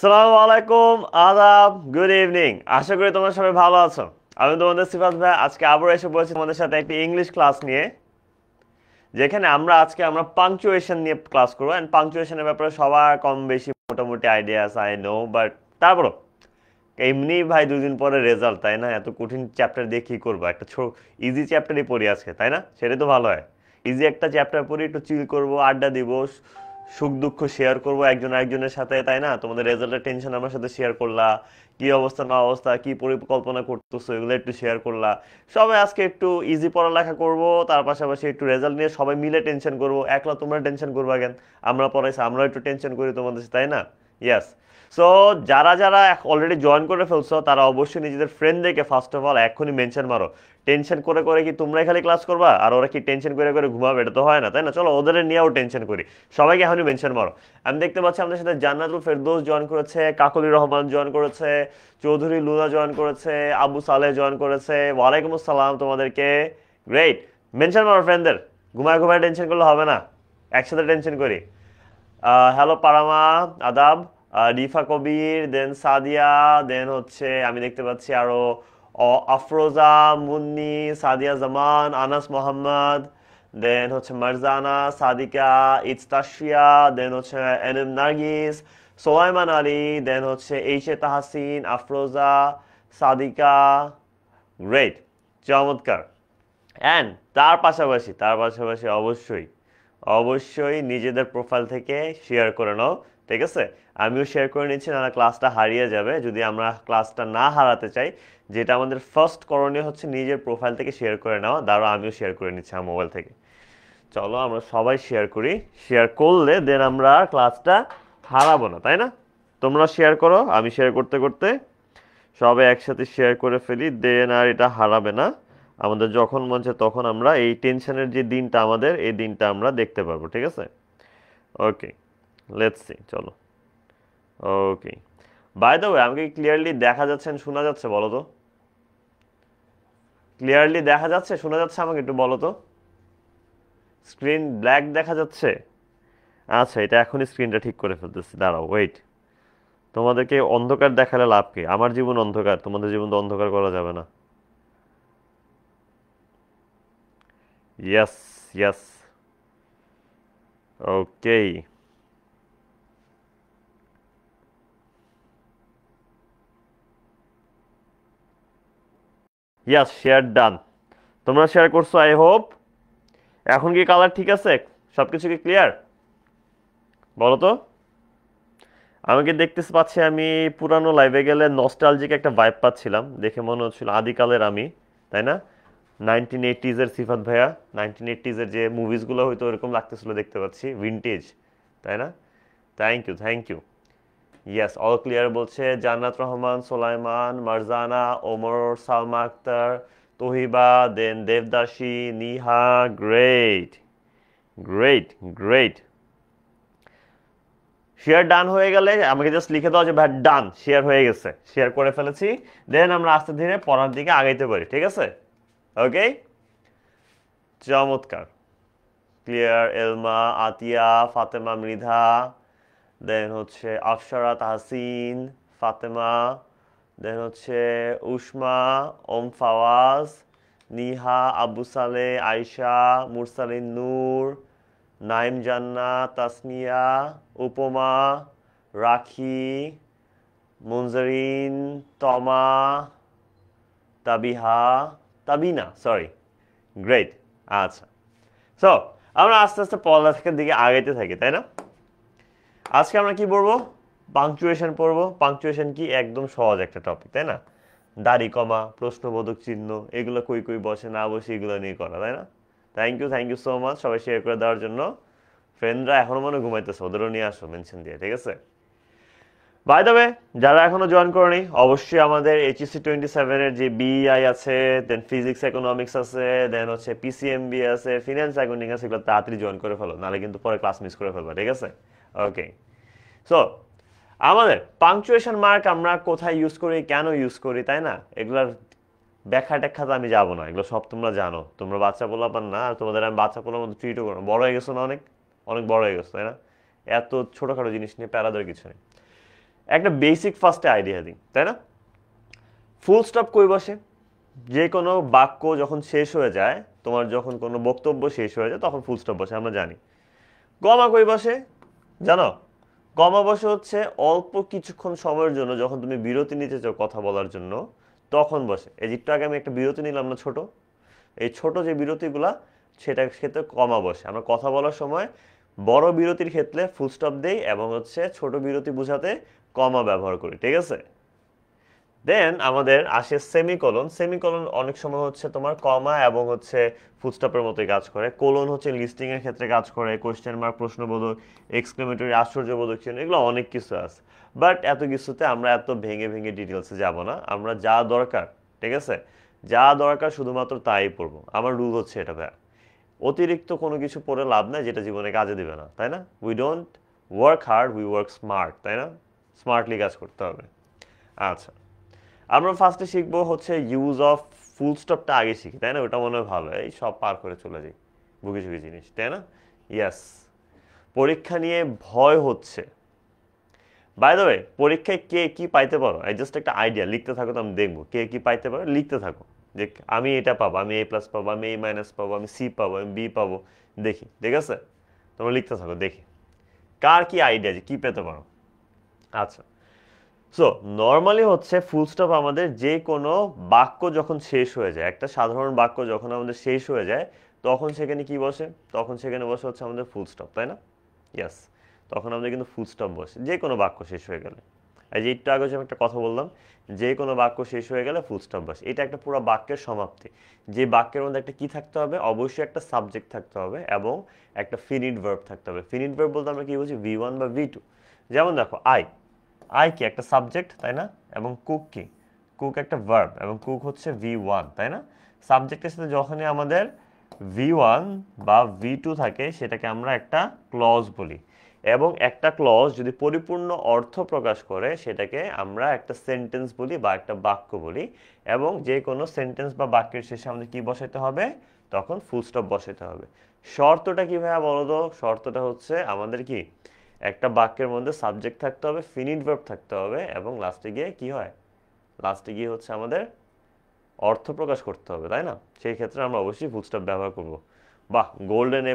আসসালামু আলাইকুম, আদাব, গুড ইভিনিং। আশা করি তোমরা সবাই ভালো আছো। আমি তোমাদের সিফাত ভাই আজকে আবার এসে পড়েছি তোমাদের সাথে একটি ইংলিশ ক্লাস নিয়ে, যেখানে আমরা পাংচুয়েশন নিয়ে ক্লাস করবো। এন্ড পাংচুয়েশনের ব্যাপারে সবার কম বেশি মোটামুটি আইডিয়া আছে, আই নো, বাট তারপরও এমনি ভাই দুদিন পরে রেজাল্ট, তাই না? এত কঠিন চ্যাপ্টার দিয়ে কি করবো? একটা ইজি চ্যাপ্টারই পড়ি আজকে, তাই না? সেটাই তো ভালো হয়। ইজি একটা চ্যাপ্টার পড়ি, একটু চিল করবো, আড্ডা দিব, সুখ দুঃখ শেয়ার করবো একজন আরেকজনের সাথে, তাই না? তোমাদের রেজাল্টের টেনশন আমার সাথে শেয়ার করলা, কি অবস্থা না অবস্থা, কি পরিকল্পনা করতেছো, এগুলো একটু শেয়ার করলা। সবাই আজকে একটু ইজি পড়ালেখা করব, তার পাশাপাশি একটু রেজাল্ট নিয়ে সবাই মিলে টেনশন করব। একলা তোমরা টেনশন করবা কেন? আমরা পড়াইছি, আমরা একটু টেনশন করি তোমাদের সাথে, তাই না? ইয়াস। সো যারা যারা অলরেডি জয়েন করে ফেলছো তারা অবশ্যই নিজেদের ফ্রেন্ডদেরকে ফার্স্ট অফ অল এখনই মেনশন মারো। টেনশন করে করে কি তোমরাই খালি ক্লাস করবা আর ওরা কি টেনশন করে করে ঘুমাবে? এটা তো হয় না, তাই না? চলো ওদের নিয়েও টেনশন করি। সবাইকে এখনই মেনশন মারো। আমি দেখতে পাচ্ছি আমাদের সাথে জান্নাতুল ফেরদৌস জয়েন করেছে, কাকলি রহমান জয়েন করেছে, চৌধুরী লুনা জয়েন করেছে, আবু সালেহ জয়েন করেছে। ওয়ালাইকুম আসসালাম তোমাদেরকে। গ্রেট। মেনশন মারো ফ্রেন্ডদের। ঘুমায় ঘুমায় টেনশন করলে হবে না, একসাথে টেনশন করি। হ্যালো পারামা, আদাব। রিফা কবির, দেন সাদিয়া, দেন হচ্ছে আমি দেখতে পাচ্ছি আরো আফরোজা, মুন্নি, সাদিয়া জামান, আনাস মোহাম্মদ, দেন হচ্ছে মারজানা, সাদিকা, ইস্তাশিয়া, দেন হচ্ছে এনএম নার্গিস, সোলাইমান আলী, দেন হচ্ছে এইচে তাহসিন, আফরোজা, সাদিকা। গ্রেট, চমৎকার। অ্যান্ড তার পাশাপাশি অবশ্যই অবশ্যই নিজেদের প্রোফাইল থেকে শেয়ার করে নাও, ঠিক আছে? আমিও শেয়ার করে নিচ্ছি, না ক্লাসটা হারিয়ে যাবে যদি আমরা ক্লাসটা না হারাতে চাই। যেটা আমাদের ফার্স্ট করণীয় হচ্ছে নিজের প্রোফাইল থেকে শেয়ার করে নেওয়া। দাঁড়াও আমিও শেয়ার করে নিচ্ছি আমার মোবাইল থেকে। চলো আমরা সবাই শেয়ার করি। শেয়ার করলে দেন আমরা ক্লাসটা হারাবো না, তাই না? তোমরা শেয়ার করো, আমি শেয়ার করতে করতে সবাই একসাথে শেয়ার করে ফেলি, দেন আর এটা হারাবে না। আমাদের যখন মন চায় তখন আমরা এই টেনশনের যে দিনটা আমাদের, এই দিনটা আমরা দেখতে পারবো, ঠিক আছে? ওকে, লেটস সি, চলো। ওকে, বাই দ্য ওয়ে আমাকে ক্লিয়ারলি দেখা যাচ্ছে and শোনা যাচ্ছে বলো তো? ক্লিয়ারলি দেখা যাচ্ছে, শোনা যাচ্ছে আমাকে? একটু বলো তো। স্ক্রিন ব্ল্যাক দেখা যাচ্ছে? আচ্ছা, এটা এখনই স্ক্রিনটা ঠিক করে ফেলতেছি, দাঁড়াও, ওয়েট। তোমাদেরকে অন্ধকার দেখালে লাভ কি? আমার জীবন অন্ধকার, তোমাদের জীবন তো অন্ধকার করা যাবে না। Yes, yes. Okay, yes, share done. তোমরা শেয়ার করছো, আই হোপ। এখন কি কালার ঠিক আছে? সবকিছু কি ক্লিয়ার? বলো তো। আমি কি দেখতে পাচ্ছি আমি পুরানো লাইভে গেলে নস্টালজিক একটা ভাইব পাচ্ছিলাম, দেখে মনে হচ্ছিল আদিকালের আমি, তাই না? 1980s এর সিফাত ভাইয়া, 1980s এর যে মুভিসগুলো হয়তো এরকম লাগতেছিল, দেখতে পাচ্ছি ভিনটেজ, তাই না? Thank you, thank you. Yes, all clear বলছে Jannat Rahman, Sulaiman, Marjana, Omar, Salma Akter, Tahiba, then Debdasi, Niha. Great, great, great. Share done হয়ে গেলে আমাকে জাস্ট লিখে দাও যে ভাই ডান, শেয়ার হয়ে গেছে, শেয়ার করে ফেলেছি। দেন আমরা আস্তে ধীরে পড়ার দিকে আগাইতে পারি, ঠিক আছে? ওকে, চমৎকার। ক্লিয়ার। এলমা, আতিয়া, ফাতেমা, মৃধা, দেন হচ্ছে আফসারা, তাহসিন, ফাতেমা, দেন হচ্ছে উসমা, ওম ফাওয়াজ, নিহা, আবু সালে, আয়শা, মুরসালিন নূর, নাইম জান্নাত, তাসমিয়া, উপমা, রাখি, মুনজারিন, তমা, তাবিহা, তাবিনা, সরি। গ্রেট। আচ্ছা, সো আমরা আস্তে আস্তে পড়ালেখার দিকে আগাইতে থাকি, তাই না? আজকে আমরা কি পড়বো? পাংচুয়েশন পড়বো। পাংচুয়েশন কি একদম সহজ একটা টপিক, তাই না? দাড়ি কমা, প্রশ্নবোধক চিহ্ন, এগুলো কই কই বসে না বসে এগুলো নিয়ে করা, তাই না? থ্যাংক ইউ সো মাচ সবাই শেয়ার করে দেওয়ার জন্য। ফ্রেন্ডরা এখনো মনে ঘুমাইতেছে, ওদেরও নিয়ে আসো মেনশন দিয়ে, ঠিক আছে? বাই দ্য ওয়ে, যারা এখনো জয়েন করেনি অবশ্যই আমাদের এইচএসসি 27-এর যে বিআই আছে, দেন ফিজিক্স ইকোনমিক্স আছে, দেন হচ্ছে পিসিএমবি আছে, ফিনান্স অ্যাকাউন্টিং আছে, এগুলো তাড়াতাড়ি জয়েন করে ফেলো, নাহলে কিন্তু পরে ক্লাস মিস করে ফেলবা, ঠিক আছে? ওকে, সো আমাদের পাংচুয়েশন মার্ক আমরা কোথায় ইউজ করি, কেন ইউজ করি, তাই না? এগুলার ব্যাখ্যা ট্যাখ্যাতে আমি যাবো না, এগুলো সব তোমরা জানো। তোমরা বাচ্চা পোলাপান না, আর তোমাদের আমি বাচ্চা পোলার মতো ট্রিটও করো না। বড় হয়ে গেছো না, অনেক অনেক বড় হয়ে গেছো, তাই না? এত ছোটোখাটো জিনিস নিয়ে প্যারাদের কিছু নেই। একটা বেসিক ফার্স্টে আইডিয়া দিই, তাই না? ফুল স্টপ কই বসে? যে কোনো বাক্য যখন শেষ হয়ে যায়, তোমার যখন কোনো বক্তব্য শেষ হয়ে যায় তখন ফুল স্টপ বসে, আমরা জানি। কমা কই বসে জানো? কমা বসে হচ্ছে অল্প কিছুক্ষণ সময়ের জন্য, যখন তুমি বিরতি নিতে চাও কথা বলার জন্য তখন বসে। এই যে একটু আগে আমি একটা বিরতি নিলাম না, ছোট, এই ছোট যে বিরতিগুলা, সেটা ক্ষেত্রে কমা বসে। আমরা কথা বলার সময় বড় বিরতির ক্ষেত্রে ফুল স্টপ দেই এবং হচ্ছে ছোট বিরতি বোঝাতে কমা ব্যবহার করি, ঠিক আছে? দেন আমাদের আসে সেমিকোলন। সেমিকোলন অনেক সময় হচ্ছে তোমার কমা এবং হচ্ছে ফুলস্টপের মতোই কাজ করে। কোলন হচ্ছে লিস্টিং এর ক্ষেত্রে কাজ করে, কোশ্চেন মার্ক, প্রশ্নবোধক, এক্সক্লেমেটরি, আশ্চর্যবোধক চিহ্ন, এগুলো অনেক কিছু আছে। বাট এত কিছুতে আমরা এত ভেঙে ভেঙে ডিটেলসে যাব না, আমরা যা দরকার, ঠিক আছে, যা দরকার শুধুমাত্র তাই পড়বো। আমার রুল হচ্ছে এটা ভাই, অতিরিক্ত কোনো কিছু পড়ে লাভ নাই যেটা জীবনে কাজে দিবে না, তাই না? We don't work hard, we work smart, তাই না? স্মার্টলি কাজ করতে হবে। আচ্ছা, আমরা ফার্স্টে শিখবো হচ্ছে ইউজ অফ ফুল স্টপটা আগে শিখি, তাই না? ওটা মনে হয় ভালো, এই সব পার করে চলে যাই বুকি ঝুঁকি জিনিস, তাই না? ইয়াস। পরীক্ষা নিয়ে ভয় হচ্ছে। বাই দ্য ওয়ে, পরীক্ষায় কে কি পাইতে পারো, এই জাস্ট একটা আইডিয়া, লিখতে থাকো তো আমি দেখবো কে কি পাইতে পারো, লিখতে থাকো যে আমি এটা পাবো, আমি A+ পাবো, আমি A- পাবো, আমি C পাবো, আমি B পাবো, দেখি, ঠিক আছে? তোমরা লিখতে থাকো, দেখি কার কি আইডিয়া যে কি পেতে পারো। আচ্ছা, সো নর্মালি হচ্ছে ফুল স্টপ আমাদের যে কোনো বাক্য যখন শেষ হয়ে যায়, একটা সাধারণ বাক্য যখন আমাদের শেষ হয়ে যায় তখন সেখানে কি বসে? তখন সেখানে বসে হচ্ছে আমাদের ফুল স্টপ, তাই না? ইয়াস, তখন আমাদের কিন্তু ফুল স্টপ বসে যে কোনো বাক্য শেষ হয়ে গেলে। এই যে একটু আগে যে আমি একটা কথা বললাম, যে কোনো বাক্য শেষ হয়ে গেলে ফুল স্টপ বসে, এটা একটা পুরো বাক্যের সমাপ্তি। যে বাক্যের মধ্যে একটা কি থাকতে হবে? অবশ্যই একটা সাবজেক্ট থাকতে হবে এবং একটা ফিনিট ভার্ব থাকতে হবে। ফিনিট ভার্ব বলতে আমরা কি বুঝি? V1 বা V2। যেমন দেখো, আই কি একটা সাবজেক্ট, তাই না? এবং কুক কি? কুক একটা ভার্ব এবং কুক হচ্ছে V1, তাই না? সাবজেক্টের সাথে যখনই আমাদের V1 বা V2 থাকে সেটাকে আমরা একটা ক্লজ বলি, এবং একটা ক্লজ যদি পরিপূর্ণ অর্থ প্রকাশ করে সেটাকে আমরা একটা সেন্টেন্স বলি বা একটা বাক্য বলি। এবং যে কোনো সেন্টেন্স বা বাক্যের শেষে আমাদের কি বসাইতে হবে? তখন ফুল স্টপ বসাইতে হবে। শর্তটা কি ভাইয়া বলো তো? শর্তটা হচ্ছে আমাদের কি, একটা বাক্যের মধ্যে সাবজেক্ট থাকতে হবে, ফিনিট ভার্ব থাকতে হবে এবং লাস্টে গিয়ে কি হয়? লাস্টে গিয়ে হচ্ছে আমাদের অর্থ প্রকাশ করতে হবে, তাই না? সেই ক্ষেত্রে আমরা অবশ্যই ফুল স্টপ ব্যবহার করব। বাহ, golden A+,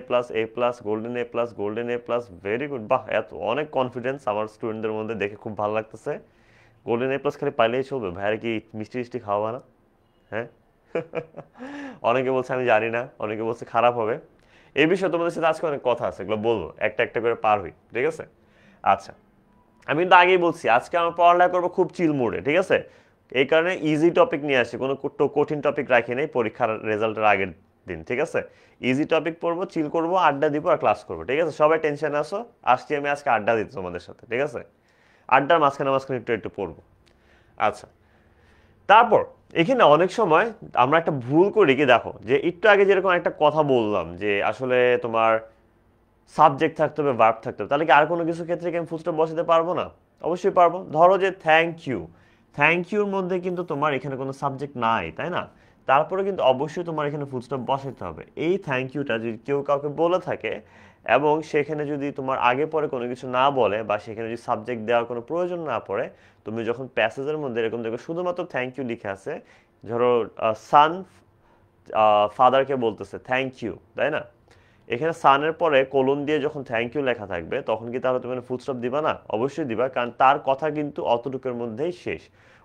golden A+, golden A+, very good. বাহ, এত অনেক কনফিডেন্স আমার স্টুডেন্টদের মধ্যে, দেখে খুব ভালো লাগতেছে। গোল্ডেন A+ খালি পাইলেই চলবে? ভাইয়ের কি মিষ্টি মিষ্টি খাওয়া না? হ্যাঁ। অনেকে বলছে আমি জানি না, অনেকে বলছে খারাপ হবে। এই বিষয়ে তোমাদের সাথে আজকে অনেক কথা আছে, এগুলো বলবো, একটা একটা করে পার হই, ঠিক আছে? আচ্ছা, আমি কিন্তু আগেই বলছি আজকে আমরা পড়ালেখা করবো খুব চিল মোডে, ঠিক আছে? এই কারণে ইজি টপিক নিয়ে আসি, কোনো কঠিন টপিক রাখি নেই পরীক্ষার রেজাল্টের আগের দিন, ঠিক আছে? ইজি টপিক পড়বো, চিল করবো, আড্ডা দিব আর ক্লাস করবো, ঠিক আছে? সবাই টেনশনে আসো, আসছি আমি আজকে আড্ডা দিতে তোমাদের সাথে, ঠিক আছে? আড্ডার মাঝখানে মাঝখানে একটু একটু পড়বো। আচ্ছা, তারপর এখানে অনেক সময় আমরা একটা ভুল করি কি, দেখো, যে একটু আগে যেরকম একটা কথা বললাম যে আসলে তোমার সাবজেক্ট থাকতে হবে, ভার্ব থাকতে হবে, তাহলে কি আর কোনো কিছু ক্ষেত্রে কি আমি ফুল স্টপ বসাতে পারবো না? অবশ্যই পারবো। ধরো যে থ্যাংক ইউ, থ্যাংক ইউর মধ্যে কিন্তু তোমার এখানে কোনো সাবজেক্ট নাই, তাই না? তারপরে কিন্তু অবশ্যই তোমার এখানে ফুল স্টপ বসাতে হবে। এই থ্যাংক ইউটা যদি কেউ কাউকে বলে থাকে এবং সেখানে যদি তোমার আগে পরে কোনো কিছু না বলে বা সেখানে যদি সাবজেক্ট দেওয়ার কোনো প্রয়োজন না পড়ে, তুমি যখন প্যাসেজের মধ্যে এরকম দেখো শুধুমাত্র থ্যাংক ইউ লিখে আছে, ধরো সান ফাদারকে বলতেছে থ্যাংক ইউ, তাই না? এখানে সানের পরে কোলন দিয়ে যখন থ্যাংক ইউ লেখা থাকবে তখন কি তাহলে তুমি ফুল স্টপ দিবা না? অবশ্যই দিবা, কারণ তার কথা কিন্তু অতটুকুর মধ্যেই শেষ।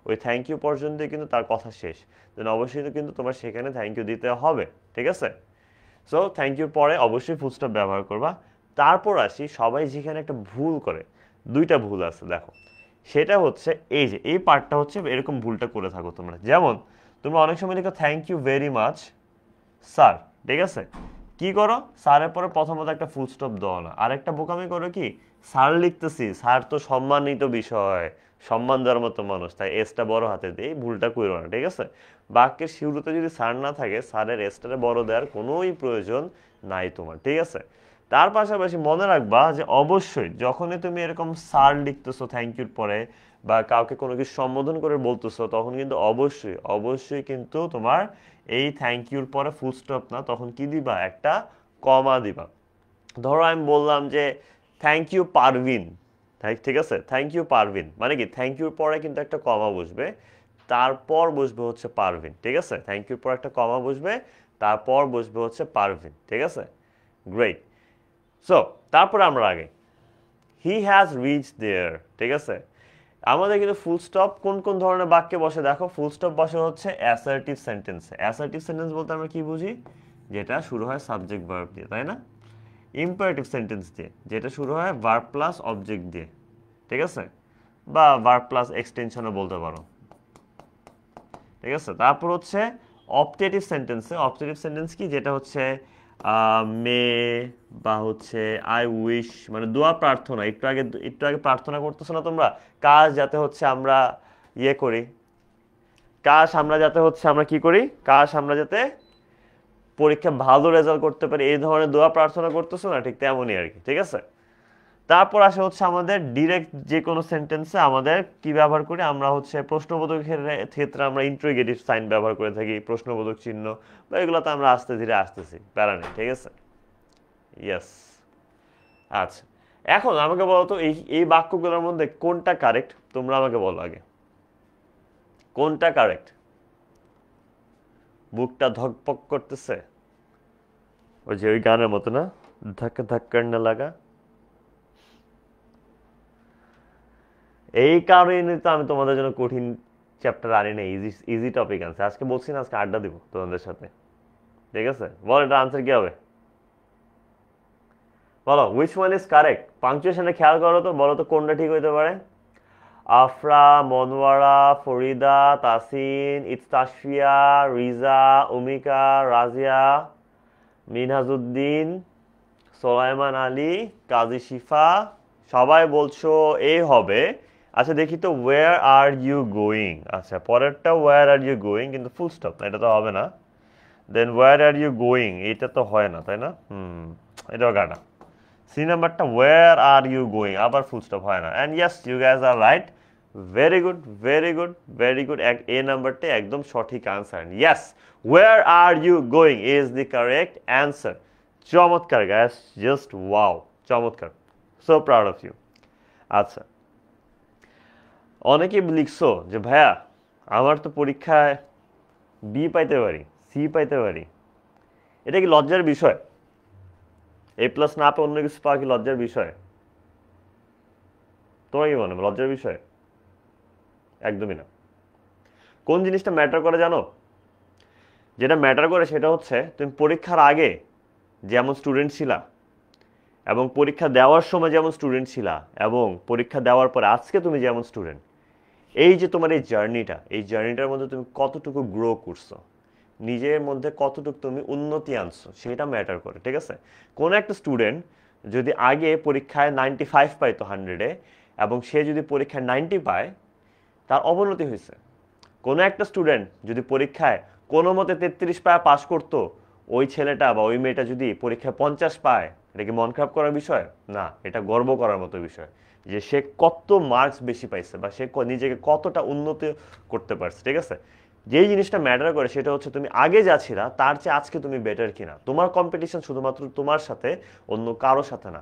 ওই থ্যাংক ইউ পর্যন্তই কিন্তু তার কথা শেষ, দেন অবশ্যই কিন্তু তোমার সেখানে থ্যাংক ইউ দিতে হবে, ঠিক আছে? সো থ্যাংক ইউর পরে অবশ্যই ফুল স্টপ ব্যবহার করবা। তারপর আসি, সবাই যেখানে একটা ভুল করে, দুইটা ভুল আছে দেখো, সেটা হচ্ছে এই যে এই পার্টটা হচ্ছে এরকম ভুলটা করে থাকো তোমরা। যেমন তোমরা অনেক সময় দেখো thank you very much sir, ঠিক আছে? কি করো? স্যারের পরে প্রথমত একটা ফুল স্টপ দাও না, আর একটা বোকামি করো কি, স্যার লিখতেছি, স্যার তো সম্মানিত বিষয়, সম্মান দেওয়ার মতো মানুষ, তাই এসটা বড় হাতে দিই, ভুলটা করো না, ঠিক আছে? বাক্যের শুরুতে যদি স্যার না থাকে, স্যারের এসটারে বড় দেওয়ার কোনোই প্রয়োজন নাই তোমার, ঠিক আছে? তার পাশাপাশি মনে রাখবা যে অবশ্যই যখনই তুমি এরকম স্যার লিখতেছো থ্যাংক ইউর পরে বা কাউকে কোনো কিছু সম্বোধন করে বলতেছো, তখন কিন্তু অবশ্যই অবশ্যই কিন্তু তোমার এই থ্যাংক ইউর পরে ফুল স্টপ না, তখন কি দিবা? একটা কমা দিবা। ধরো আমি বললাম যে থ্যাংক ইউ পারভিন, ঠিক আছে, থ্যাংক ইউ পারভিন মানে কি থ্যাংক ইউর পরে কিন্তু একটা কমা বসবে, তারপর বসবে হচ্ছে পারভিন, ঠিক আছে, থ্যাংক ইউর পর একটা কমা বসবে, তারপর বসবে হচ্ছে পারভিন, ঠিক আছে, গ্রেট। সো তারপরে আমরা আগে হি হ্যাজ রিচ দেয়ার, ঠিক আছে। আমাদের কিন্তু ফুল স্টপ কোন কোন ধরনের বাক্যে বসে দেখো, ফুল স্টপ বসে হচ্ছে অ্যাসার্টিভ সেন্টেন্সে। অ্যাসার্টিভ সেন্টেন্স বলতে আমরা কি বুঝি, যেটা শুরু হয় সাবজেক্ট ভার্ব দিয়ে, তাই না। ইম্পারেটিভ সেন্টেন্স দিয়ে, যেটা শুরু হয় ভার্ব প্লাস অবজেক্ট দিয়ে, ঠিক আছে, বা ভার্ব প্লাস এক্সটেনশনও বলতে পারো, ঠিক আছে। তারপর হচ্ছে অপটেটিভ সেন্টেন্সে, অপটেটিভ সেন্টেন্স কি, যেটা হচ্ছে মে বা হচ্ছে আই উইশ, মানে দোয়া প্রার্থনা, একটু আগে প্রার্থনা করতেছো না তোমরা, কাজ যাতে হচ্ছে আমরা ইয়ে করি, কাজ আমরা যাতে হচ্ছে আমরা কি করি, কাজ আমরা যাতে পরীক্ষা ভালো রেজাল্ট করতে পারি, এই ধরনের দোয়া প্রার্থনা করতেছো না, ঠিক তেমনই আর কি, ঠিক আছে। তারপর আসে হচ্ছে আমাদের ডিরেক্ট যে কোনো সেন্টেন্সে আমাদের কি ব্যবহার করি, আমরা হচ্ছে প্রশ্নবোধকের ক্ষেত্রে আমরা ইন্টারোগেটিভ সাইন ব্যবহার করে থাকি, প্রশ্নবোধক চিহ্ন, বা এগুলোতে আমরা আস্তে ধীরে আসতেছি, প্যারা নেই, ঠিক আছে। ইয়েস। আচ্ছা, এখন আমাকে বলো তো এই বাক্যগুলোর মধ্যে কোনটা কারেক্ট, তোমরা আমাকে বলো আগে কোনটা কারেক্ট। বুকটা ধকপক করতেছে, ওই যে ওই গানের মতো না, ধাক্কা ধাক্কা না লাগা। এই কারণে তো আমি তোমাদের জন্য কঠিন চ্যাপ্টার আনি না, ইজি ইজি টপিক আনছে আজকে, বলছি না আজকে আড্ডা দিব তোমাদের সাথে, ঠিক আছে। বল এটা আনসার কি হবে, বলো উইচ ওয়ান ইজ কারেক্ট। পাংচুয়েশনে খেয়াল করো তো, বলো তো কোনটা ঠিক হইতে পারে। আফরা, মনোয়ারা, ফরিদা, তাসিন, ইস্তাশফিয়া, রিজা, উমিকা, রাজিয়া, মিনহাজউদ্দিন, সোলাইমান আলী, কাজী শিফা, সবাই বলছো এ হবে। আচ্ছা দেখি তো, ওয়্যার আর ইউ গোয়িং, আচ্ছা পরেরটা ওয়্যার আর ইউ গোয়িং, কিন্তু ফুল স্টপ না, এটা তো হবে না। দেন ওয়্যার আর ইউ গোয়িং, এটা তো হয় না, তাই না, এটাও কাটা। সি নাম্বারটা ওয়্যার আর ইউ গোয়িং, আবার ফুল স্টপ হয় না। And yes, you guys are right, very good very good very good, A নাম্বারটা একদম সঠিক answer. Yes, where are you going is the correct answer. চমৎকার গ্যাস, জাস্ট ওয়াও, চমৎকার, so proud of you. আচ্ছা, অনেকেই লিখছো যে ভাইয়া আমার তো পরীক্ষায় বি পাইতে পারি, সি পাইতে পারি, এটা কি লজ্জার বিষয়? এ প্লাস না পেয়ে অন্য কিছু পাওয়া কি লজ্জার বিষয়? তোমার কি মনে হয় লজ্জার বিষয়? একদমই না। কোন জিনিসটা ম্যাটার করে জানো? যেটা ম্যাটার করে সেটা হচ্ছে তুমি পরীক্ষার আগে যেমন স্টুডেন্ট ছিলা, এবং পরীক্ষা দেওয়ার সময় যেমন স্টুডেন্ট ছিলা, এবং পরীক্ষা দেওয়ার পরে আজকে তুমি যেমন স্টুডেন্ট, এই যে তোমার এই জার্নিটার মধ্যে তুমি কতটুকু গ্রো করছো, নিজের মধ্যে কতটুকু তুমি উন্নতি আনছো, সেটা ম্যাটার করে, ঠিক আছে। কোনো একটা স্টুডেন্ট যদি আগে পরীক্ষায় 95 পাইতো 100-এ, এবং সে যদি পরীক্ষায় 90 পায়, তার অবনতি হয়েছে। কোনো একটা স্টুডেন্ট যদি পরীক্ষায় কোনো মতে 33 পায় পাশ করতো, ওই ছেলেটা বা ওই মেয়েটা যদি পরীক্ষায় 50 পায়, এটা কি মন খারাপ করার বিষয় না, এটা গর্ব করার মতো বিষয়, যে সে কত মার্কস বেশি পাইছে বা সে নিজেকে কতটা উন্নতি করতে পারছে, ঠিক আছে। যেই জিনিসটা ম্যাটার করে সেটা হচ্ছে তুমি আগে যা ছিলা তার চেয়ে আজকে তুমি বেটার কিনা। তোমার কম্পিটিশন শুধুমাত্র তোমার সাথে, অন্য কারো সাথে না।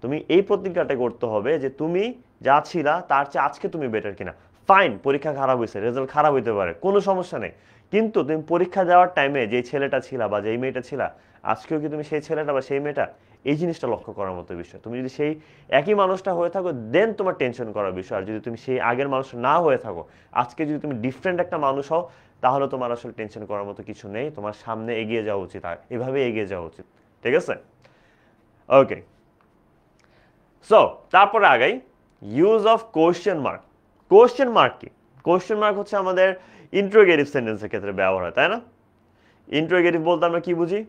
তুমি এই প্রতিজ্ঞাটা করতে হবে যে তুমি যা ছিলা তার চেয়ে আজকে তুমি বেটার কিনা। ফাইন, পরীক্ষা খারাপ হয়েছে, রেজাল্ট খারাপ হইতে পারে, কোনো সমস্যা নেই, কিন্তু তুমি পরীক্ষা দেওয়ার টাইমে যেই ছেলেটা ছিলা বা যেই মেয়েটা ছিলা, আজকেও কি তুমি সেই ছেলেটা বা সেই মেয়েটা, এই জিনিসটা লক্ষ্য করার মতো বিষয়। তুমি যদি সেই একই মানুষটা হয়ে থাকো, দেন তোমার টেনশন করার বিষয়। আর যদি তুমি সেই আগের মানুষ না হয়ে থাকো, আজকে যদি তুমি ডিফারেন্ট একটা মানুষ হও, তাহলে তোমার আসলে টেনশন করার মতো কিছু নেই, তোমার সামনে এগিয়ে যাওয়া উচিত, আর এভাবে এগিয়ে যাওয়া উচিত, ঠিক আছে। ওকে, সো তারপরে আগাই, use of question mark. Question mark কি? কোয়েশ্চেন মার্ক হচ্ছে আমাদের ইন্টারোগেটিভ সেন্টেন্সের ক্ষেত্রে ব্যবহার হয়, তাই না। ইন্টারোগেটিভ বলতে আমরা কি বুঝি?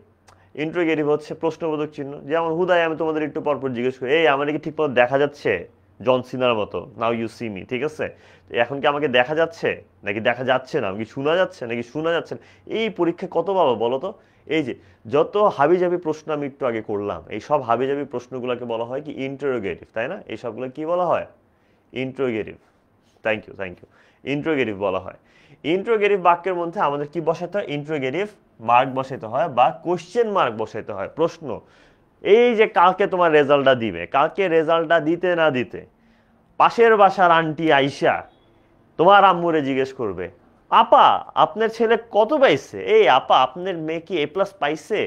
ইন্টারোগেটিভ হচ্ছে প্রশ্নবোধক চিহ্ন। যেমন হুদাই আমি তোমাদের একটু পরপর জিজ্ঞেস করি, এই আমার কি ঠিক মতো দেখা যাচ্ছে? জন সিনার মতো, নাও ইউ সি মি, ঠিক আছে। এখন কি আমাকে দেখা যাচ্ছে নাকি দেখা যাচ্ছে না? আমাকে শোনা যাচ্ছে নাকি শোনা যাচ্ছে না? এই পরীক্ষা কত পাবো বলো তো? এই যে যত হাবিজাবি প্রশ্ন আমি একটু আগে করলাম, এই সব হাবিজাবি প্রশ্নগুলোকে বলা হয় কি ইন্টারোগেটিভ, তাই না। এই সবগুলো কি বলা হয়? Interrogative. Thank you thank you, interrogative বলা হয়। ইন্টারোগেটিভ বাক্যের মধ্যে আমাদের কি বসাতে হয়? ইন্টারোগেটিভ মার্ক বসাইতে হয় বা কোশ্চেন মার্ক বসাইতে হয়, প্রশ্ন। এই যে কালকে তোমার রেজাল্টটা দিবে, কালকে রেজাল্টটা দিতে না দিতে পাশের বাসার আন্টি আইসা তোমার আম্মুরে জিজ্ঞেস করবে, আপা আপনার ছেলে কত পাইছে, এই আপা আপনার মেয়ে কি এ প্লাস পাইছে,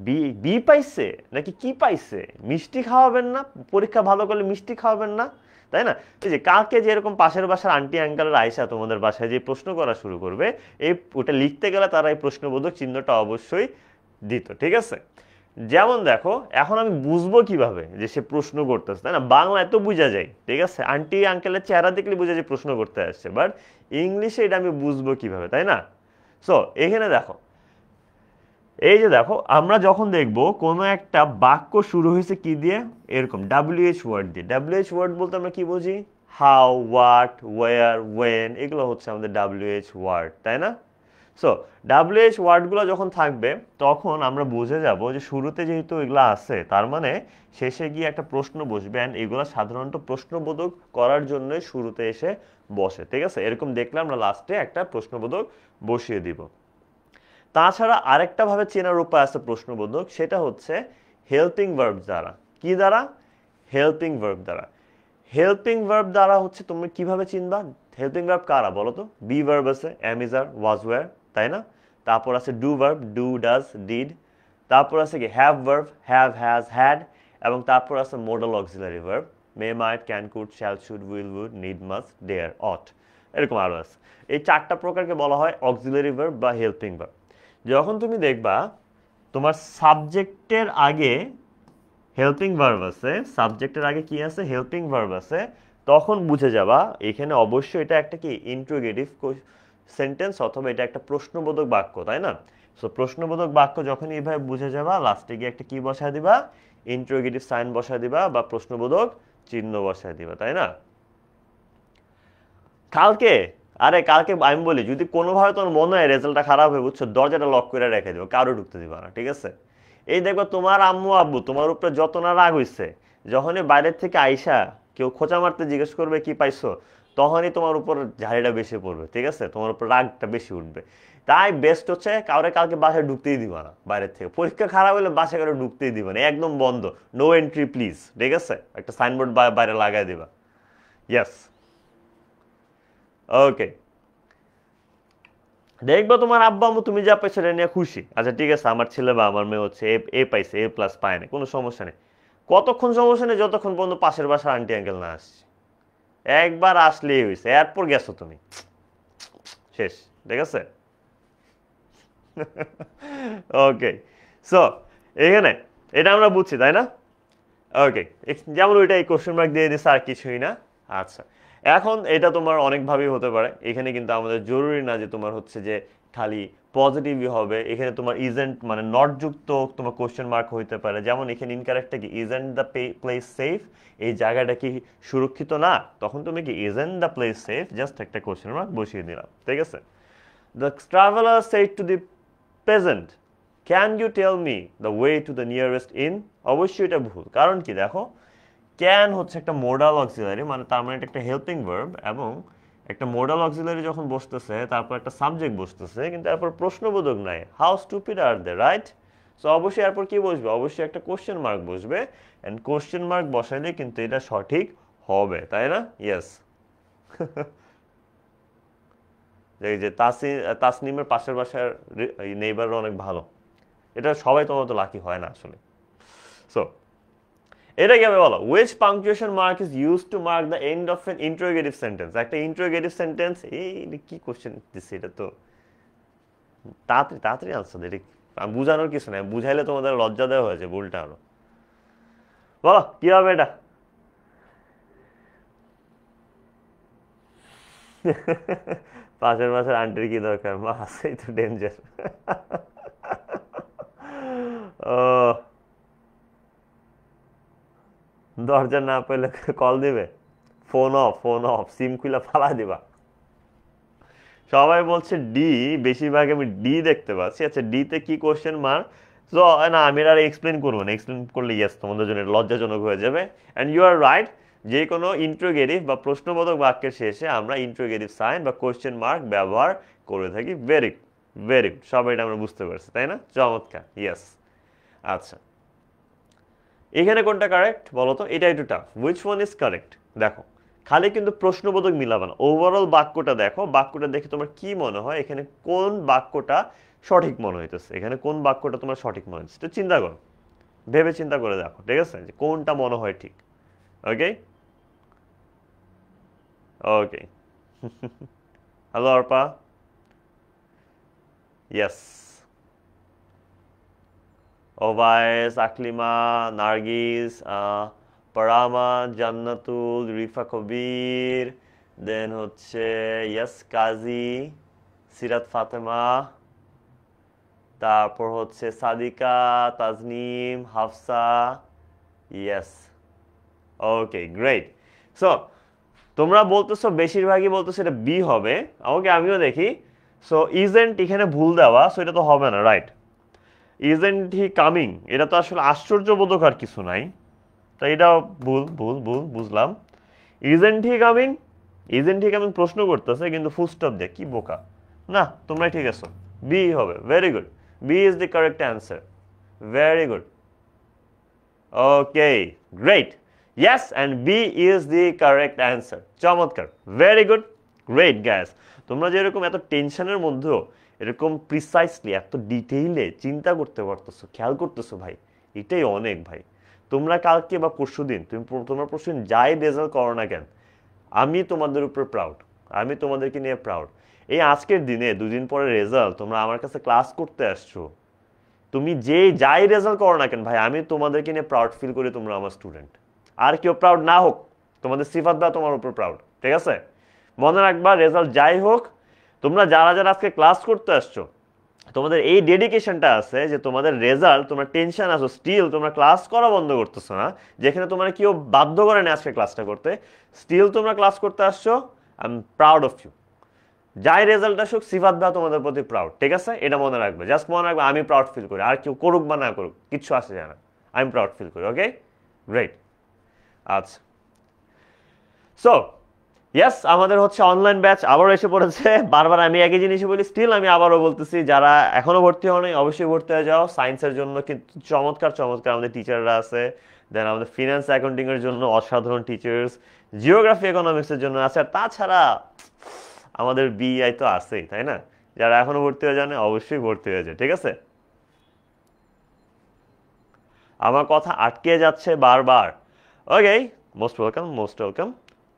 বি বি পাইছে নাকি কি পাইছে, মিষ্টি খাওয়াবেন না, পরীক্ষা ভালো করলে মিষ্টি খাওয়াবেন না, তাই না? এই যে কালকে যেরকম পাশের বাসার আন্টি আঙ্কেলের আয়সা তোমাদের বাসায় যে প্রশ্ন করা শুরু করবে, এই ওটা লিখতে গেলে তারা এই প্রশ্নবোধক চিহ্নটা অবশ্যই দিত, ঠিক আছে? যেমন দেখো, এখন আমি বুঝবো কিভাবে যে সে প্রশ্ন করতেছে, তাই না? বাংলায় তো বোঝা যায়, ঠিক আছে, আন্টি আঙ্কেলের চেহারা দেখলে বোঝা যায় প্রশ্ন করতে আসছে, বাট ইংলিশে এটা আমি বুঝবো কিভাবে, তাই না? সো এখানে দেখো, এই যে দেখো, আমরা যখন দেখব কোনো একটা বাক্য শুরু হয়েছে কি দিয়ে, এরকম WH ওয়ার্ড দিয়ে। WH ওয়ার্ড বলতে আমরা কি বুঝি? হাউ, হোয়াট, ওয়ার, ওয়েন, এগুলো হচ্ছে আমাদের WH ওয়ার্ড, তাই না? সো WH ওয়ার্ডগুলো যখন থাকবে তখন আমরা বুঝে যাব যে শুরুতে যেহেতু এগুলো আছে, তার মানে শেষে গিয়ে একটা প্রশ্ন বসবে, অ্যান্ড এগুলো সাধারণত প্রশ্নবোধক করার জন্যই শুরুতে এসে বসে, ঠিক আছে? এরকম দেখলে আমরা লাস্টে একটা প্রশ্নবোধক বসিয়ে দিব। তাছাড়া আরেকটা ভাবে চেনার উপায় আছে প্রশ্নবোধক, সেটা হচ্ছে হেল্পিং ভার্ব দ্বারা। কি দ্বারা? হেল্পিং ভার্ব দ্বারা। হেল্পিং ভার্ব দ্বারা হচ্ছে তুমি কিভাবে চিনবা হেল্পিং ভার্ব কারা বলো তো? বি ভার্ব আছে, am is are, was were, তাই না? তারপর আছে do verb, do, does, did. তারপর আছে কি have verb, have, has, had. এবং তারপর আছে modal auxiliary verb, may, might, can, could, shall, should, will, would, need, must, dare, ought. এরকম আরো আছে। এই চারটা প্রকারকে বলা হয় অক্সিলারি ভার্ব বা হেল্পিং ভার্ব। যখন তুমি দেখবা তোমার সাবজেক্টের আগে হেল্পিং ভার্ব আছে, সাবজেক্টের আগে কি আছে? হেল্পিং ভার্ব আছে, তখন বুঝে যাবা এখানে অবশ্যই এটা একটা কি ইন্ট্রোগেটিভ সেন্টেন্স অথবা এটা একটা প্রশ্নবোধক বাক্য, তাই না? সো প্রশ্নবোধক বাক্য যখন এইভাবে বুঝে যাবা, লাস্টে গিয়ে একটা কি বসায় দিবা? ইন্ট্রোগেটিভ সাইন বসায় দিবা বা প্রশ্নবোধক চিহ্ন বসায় দিবা, তাই না? কালকে, আরে কালকে আমি বলি, যদি কোনোভাবে তোমার মনে হয় রেজাল্টটা খারাপ হয়ে, বুঝছো, দরজাটা লক করে রেখে দিও, কারো ঢুকতে দিবা না, ঠিক আছে? এই দেখবা তোমার আম্মু আব্বু তোমার উপরে যত না রাগ হইছে, যখনই বাইরের থেকে আইসা কেউ খোঁচা মারতে জিজ্ঞেস করবে কি পাইছো, তখনই তোমার উপর ঝাড়িটা বেশি পড়বে, ঠিক আছে? তোমার উপর রাগটা বেশি উঠবে। তাই বেস্ট হচ্ছে কাউরে কালকে বাসায় ঢুকতেই দিবা না বাইরের থেকে। পরীক্ষা খারাপ হলে বাসায় কারো ঢুকতেই দিবা না, একদম বন্ধ, নো এন্ট্রি প্লিজ, ঠিক আছে? একটা সাইনবোর্ড বাইরে লাগাই দিবা। ইয়েস, ওকে। দেখবো তোমার আব্বা আম্মু তুমি যা পাইছো এটা নিয়ে খুশি, আচ্ছা ঠিক আছে, আমার ছেলে বা আমার মেয়ে হচ্ছে এ পাইছে, এ প্লাস পায় না, কোনো সমস্যা নেই। কতক্ষণ সমস্যা নেই? যতক্ষণ পর্যন্ত পাশের বাসার আন্টি আঙ্কেল না আসছে। একবার আসলেই হয়েছে, এরপর গেছো তুমি, শেষ, ঠিক আছে? ওকে, সো এখানে এটা আমরা বুঝছি, তাই না? ওকে, যেমন ওইটাই কোশ্চেন মার্ক দিয়ে দিচ্ছে, আর কিছুই না। আচ্ছা, এখন এটা তোমার অনেকভাবেই হতে পারে, এখানে কিন্তু আমাদের জরুরি না যে তোমার হচ্ছে যে খালি পজিটিভই হবে। এখানে তোমার ইজেন্ট মানে নট যুক্ত তোমার কোশ্চেন মার্ক হইতে পারে। যেমন এখানে ইনকারেক্টটা কি, ইজেন্ট দ্য প্লেস সেফ, এই জায়গাটা কি সুরক্ষিত না, তখন তুমি কি isn't the place safe just একটা কোশ্চেন মার্ক বসিয়ে দিলাম, ঠিক আছে? The traveller said to the peasant, can you tell me the way to the nearest inn. অবশ্যই এটা ভুল, কারণ কি দেখো, ক্যান হচ্ছে একটা মোডাল অক্সিলারি, মানে তার মানে এটা একটা হেল্পিং ভার্ব, এবং একটা মোডাল অক্সিলারি যখন বসতেছে তারপর একটা সাবজেক্ট বসতেছে, কিন্তু তারপর প্রশ্নবোধক নাই, how stupid are they, right? So অবশ্যই এরপর কি বসবে? অবশ্যই একটা কোশ্চেন মার্ক বসবে, এন্ড কোশ্চেন মার্ক বসাইলে কিন্তু এটা সঠিক হবে, তাই না? ইয়েস। এই যে তাসনিমের পাশের বাসার নেইবার অনেক ভালো, এটা সবাই তোমার তো লাকি হয় না আসলে। সো এটা কি হবে বলো? which punctuation mark is used to mark the end of an interrogative sentence? একটা ইন্টারোগেটিভ সেন্টেন্স, এই কি কোশ্চেন দিচ্ছে, এটা তো তাড়াতাড়ি তাড়াতাড়ি আনসার দে, আমি বুঝানোর কিছু নাই, বুঝাইলে তোমাদের লজ্জা দেওয়া হয়েছে, ভুলটা আরো বলো কি হবে এটা? পাশের মাসের আন্টির কি দরকার, মা আছেই তো, ডেঞ্জার। ও, দরজা না পেলে কল দিবে, ফোন অফ, ফোন অফ, সিম খুলে ফালা দিবা। সবাই বলছে ডি, বেশিরভাগ আমি ডি দেখতে পাচ্ছি। আচ্ছা, ডি তে কি কোশ্চেন মার্ক? সো না, আমি আর এক্সপ্লেন করবো না, এক্সপ্লেন করলে ইয়েস তোমাদের জন্য লজ্জাজনক হয়ে যাবে। অ্যান্ড ইউ আর রাইট, যে কোনো ইন্ট্রোগেটিভ বা প্রশ্নবোধক বাক্যের শেষে আমরা ইন্ট্রোগেটিভ সাইন বা কোশ্চেন মার্ক ব্যবহার করে থাকি। ভেরি ভেরি গুড, সবাই এটা আমরা বুঝতে পারছি, তাই না? চমৎকার, ইয়েস। আচ্ছা, এখানে কোনটা কারেক্ট বলো তো? এটা একটু tough. Which one is correct? দেখো, খালি কিন্তু প্রশ্নবোধক মিলাবে না, ওভারঅল বাক্যটা দেখো, বাক্যটা দেখে তোমার কি মনে হয় এখানে কোন বাক্যটা সঠিক মনে হইতেছে, এখানে কোন বাক্যটা তোমার সঠিক মনে হচ্ছে, তো চিন্তা করো, ভেবে চিন্তা করে দেখো, ঠিক আছে, যে কোনটা মনে হয় ঠিক। ওকে ওকে। হ্যালো অর্পা। ইয়েস। ওভাইস, আকলিমা, নার্গিস, পারামা, জান্নাতুল, রিফা কবির, দেন হচ্ছে ইয়াস কাজী, সিরাত ফাতেমা, তারপর হচ্ছে Sadika, Tajnim, Hafsa. Yes. Okay great. So তোমরা বলতেছো, বেশিরভাগই বলতেছো এটা বি হবে। ওকে আমিও দেখি। সো ইজেন্ট এখানে ভুল দেওয়া, সো এটা তো হবে না, রাইট? ইজেন্ট হি কামিং, এটা তো আসলে আশ্চর্যবোধক আর কিছু নাই, তো এটাও ভুল ভুল ভুল, বুঝলাম। Isn't he coming, isn't he coming প্রশ্ন করতেছে কিন্তু ফুল স্টপ দিয়ে, কি বোকা। না তোমরা ঠিক আছো, বি হবে। Very good, B is the correct answer. Very good. Okay great. Yes and B is the correct answer. চমৎকার, ভেরি গুড, গ্রেট গ্যাস। তোমরা যে এরকম এত টেনশনের মধ্যেও এরকম প্রিসাইসলি এত ডিটেইলে চিন্তা করতে পারতেছো, খেয়াল করতেছো ভাই, এটাই অনেক ভাই। তোমরা কালকে বা পরশু দিন তোমরা পরশু দিন যাই রেজাল্ট করো না কেন, আমি তোমাদের উপর প্রাউড, আমি তোমাদেরকে নিয়ে প্রাউড। এই আজকের দিনে দুদিন পরে রেজাল্ট, তোমরা আমার কাছে ক্লাস করতে আসছো, তুমি যে যাই রেজাল্ট করো না কেন ভাই, আমি তোমাদেরকে নিয়ে প্রাউড ফিল করি, তোমরা আমার স্টুডেন্ট। আর কেউ প্রাউড না হোক, তোমাদের সিফাত দা তোমার উপর প্রাউড, ঠিক আছে? মনে রাখবা, রেজাল্ট যাই হোক, তোমরা যারা যারা আজকে ক্লাস করতে আসছো, তোমাদের এই ডেডিকেশনটা আছে যে তোমাদের রেজাল্ট, তোমরা টেনশন আছো, স্টিল তোমরা ক্লাস করা বন্ধ করতেছো না, যেখানে তোমরা কেউ বাধ্য করে না আজকে ক্লাসটা করতে, স্টিল তোমরা ক্লাস করতে আসছো। I am proud of you. যাই রেজাল্ট আসুক, সিফাত ভাই তোমাদের প্রতি প্রাউড, ঠিক আছে? এটা মনে রাখবে, জাস্ট মনে রাখবে আমি প্রাউড ফিল করি, আর কেউ করুক বা না করুক কিচ্ছু আসে যায় না, আমি প্রাউড ফিল করি। Okay great. আচ্ছা, সো ইয়েস, আমাদের হচ্ছে অনলাইন ব্যাচ আবারও এসে পড়েছে। বারবার আমি একই জিনিসই বলি, স্টিল আমি আবারও বলতেছি, যারা এখনো ভর্তি হয়নি অবশ্যই ভর্তি হয়ে যাও। সায়েন্সের জন্য কিন্তু চমৎকার চমৎকার আমাদের টিচাররা আছে, দেন আমাদের ফিনান্স অ্যাকাউন্টিং এর জন্য অসাধারণ টিচার্স, জিওগ্রাফি ইকোনমিক্সের জন্য আছে, আর তাছাড়া আমাদের বিআই তো আছেই, তাই না? যারা এখনো ভর্তি হয়ে জানে অবশ্যই ভর্তি হয়ে যায়, ঠিক আছে? আমার কথা আটকে যাচ্ছে বারবার। ওকে, মোস্ট ওয়েলকাম, মোস্ট ওয়েলকাম।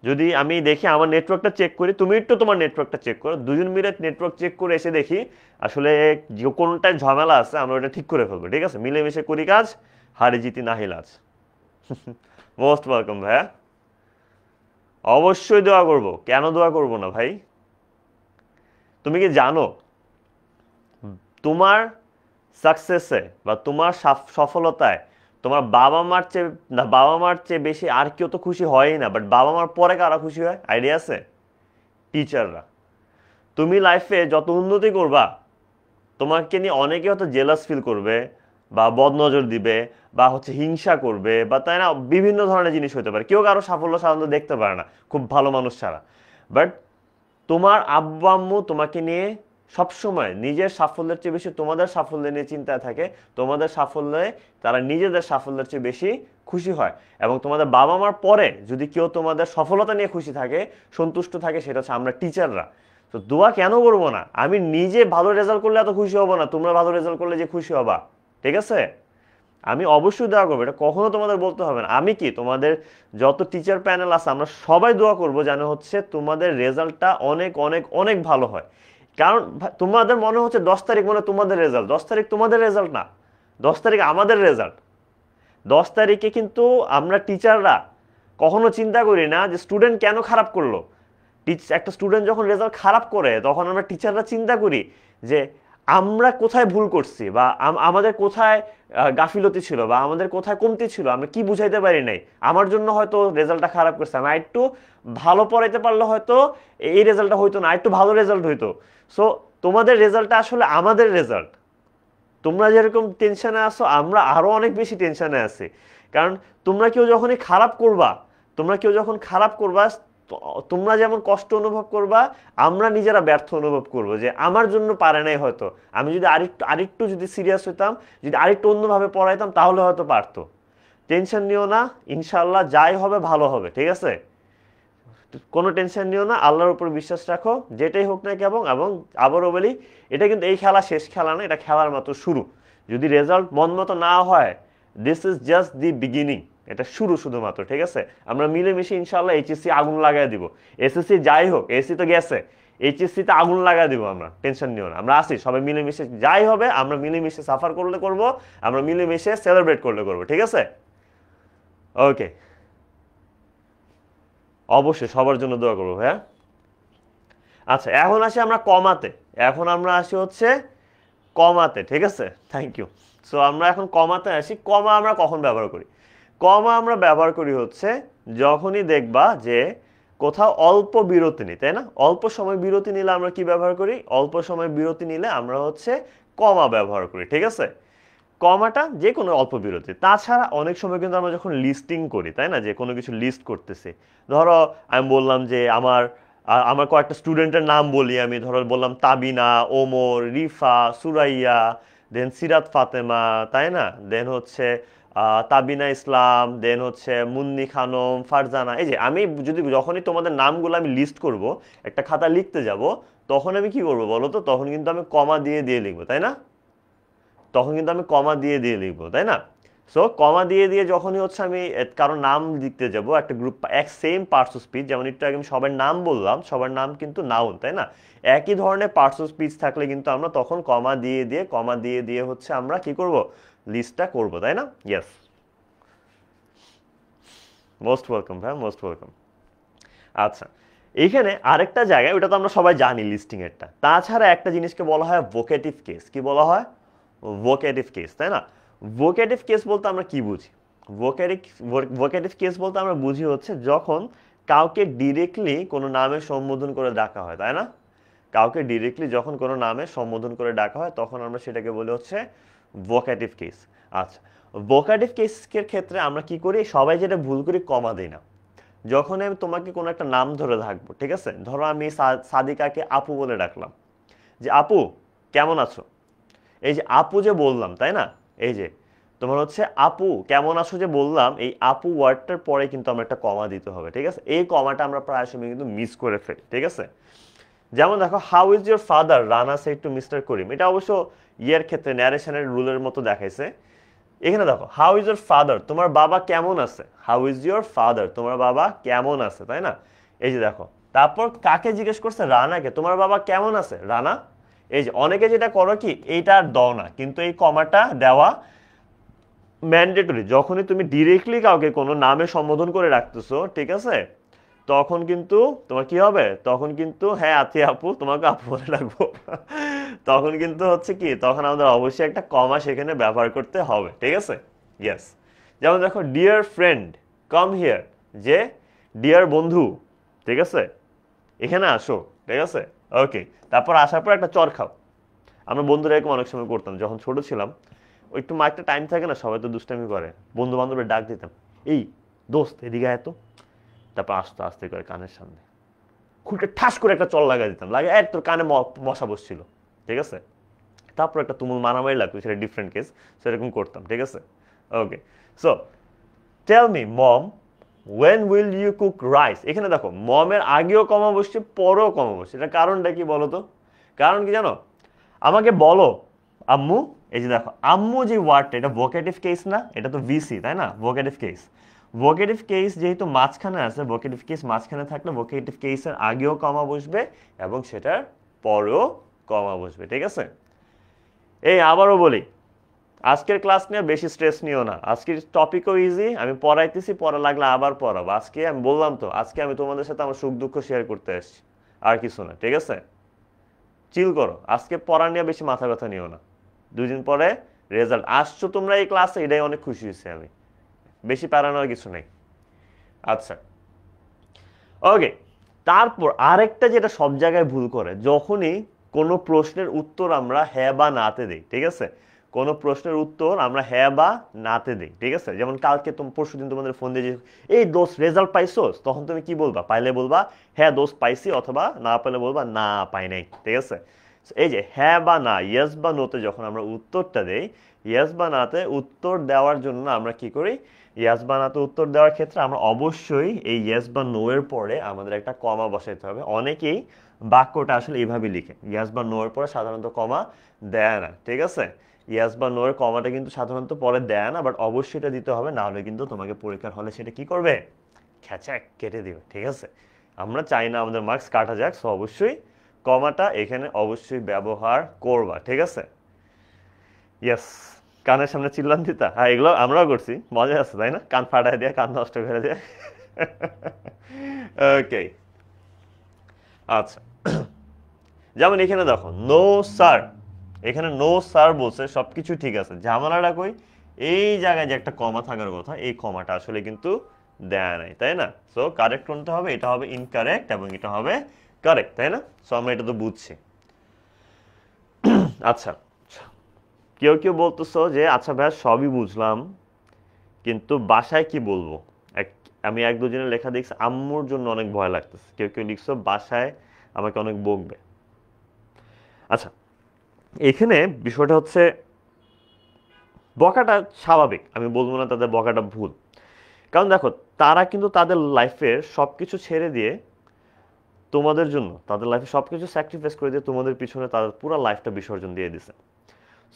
যদি আমি দেখি আমার নেটওয়ার্কটা চেক করি, তুমি একটু তোমার নেটওয়ার্কটা চেক করো, দুজন মিলে নেটওয়ার্ক চেক করে এসে দেখি আসলে যে কোনটায় ঝামেলা আছে, আমরা ওটা ঠিক করে ফেলবো, ঠিক আছে? মিলেমিশে করি কাজ, হারি জিতি নাহি লাজ। মোস্ট ওয়েলকাম ভাইয়া। অবশ্যই দোয়া করব, কেন দোয়া করব না ভাই? তুমি কি জানো তোমার সাকসেসে বা তোমার সফলতায় তোমার বাবা মার চেয়ে, না বাবা মার চেয়ে বেশি আর কেউ তো খুশি হয়ই না, বাট বাবা মার পরে কারা খুশি হয় আইডিয়া আছে? টিচাররা। তুমি লাইফে যত উন্নতি করবা, তোমাকে নিয়ে অনেকে হয়তো জেলাস ফিল করবে বা বদনজর দিবে বা হচ্ছে হিংসা করবে বা তাই না, বিভিন্ন ধরনের জিনিস হতে পারে, কেউ কারো সাফল্য সাধারণত দেখতে পারে না খুব ভালো মানুষ ছাড়া। বাট তোমার আব্বু আম্মু তোমাকে নিয়ে সবসময় নিজের সাফল্যের চেয়ে বেশি তোমাদের সাফল্য নিয়ে চিন্তায় থাকে, তোমাদের সাফল্যে তারা নিজেদের সাফল্যের চেয়ে বেশি খুশি হয়। এবং তোমাদের বাবা মার পরে যদি কেউ তোমাদের সফলতা নিয়ে খুশি থাকে, সন্তুষ্ট থাকে, সেটা হচ্ছে আমরা টিচাররা। তো দোয়া কেন করবো না? আমি নিজে ভালো রেজাল্ট করলে এত খুশি হব না, তোমরা ভালো রেজাল্ট করলে যে খুশি হবা, ঠিক আছে? আমি অবশ্যই দোয়া করবো, এটা কখনো তোমাদের বলতে হবে না। আমি কি তোমাদের যত টিচার প্যানেল আছে আমরা সবাই দোয়া করবো যেন হচ্ছে তোমাদের রেজাল্টটা অনেক অনেক অনেক ভালো হয়। কারণ তোমাদের মনে হচ্ছে 10 তারিখ মানে তোমাদের রেজাল্ট, 10 তারিখ তোমাদের রেজাল্ট না, 10 তারিখ আমাদের রেজাল্ট। 10 তারিখে কিন্তু আমরা টিচাররা কখনো চিন্তা করি না যে স্টুডেন্ট কেন খারাপ করলো। একটা স্টুডেন্ট যখন রেজাল্ট খারাপ করে তখন আমরা টিচাররা চিন্তা করি যে আমরা কোথায় ভুল করছি বা আমাদের কোথায় গাফিলতি ছিল বা আমাদের কোথায় কমতি ছিল, আমরা কি বুঝাইতে পারি নাই, আমার জন্য হয়তো রেজাল্টটা খারাপ করছে, আমি একটু ভালো পড়াইতে পারলে হয়তো এই রেজাল্টটা হইতো না, একটু ভালো রেজাল্ট হইতো। সো তোমাদের রেজাল্টটা আসলে আমাদের রেজাল্ট। তোমরা যেরকম টেনশনে আছো আমরা আরো অনেক বেশি টেনশনে আছি। কারণ তোমরা কেউ যখনই খারাপ করবা, তোমরা কেউ যখন খারাপ করবা, তোমরা যেমন কষ্ট অনুভব করবা, আমরা নিজেরা ব্যর্থ অনুভব করবো যে আমার জন্য পারে নাই, হয়তো আমি যদি আরেকটু আরেকটু যদি সিরিয়াস হইতাম, যদি আরেকটু অন্যভাবে পড়াইতাম তাহলে হয়তো পারতো। টেনশন নিও না, ইনশাআল্লাহ যাই হবে ভালো হবে, ঠিক আছে? কোনো টেনশন নিও না, আল্লাহর উপর বিশ্বাস রাখো, যেটাই হোক না কেমন। এবং আবারও বলি, এটা কিন্তু এই খেলা শেষ খেলা না, এটা খেলার মতো শুরু। যদি রেজাল্ট মন মতো না হয়, this is just the beginning, এটা শুরু শুধুমাত্র, ঠিক আছে? আমরা মিলেমিশে ইনশাআল্লাহ এইচএসসি আগুন লাগাই দিব। এসএসসি যাই হোক, এসি তো গেছে, এইচএসসিতে আগুন লাগাই দিব আমরা, টেনশন নিও না, আমরা আসি সবাই মিলেমিশে, যাই হবে আমরা মিলেমিশে সাফার করলে করব, আমরা মিলেমিশে সেলিব্রেট করলে করব, ঠিক আছে? ওকে, অবশ্যই সবার জন্য দোয়া করবো ভাইয়া। আচ্ছা, এখন আসি আমরা কমাতে, এখন আমরা আসি হচ্ছে কমাতে, ঠিক আছে? Thank you. সো আমরা এখন কমাতে আসি। কমা আমরা কখন ব্যবহার করি? কমা আমরা ব্যবহার করি হচ্ছে যখনই দেখবা যে কোথাও অল্প বিরতি নেই, তাই না? অল্প সময় বিরতি নিলে আমরা কি ব্যবহার করি? অল্প সময় বিরতি নিলে আমরা হচ্ছে কমা ব্যবহার করি, ঠিক আছে? কমাটা যে কোনো অল্প বিরতি। তাছাড়া অনেক সময় কিন্তু আমরা যখন লিস্টিং করি, তাই না, যে কোনো কিছু লিস্ট করতেছি, ধরো আমি বললাম যে আমার কয়েকটা স্টুডেন্টের নাম বলি, আমি ধরো বললাম তাবিনা, ওমর, রিফা, সুরাইয়া, দেন সিরাত ফাতেমা, তাই না, দেন হচ্ছে তাবিনা ইসলাম, দেন হচ্ছে মুন্নি খানম, ফারজানা। এই যে আমি যদি যখনই তোমাদের নামগুলো আমি লিস্ট করব, একটা খাতা লিখতে যাব, তখন আমি কি করবো বলো তো? তখন কিন্তু আমি কমা দিয়ে দিয়ে লিখবো, তাই না? তখন কিন্তু আমি কমা দিয়ে দিয়ে লিখবো, তাই না? সো কমা দিয়ে দিয়ে যখনই হচ্ছে আমি কারো নাম লিখতে যাব, একটা গ্রুপ, এক সেম পার্টস অফ স্পিচ, যেমন একটু আগে আমি সবার নাম বললাম, সবার নাম কিন্তু নাউন, তাই না? একই ধরনের পার্টস অফ স্পিচ থাকলে কিন্তু আমরা তখন কমা দিয়ে দিয়ে হচ্ছে আমরা কি করব? লিস্টটা করব, তাই না? ইয়েস, মোস্ট ওয়েলকাম ভাই, মোস্ট ওয়েলকাম। আচ্ছা, এইখানে আরেকটা জায়গায়, ওটা তো আমরা সবাই জানি লিস্টিং এরটা, তাছাড়া একটা জিনিসকে বলা হয় ভোকেটিভ কেস। কি বলা হয়? ভোকেটিভ কেস, তাই না? ভোকেটিভ কেস বলতে আমরা কি বুঝি? ভোকেটিভ ভোকেটিভ কেস বলতে আমরা বুঝি হচ্ছে যখন কাউকে ডিরেক্টলি কোনো নামে সম্বোধন করে ডাকা হয়, তাই না? কাউকে ডিরেক্টলি যখন কোনো নামে সম্বোধন করে ডাকা হয়, তখন আমরা সেটাকে বলি হচ্ছে ভোকেটিভ কেস। আচ্ছা, ভোকেটিভ কেসের ক্ষেত্রে আমরা কি করি? সবাই যেটা ভুল করি, কমা দিই না। যখন আমি তোমাকে কোনো একটা নাম ধরে থাকবো, ঠিক আছে, ধরো আমি সাদিকাকে আপু বলে ডাকলাম, যে আপু কেমন আছো। এই যে আপু যে বললাম, তাই না, এই যে তোমার হচ্ছে আপু কেমন আছো যে বললাম, এই আপু ওয়ার্ডটার পরে কিন্তু আমরা একটা কমা দিতে হবে, ঠিক আছে? এই কমাটা আমরা প্রায় সময় কিন্তু মিস করে ফেলি, ঠিক আছে? যেমন দেখো, how is your father, Rana said to mister Karim. এটা অবশ্য ইয়ের ক্ষেত্রে ন্যারেশনের রুলের মতো দেখাইছে। এখানে দেখো, হাউ ইজ ইউর ফাদার, তোমার বাবা কেমন আছে। হাউ ইজ ইউর ফাদার, তোমার বাবা কেমন আছে, তাই না? এই যে দেখো, তারপর কাকে জিজ্ঞেস করছে? রানাকে, তোমার বাবা কেমন আছে রানা। এই যে অনেকে যেটা করো কি, এইটা আর দাও না, কিন্তু এই কমাটা দেওয়া ম্যান্ডেটরি। যখনই তুমি ডিরেক্টলি কাউকে কোনো নামে সম্বোধন করে রাখতেছো, ঠিক আছে, তখন কিন্তু তোমার কি হবে? তখন কিন্তু হ্যাঁ আতি আপু, তোমাকে আপু বলে রাখবো। তখন কিন্তু হচ্ছে কি, তখন আমাদের অবশ্যই একটা কমা সেখানে ব্যবহার করতে হবে, ঠিক আছে? ইয়েস। যেমন দেখো, ডিয়ার ফ্রেন্ড কাম হিয়ার, যে ডিয়ার বন্ধু, ঠিক আছে, এখানে আসো, ঠিক আছে? ওকে, তারপর আসার পর একটা চর খাও। আমরা বন্ধুরা এরকম অনেক সময় করতাম যখন ছোট ছিলাম। ওই একটু একটা টাইম থাকে না, সবাই তো দুষ্টামি করে, বন্ধু বান্ধবের ডাক দিতাম, এই দোস্ত এদিকে আয় তো। তারপর আস্তে আস্তে করে কানের সামনে খুঁটে ঠাস করে একটা চল লাগাই দিতাম, লাগে তোর কানে মশা বসছিল, ঠিক আছে? তারপর একটা তুমুল মারামারি লাগতো, সেটা ডিফারেন্ট কেস, সেরকম করতাম, ঠিক আছে? Okay, so tell me mom when will you cook rice. এখানে দেখো, মমের আগেও কমা বসছে, পরেও কমা বসছে। এটা কারণটা কি বলো তো? কারণ কি জানো? আমাকে বলো আম্মু। এই যে দেখো, আম্মু যে ওয়ার্ডটা, এটা ভোকেটিভ কেস না? এটা তো ভিসি, তাই না? Vocative case. ভোকেটিভ কেস যেহেতু মাঝখানে আছে, ভোকেটিভ কেস মাঝখানে থাকলে ভোকেটিভ কেসের আগেও কমা বসবে এবং সেটার পরেও কমা বসবে, ঠিক আছে? এই আবারও বলি, আজকের ক্লাস নিয়ে বেশি স্ট্রেস নিও না, আজকের টপিকও ইজি, আমি পড়াইতেছি, পড়া লাগলে আবার পড়াবো। আজকে আমি বললাম তো, আজকে আমি তোমাদের সাথে আমার সুখ দুঃখ শেয়ার করতে এসেছি, আর কিছু না, ঠিক আছে? চিল করো, আজকে পড়া নিয়ে বেশি মাথা ব্যথা নিও না। 2 দিন পরে রেজাল্ট, আসছো তোমরা এই ক্লাসে, এটাই অনেক খুশি হয়েছি আমি, বেশি প্যারানোর কিছু নেই। আচ্ছা, ওকে। তারপর আরেকটা যেটা সব জায়গায় ভুল করে, যখনই কোনো প্রশ্নের উত্তর আমরা হ্যাঁ বা নাতে দিই, ঠিক আছে, কোনো প্রশ্নের উত্তর আমরা হ্যাঁ বা নাতে দিই, ঠিক আছে? যেমন কালকে পরশুদিন তোমাদের ফোন দিয়ে, এই দোস্ত রেজাল্ট পাইছোস, তখন তুমি কি বলবা? পাইলে বলবা হ্যাঁ দোস্ত পাইছি, অথবা না পাইলে বলবা না পাই নাই, ঠিক আছে? এই যে হ্যাঁ বা না, ইয়েস বা নোতে যখন আমরা উত্তরটা দেই, ইয়েস বা নাতে উত্তর দেওয়ার জন্য আমরা কি করি, ইয়েস বা নাতে উত্তর দেওয়ার ক্ষেত্রে আমরা অবশ্যই এই ইয়েস বা নো এর পরে আমাদের একটা কমা বসাইতে হবে। অনেকেই বাক্যটা আসলে এইভাবে লিখে, ইয়েস বা নো এর পরে সাধারণত কমা দেয় না, ঠিক আছে? ইয়েস বা নো এর কমাটা কিন্তু সাধারণত পরে দেয় না, বাট অবশ্যই এটা দিতে হবে, না হলে কিন্তু তোমাকে পরীক্ষার হলে সেটা কি করবে, খেঁচা কেটে দিবে, ঠিক আছে? আমরা চাই না আমাদের মার্কস কাটা যাক, সো অবশ্যই কমাটা এখানে অবশ্যই ব্যবহার করবা, ঠিক আছে? ইয়েস। কানের সামনে চিল্লান দিতা, হ্যাঁ এগুলো আমরাও করছি, মজা আছে তাই না? কান ফাটায় দিয়ে, কান নষ্ট করে দিয়ে। ওকে, আচ্ছা। যেমন এখানে দেখো নো স্যার, এখানে নো স্যার বলছে, সবকিছু ঠিক আছে, ঝামেলাটা কই, এই জায়গায় যে একটা কমা থাকার কথা, এই কমাটা আসলে কিন্তু দেয়া নাই, তাই না? সো কারেক্ট কোনটা হবে, এটা হবে ইনকারেক্ট এবং এটা হবে কারেক্ট, তাই না? সো আমরা এটা তো বুঝছি। আচ্ছা, কেউ কেউ বলতেছো যে আচ্ছা ভাইয়া সবই বুঝলাম, কিন্তু বাসায় কি বলবো? আমি এক দুজনের লেখা দেখছি আম্মুর জন্য অনেক ভয় লাগতেছে, কেউ কেউ লিখছো বাসায় আমাকে অনেক বকবে। আচ্ছা, এখানে বিষয়টা হচ্ছে বকাটা স্বাভাবিক, আমি বলবো না তাদের বকাটা ভুল। কারণ দেখো, তারা কিন্তু তাদের লাইফের সব কিছু ছেড়ে দিয়ে তোমাদের জন্য, তাদের লাইফে সব কিছু স্যাক্রিফাইস করে দিয়ে তোমাদের পিছনে তাদের পুরো লাইফটা বিসর্জন দিয়ে দিছে।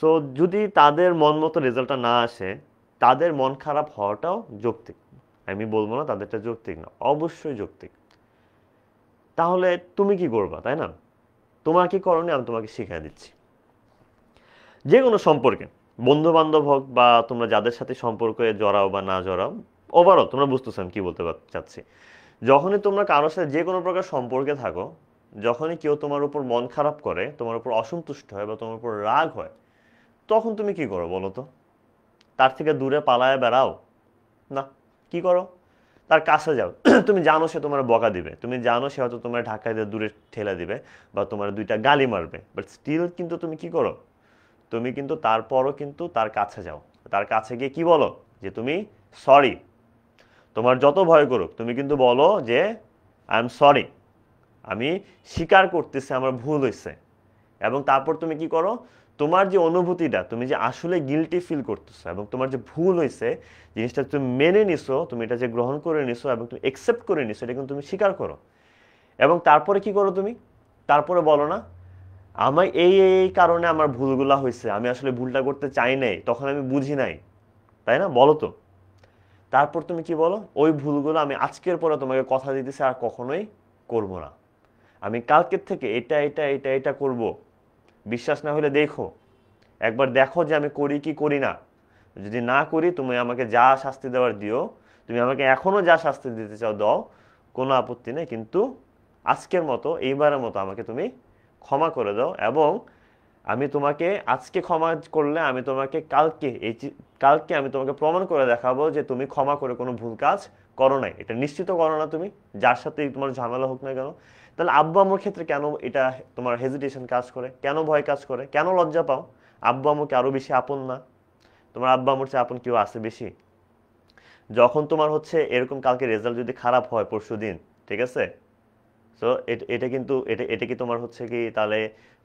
সো যদি তাদের মন মতো রেজাল্টটা না আসে, তাদের মন খারাপ হওয়াটাও যৌক্তিক। আমি বলবো না তাদেরটা যৌক্তিক না, অবশ্যই যৌক্তিক। তাহলে তুমি কি করবা, তাই না? তোমার কি করণীয় আমি তোমাকে শিখিয়ে দিচ্ছি। যে কোনো সম্পর্কে, বন্ধু বান্ধব হোক বা তোমরা যাদের সাথে সম্পর্কে জড়াও বা না জড়াও, ওভারঅল তোমরা বুঝতেছো আমি কি বলতে চাচ্ছি। যখনই তোমরা কারোর সাথে যে কোনো প্রকার সম্পর্কে থাকো, যখনই কেউ তোমার উপর মন খারাপ করে, তোমার উপর অসন্তুষ্ট হয় বা তোমার উপর রাগ হয়, তখন তুমি কি করো বলো তো? তার থেকে দূরে পালায় বেড়াও? না, কি করো? তার কাছে যাও। তুমি জানো সে তোমার বকা দিবে, তুমি জানো সে হয়তো তোমার ধাক্কা দিয়ে দূরে ঠেলে দিবে বা তোমার দুইটা গালি মারবে, বাট স্টিল কিন্তু তুমি কি করো, তুমি কিন্তু তারপরও কিন্তু তার কাছে যাও। তার কাছে গিয়ে কি বলো, যে তুমি সরি। তোমার যত ভয় করুক তুমি কিন্তু বলো যে আই এম সরি, আমি স্বীকার করতেছি আমার ভুল হয়েছে। এবং তারপর তুমি কি করো, তোমার যে অনুভূতিটা, তুমি যে আসলে গিলটি ফিল করতেছো এবং তোমার যে ভুল হয়েছে, জিনিসটা তুমি মেনে নিছো, তুমি এটা যে গ্রহণ করে নিছো এবং তুমি একসেপ্ট করে নিছো, এটা কিন্তু তুমি স্বীকার করো। এবং তারপরে কি করো তুমি, তারপরে বলো না আমার এই কারণে আমার ভুলগুলা হয়েছে, আমি আসলে ভুলটা করতে চাই নাই, তখন আমি বুঝি নাই, তাই না? বলো তো। তারপর তুমি কি বলো, ওই ভুলগুলো আমি আজকের পরে তোমাকে কথা দিতেছি আর কখনোই করব না, আমি কালকের থেকে এটা এটা এটা এটা করব। বিশ্বাস না হলে দেখো, একবার দেখো যে আমি করি কি করি না। যদি না করি তুমি আমাকে যা শাস্তি দেওয়ার দিও, তুমি আমাকে এখনো যা শাস্তি দিতে চাও দাও, কোনো আপত্তি নেই, কিন্তু আজকের মতো, এইবারের মতো আমাকে তুমি ক্ষমা করে দাও। এবং আমি তোমাকে আজকে ক্ষমা করলে আমি তোমাকে কালকে কালকে আমি তোমাকে প্রমাণ করে দেখাবো যে তুমি ক্ষমা করে কোনো ভুল কাজ করো নাই, এটা নিশ্চিত করো না তুমি, যার সাথেই তোমার ঝামেলা হোক না কেন। তাহলে আব্বু আম্মুর ক্ষেত্রে কেন এটা তোমার হেজিটেশন কাজ করে, কেন ভয় কাজ করে, কেন লজ্জা পাও? আব্বু আম্মুকে আরো বেশি আপন না? তোমার আব্বু আম্মুর চেয়ে আপন কেউ আছে বেশি? যখন তোমার হচ্ছে এরকম কালকে রেজাল্ট যদি খারাপ হয় পরশু দিন, ঠিক আছে, সো এটা কিন্তু এটা এটা কি তোমার হচ্ছে কি, তাহলে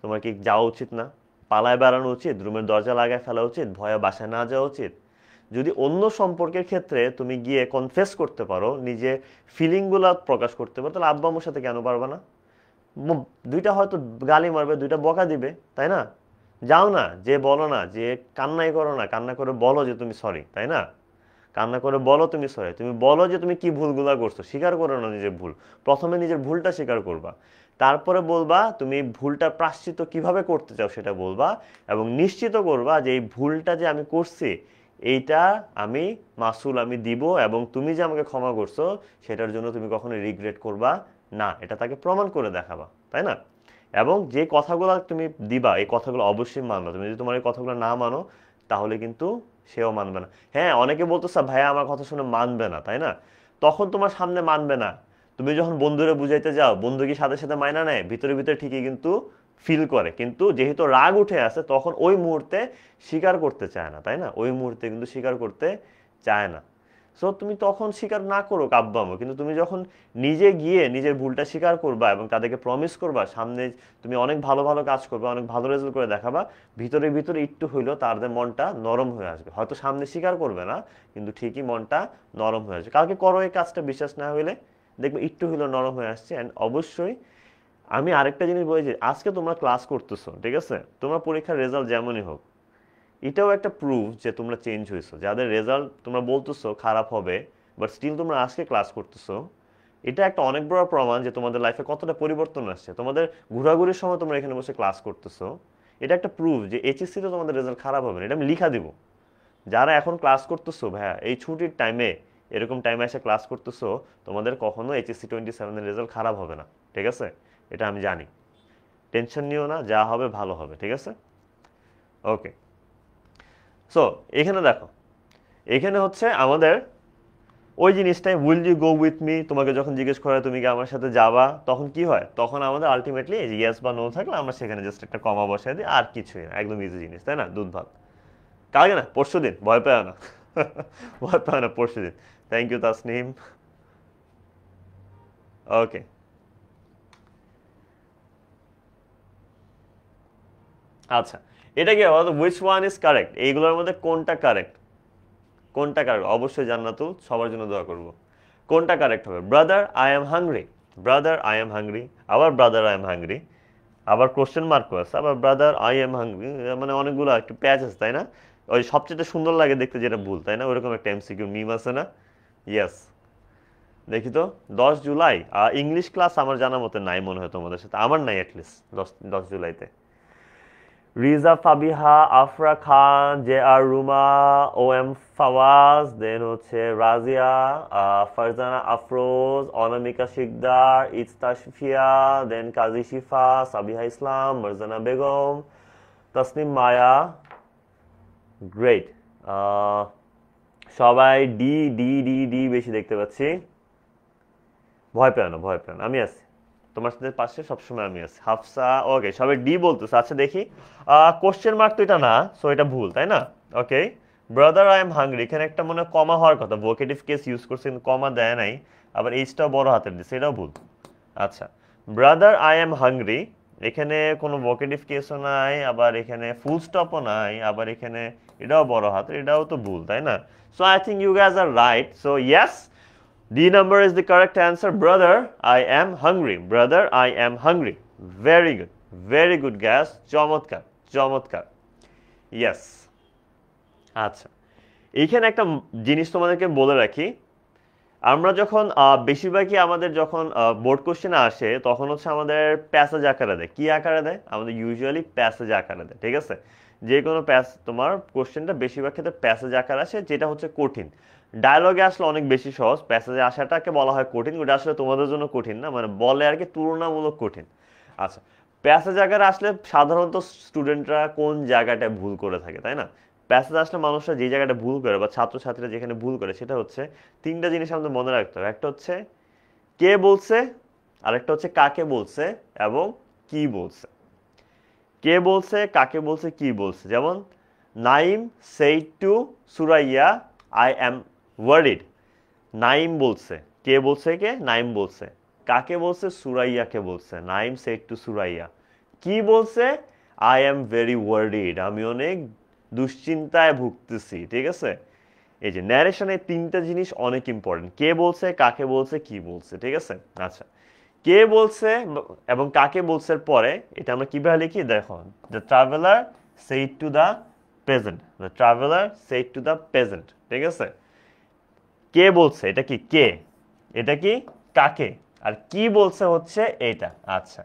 তোমার কি যাওয়া উচিত না? পালায় বেড়ানো উচিত, রুমের দরজা লাগায় ফেলা উচিত, ভয়ে বাসায় না যাওয়া উচিত? যদি অন্য সম্পর্কের ক্ষেত্রে তুমি গিয়ে কনফেস করতে পারো, নিজে ফিলিংগুলো প্রকাশ করতে পারো, তাহলে আব্বা আম্মুর সাথে কেন পারবে না? দুইটা হয়তো গালি মারবে, দুইটা বকা দিবে, তাই না? যাও না, যে বলো না, যে কান্নাই করো না, কান্না করে বলো যে তুমি সরি, তাই না? কান্না করে বলো তুমি সরি, তুমি বলো যে তুমি কি ভুলগুলা করছো, স্বীকার করো না নিজের ভুল। প্রথমে নিজের ভুলটা স্বীকার করবা, তারপরে বলবা তুমি ভুলটা প্রায়শ্চিত্ত কিভাবে করতে চাও সেটা বলবা, এবং নিশ্চিত করবা যে এই ভুলটা যে আমি করছি এইটা আমি মাসুল আমি দিব, এবং তুমি যে আমাকে ক্ষমা করছো সেটার জন্য তুমি কখনো রিগ্রেট করবা না, এটা তাকে প্রমাণ করে দেখাবা, তাই না? এবং যে কথাগুলো তুমি দিবা এই কথাগুলো অবশ্যই মানবা। তুমি যদি তোমার এই কথাগুলো না মানো তাহলে কিন্তু সেও মানবে না। হ্যাঁ, অনেকে বলতেছে ভাইয়া আমার কথা শুনে মানবে না, তাই না? তখন তোমার সামনে মানবে না, তুমি যখন বন্ধুরে বুঝাইতে যাও, বন্ধু কি সাথে সাথে মাইনা নেয়? ভিতরে ভিতরে ঠিকই কিন্তু ফিল করে, কিন্তু যেহেতু রাগ উঠে আসে তখন ওই মুহূর্তে স্বীকার করতে চায় না, তাই না? ওই মুহূর্তে কিন্তু স্বীকার করতে চায় না। সো তুমি তখন স্বীকার না করো আব্বা আম্মু, কিন্তু তুমি যখন নিজে গিয়ে নিজের ভুলটা স্বীকার করবা এবং তাদেরকে প্রমিস করবা সামনে তুমি অনেক ভালো ভালো কাজ করবা, অনেক ভালো রেজাল্ট করে দেখাবা, ভিতরে ভিতরে একটু হইলেও তাদের মনটা নরম হয়ে আসবে। হয়তো সামনে স্বীকার করবে না, কিন্তু ঠিকই মনটা নরম হয়ে আসবে। কালকে করো এই কাজটা, বিশ্বাস না হইলে দেখবে একটু হইলেও নরম হয়ে আসছে। অ্যান্ড অবশ্যই আমি আরেকটা জিনিস বলি যে আজকে তোমরা ক্লাস করতেছো, ঠিক আছে, তোমার পরীক্ষার রেজাল্ট যেমনই হোক, এটাও একটা প্রুফ যে তোমরা চেঞ্জ হয়েছো। যাদের রেজাল্ট তোমরা বলতেছো খারাপ হবে, বাট স্টিল তোমরা আজকে ক্লাস করতেছো, এটা একটা অনেক বড় প্রমাণ যে তোমাদের লাইফে কতটা পরিবর্তন আসছে। তোমাদের ঘোরাঘুরির সময় তোমরা এখানে বসে ক্লাস করতেছো, এটা একটা প্রুফ যে এইচএসসিতে তোমাদের রেজাল্ট খারাপ হবে না। এটা আমি লিখা দিব। যারা এখন ক্লাস করতেছো ভাইয়া, এই ছুটির টাইমে এরকম টাইমে এসে ক্লাস করতেছো, তোমাদের কখনো এইচএসসি 27-এর রেজাল্ট খারাপ হবে না, ঠিক আছে? এটা আমি জানি। টেনশন নিও না, যা হবে ভালো হবে, ঠিক আছে? ওকে, সো এখানে দেখো, এখানে হচ্ছে আমাদের ওই জিনিসটাই, will you go with me, তোমাকে যখন জিজ্ঞেস করে তুমি কি আমার সাথে যাবা, তখন কি হয়? তখন আমাদের আলটিমেটলি ইয়েস বা নো থাকলে আমরা সেখানে জাস্ট একটা কমা বসাই দিই, আর কিছুই না। একদম ইজি জিনিস, তাই না? দুধ ভাত। কালকে না, পরশু দিন, ভয় পেও না। ভয় পেও না, পরশু দিন। Thank you Tasnim. ওকে, আচ্ছা, এটা কি উইচ ওয়ান ইজ কারেক্ট, এইগুলোর মধ্যে কোনটা কারেক্ট? কোনটা কারেক্ট? অবশ্যই জান্নাতুল, সবার জন্য দোয়া করব। কোনটা কারেক্ট হবে? Brother I am hungry, brother I am hungry, আবার ব্রাদার আই এম হাংরি, আবার কোশ্চেন মার্কও আছে, আবার ব্রাদার আই এম হাংরি, মানে অনেকগুলো একটু প্যাচ আছে, তাই না? ওই সবচেয়ে সুন্দর লাগে দেখতে যেটা ভুল, তাই না? ওইরকম একটা এমসিকিউ মিম আছে না? ইয়েস, দেখি তো। 10 জুলাই ইংলিশ ক্লাস আমার জানা মতে নাই মনে হয় তোমাদের সাথে, আমার নাই অ্যাটলিস্ট 10 জুলাইতে। রিজা ফাবিহা, আফরা খান, জে আর রুমা, ও এম ফাওয়াজ, দেন হচ্ছে রাজিয়া, ফারজানা আফরোজ, অনামিকা শিকদার, ইস্তাশফিয়া, দেন কাজী শিফা, সাবিহা ইসলাম, মারজানা বেগম, তাসনিম মায়া। গ্রেট, সবাই ডি ডি ডি ডি বেশি দেখতে পাচ্ছি। ভয় পেও না, ভয় পেও না, আমি আছি তোমার সাথে পাশে, সবসময় আমি আছি। হাফসা, ওকে, সবাই ডি বলতেছে। আচ্ছা দেখি, কোশ্চেন মার্ক তো এটা না, সো এটা ভুল, তাই না? ওকে, ব্রাদার আই এম হাংরি, এখানে একটা মনে কমা হওয়ার কথা, ভোকেটিভ কেস ইউজ করছে কিন্তু কমা দেয় নাই, আবার এইচটাও বড় হাতের দিচ্ছে, এটাও ভুল। আচ্ছা, ব্রাদার আই এম হাংরি, এখানে কোনো ভোকেটিভ কেসও নাই, আবার এখানে ফুল স্টপও নাই, আবার এখানে এটাও বড় হাতের, এটাও তো ভুল, তাই না? So I think you guys are right, so yes, D number is the correct answer. Brother, I am hungry. Brother, I am hungry. Very good. Very good guess. চমৎকার, চমৎকার। Yes. আচ্ছা, এইখানে একটা জিনিস তোমাদেরকে বলে রাখি, আমরা যখন বেশিরভাগই আমাদের যখন বোর্ড কোশ্চেন আসে, তখন হচ্ছে আমাদের প্যাসেজ আকারে দেয়। কি আকারে দেয়? আমাদের ইউজুয়ালি প্যাসেজ আকারে দেয়, ঠিক আছে? যে কোনো তোমার কোশ্চেনটা বেশিরভাগ ক্ষেত্রে প্যাসেজ আকার আসে, যেটা হচ্ছে কঠিন। ডায়লগে আসলে অনেক বেশি সহজ, প্যাসেজে আসাটাকে বলা হয় কঠিন, ওটা আসলে তোমাদের জন্য কঠিন না, মানে বলে আর কি তুলনামূলক কঠিন। আচ্ছা, প্যাসেজ আকারে আসলে সাধারণত স্টুডেন্টরা কোন জায়গাটায় ভুল করে থাকে, তাই না? প্যাসেজ আসলে মানুষরা যে জায়গাটা ভুল করে বা ছাত্রছাত্রীরা যেখানে ভুল করে, সেটা হচ্ছে তিনটা জিনিস আমাদের মনে রাখতে হবে। একটা হচ্ছে কে বলছে, আরেকটা হচ্ছে কাকে বলছে, এবং কি বলছে। কে বলছে, কাকে বলছে, কি বলছে। যেমন Naim said to Suraiya I am worried. Naim বলছে, কে বলছে? কে? নাইম বলছে। কাকে বলছে? সুরাইয়াকে বলছে। Naim said to Suraiya. কি বলছে? আই অ্যাম ভেরি ওয়ারিড, আমি অনেক দুশ্চিন্তায় ভুগতেছি, ঠিক আছে? এই যে ন্যারেশনে তিনটা জিনিস অনেক ইম্পর্টেন্ট, কে বলছে, কাকে বলছে, কি বলছে, ঠিক আছে? আচ্ছা, কে বলছে এবং কাকে বলছে পরে এটা আমরা কিভাবে লিখি? দেখো, the traveller said to the present, the traveller said to the present, ঠিক আছে? কে বলছে, এটা কি কে, এটা কি কাকে, আর কি বলছে হচ্ছে এইটা। আচ্ছা,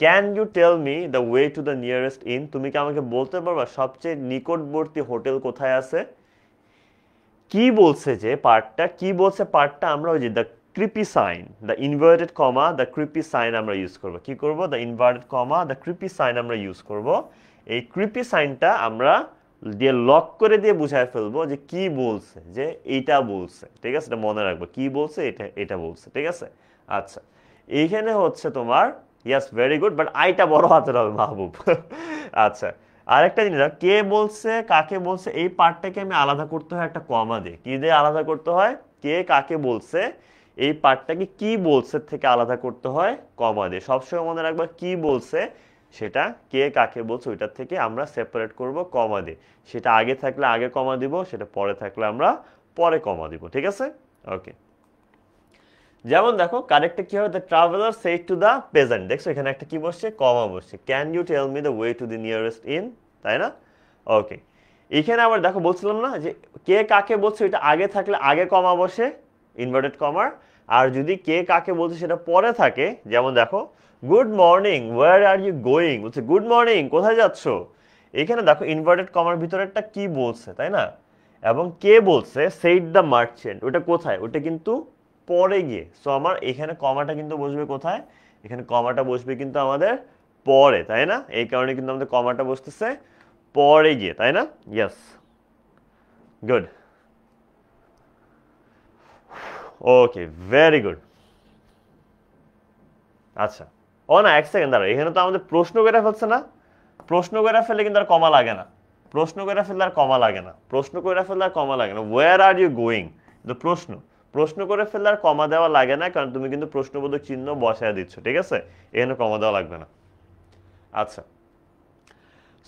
can you tell me the way to the nearest inn, তুমি কি আমাকে বলতে পারবা সবচেয়ে নিকটবর্তী হোটেল কোথায় আছে? কি বলছে যে পার্টটা, কি বলছে পার্টটা আমরা ওই যে the creepy sign, the inverted comma, the creepy sign আমরা ইউজ করব। কি করব? The inverted comma, the creepy sign আমরা ইউজ করব। এই ক্রিপি সাইনটা আমরা দিয়ে লক করে দিয়ে বুঝায় ফেলবো যে কি বলছে, যে এইটা বলছে, ঠিক আছে? এটা মনে রাখবো, কি বলছে, এটা এটা বলছে, ঠিক আছে? আচ্ছা, এইখানে হচ্ছে তোমার ইয়াস, ভেরি গুড, বাট আইটা বড় হাতের হবে মাহবুব। আচ্ছা, আরেকটা জিনিস, কে বলছে, কাকে বলছে, এই পার্টটাকে আমি আলাদা করতে হয় একটা কমা দিয়ে। কি দিয়ে আলাদা করতে হয়? কে কাকে বলছে এই পার্টটাকে কি বলছে থেকে আলাদা করতে হয় কমা দিয়ে। সবসময় মনে রাখবা কি বলছে সেটা কে কাকে বলছে ওইটার থেকে আমরা সেপারেট করব কমা দিয়ে। সেটা আগে থাকলে আগে কমা দিব, সেটা পরে থাকলে আমরা পরে কমা দিব। ঠিক আছে? ওকে, যেমন দেখো কারেক্টটা কি হবে, the traveller said to the peasant. দেখছো এখানে একটা কি বসছে, কমা বসছে। Can you tell me the way to the nearest inn, তাই না? ওকে, এখানে আবার দেখো বলছিলাম না যে কে কাকে বলছে এটা আগে থাকলে আগে কমা বসে, ইনভার্টেড কমার। আর যদি কে কাকে বলছে সেটা পরে থাকে, যেমন দেখো good morning where are you going, বলছে গুড মর্নিং কোথায় যাচ্ছ। এখানে দেখো ইনভার্টেড কমার ভিতরে একটা কি বলছে, তাই না? এবং কে বলছে সেইড দ্য মার্চেন্ট, ওটা কোথায়, ওটা কিন্তু পরে গিয়ে। সো আমার এখানে কমাটা কিন্তু বসবে কোথায়, এখানে কমাটা বসবে কিন্তু আমাদের পরে, তাই না? এই কারণে কিন্তু আমাদের কমাটা বসতেছে পরে গিয়ে, তাই না? ইয়েস, গুড, ওকে, ভেরি গুড। আচ্ছা, ও না এক সেকেন্ড দাঁড়া, এখানে তো আমাদের প্রশ্ন করে ফেলছে না। প্রশ্ন করে ফেললে কিন্তু আর কমা লাগে না। প্রশ্ন করে ফেললে আর কমা লাগে না। প্রশ্ন করে ফেললে আর কমা লাগে না। ওয়্যার আর ইউ গোয়িং, প্রশ্ন। প্রশ্ন করে ফেললে আর কমা দেওয়া লাগে না, কারণ তুমি কিন্তু প্রশ্নবোধক চিহ্ন বসায় দিচ্ছ। ঠিক আছে, এখানে কমা দেওয়া লাগবে না। আচ্ছা,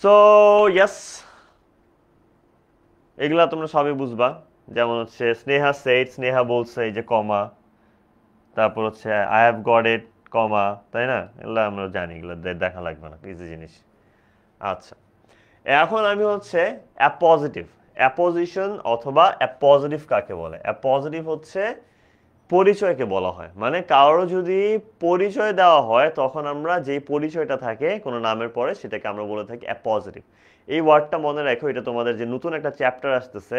সো ইয়েস, এগুলা তোমরা সবই বুঝবা। যেমন হচ্ছে স্নেহা সেড, স্নেহা বলছে, এই যে কমা। তারপর হচ্ছে আই হ্যাভ গট ইট, কমা, তাই না? এগুলো আমরা জানি, এগুলো দেখা লাগবে না, ইজি জিনিস। আচ্ছা, এখন আমি হচ্ছে অ্যাপজিটিভ, অ্যাপোজিশন অথবা অ্যাপজিটিভ কাকে বলে? অ্যাপজিটিভ হচ্ছে পরিচয়কে বলা হয়। মানে কারো যদি পরিচয় দেওয়া হয় তখন আমরা যেই পরিচয়টা থাকে কোনো নামের পরে সেটাকে আমরা বলে থাকি অ্যাপজিটিভ। এই ওয়ার্ডটা মনে রাখো, এটা তোমাদের যে নতুন একটা চ্যাপ্টার আসতেছে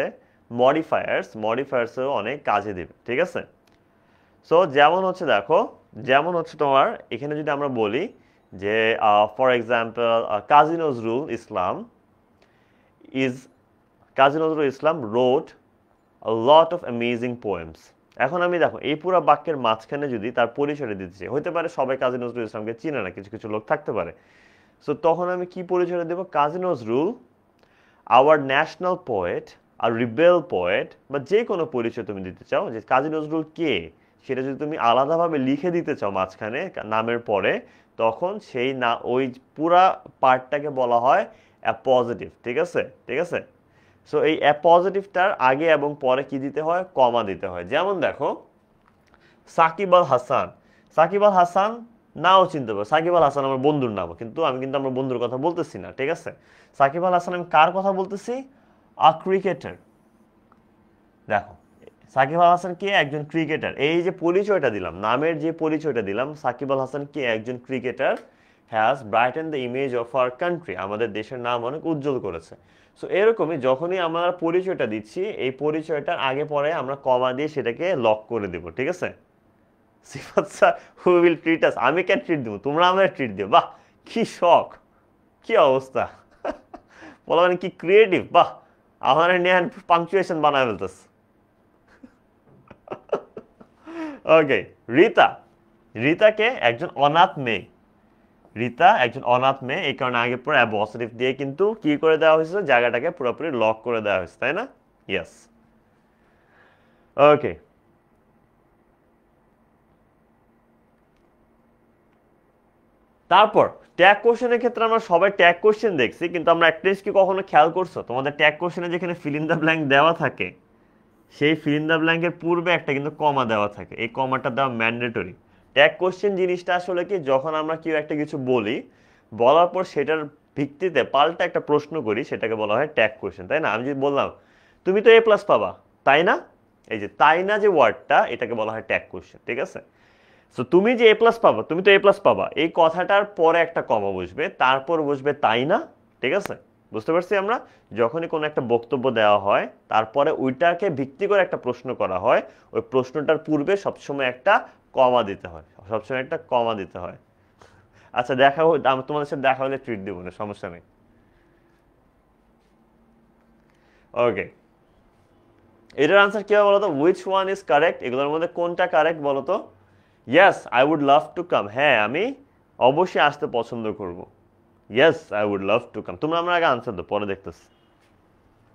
মডিফায়ার্স, মডিফায়ার্সেও অনেক কাজে দেবে। ঠিক আছে? সো যেমন হচ্ছে দেখো, যেমন হচ্ছে তোমার এখানে যদি আমরা বলি যে for example Kazi Nazrul Islam is, Kazi Nazrul Islam road a lot of amazing poems। এখন আমি দেখো এই পুরো বাক্যের মাঝখানে যদি তার পরিচয়টা দিতে চাই, হতে পারে সবাই কাজী নজরুল ইসলামকে চিনে না, কিছু কিছু লোক থাকতে পারে। সো তখন আমি কি পরিচয়টা দেবো, Kazi Nazrul our national poet আর রিবেল পোয়েট, বা যে কোনো পরিচয় তুমি দিতে চাও, যে কাজী নজরুল কে সেটা যদি তুমি আলাদাভাবে লিখে দিতে চাও মাঝখানে নামের পরে, তখন সেই না ওই পুরা পার্টটাকে বলা হয় অ্যাপজিটিভ। ঠিক আছে? ঠিক আছে, সো এই অ্যাপজিটিভটার আগে এবং পরে কি দিতে হয়, কমা দিতে হয়। যেমন দেখো সাকিব আল হাসান, সাকিব আল হাসান নাও চিনতে পারো, সাকিব আল হাসান আমার বন্ধুর নাম, কিন্তু আমি কিন্তু আমার বন্ধুর কথা বলতেছি না। ঠিক আছে, সাকিব আল হাসান আমি কার কথা বলতেছি, আ ক্রিকেটার। দেখো সাকিব আল হাসান কে, একজন ক্রিকেটার। এই যে পরিচয়টা দিলাম, নামের যে পরিচয়টা দিলাম, সাকিব আল হাসান কে একজন cricketer, has brighten the image of our country, আমাদের দেশের নাম অনেক উজ্জ্বল করেছে। সো এরকমই যখনই আমরা পরিচয়টা দিচ্ছি, এই পরিচয়টার আগে পরে আমরা কমা দিয়ে সেটাকে লক করে দেব। ঠিক আছে, সিফাত স্যার হু উইল ট্রিট আস, আমি কেন ট্রিট দেবো, তোমরা আমাদের ট্রিট দিও। বাহ কি শখ, কি অবস্থা, বলা মানে কি ক্রিয়েটিভ, বাহ আমার নিয়ে পাংচুয়েশন বানায় ফেলতেছে। ওকে, রীতা, রীতাকে একজন অনাথ মেয়ে, রীতা একজন অনাথ মেয়ে, এই কারণে আগে পরে অ্যাপজিটিভ দিয়ে কিন্তু কি করে দেওয়া হয়েছে, জায়গাটাকে পুরোপুরি লক করে দেওয়া হয়েছে, তাই না? ইয়েস, ওকে। তারপর ট্যাগ কোশ্চেনের ক্ষেত্রে আমরা সবাই ট্যাগ কোশ্চেন দেখছি, কিন্তু আমরা একটা জিনিস কি কখনো খেয়াল করছো, তোমাদের ট্যাগ কোশ্চেনে যেখানে ফিল ইন দ্য ব্ল্যাঙ্ক দেওয়া থাকে, সেই ফিল ইন দ্য ব্ল্যাঙ্কের পূর্বে একটা কিন্তু কমা দেওয়া থাকে। এই কমাটা দেওয়া ম্যান্ডেটরি। ট্যাগ কোশ্চেন জিনিসটা আসলে কি, যখন আমরা কেউ একটা কিছু বলি, বলার পর সেটার ভিত্তিতে পাল্টা একটা প্রশ্ন করি, সেটাকে বলা হয় ট্যাগ কোশ্চেন, তাই না? আমি যদি বললাম তুমি তো A+ পাবা, তাই না? এই যে তাই না যে ওয়ার্ডটা, এটাকে বলা হয় ট্যাগ কোশ্চেন। ঠিক আছে, সো তুমি যে A+ পাবা, তুমি তো A+ পাবা, এই কথাটার পরে একটা কমা বসবে, তারপর বসবে তাই না। ঠিক আছে, বুঝতে পারছি আমরা? যখনই কোনো একটা বক্তব্য দেওয়া হয়, তারপরে ওইটাকে ভিত্তি করে একটা প্রশ্ন করা হয়, ওই প্রশ্নটার পূর্বে সবসময় একটা কমা দিতে হয়, সবসময় একটা কমা দিতে হয়। আচ্ছা দেখা তোমাদের সাথে দেখা হলে ট্রিট দিব না, সমস্যা নেই। ওকে, এটার আনসার কি হবে বলতো, উইচ ওয়ান ইজ কারেক্ট, এগুলোর মধ্যে কোনটা কারেক্ট বলতো? Yes I would love to come, হ্যাঁ আমি অবশ্যই আসতে পছন্দ করব। Yes I would love to come. তোমরা আমার আগে আনসার দাও, পরে দেখতেছি।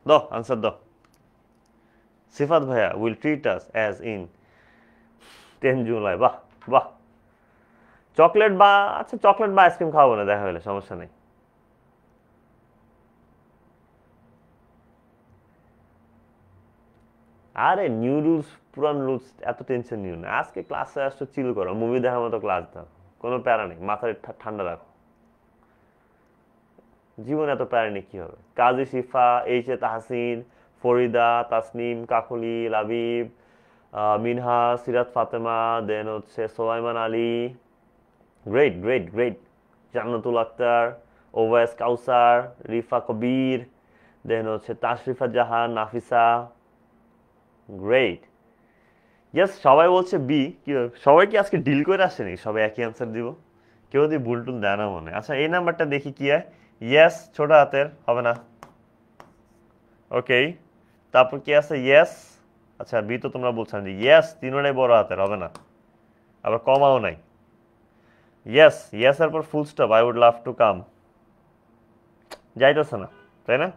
দাও আনসার দাও। সিফাত ভাইয়া will treat us as in 10 July. বাহ বাহ। চকলেট বা আচ্ছা চকলেট বা আইসক্রিম খাওয়াবো না, দেখা হলে সমস্যা নেই। আরে নিউ রুলস পুরান রুলস এত টেনশন নিও না, আজকে ক্লাসে আসছো চিল করো, মুভি দেখার মতো ক্লাস দাও, কোনো প্যারা নেই, মাথা ঠান্ডা রাখো। জীবন এত প্যারা নেই কি হবে। কাজী শিফা, এইচ এ তাহসিন, ফরিদা, তাসনিম, কাকলি, লাবিব, মিনহা, সিরাত ফাতেমা, দেন হচ্ছে সোলাইমান আলী, গ্রেট গ্রেট গ্রেট, জান্নাতুল আক্তার, ওভায়েস কাউসার, রিফা কবির, দেন হচ্ছে তাশরিফা জাহান, নাফিসা, গ্রেট। ইয়েস, সবাই বলছে বি। কি সবাই কি আজকে ডিল করে আসেনি, সবাই একই অ্যান্সার দিব? কেউ যদি ভুল টুল দেয় না মনে। আচ্ছা এই নাম্বারটা দেখি কি হয়। ইয়েস ছোট হাতের হবে না, ওকে। তারপর কি আছে ইয়েস, আচ্ছা বি তো তোমরা বলছেন যে ইয়েস তিনটাই বড় হাতের হবে না, আবার কমাও নাই। ইয়েস, ইয়েস এর পর full stop, I would love to come, যাইতেছে না তাই না?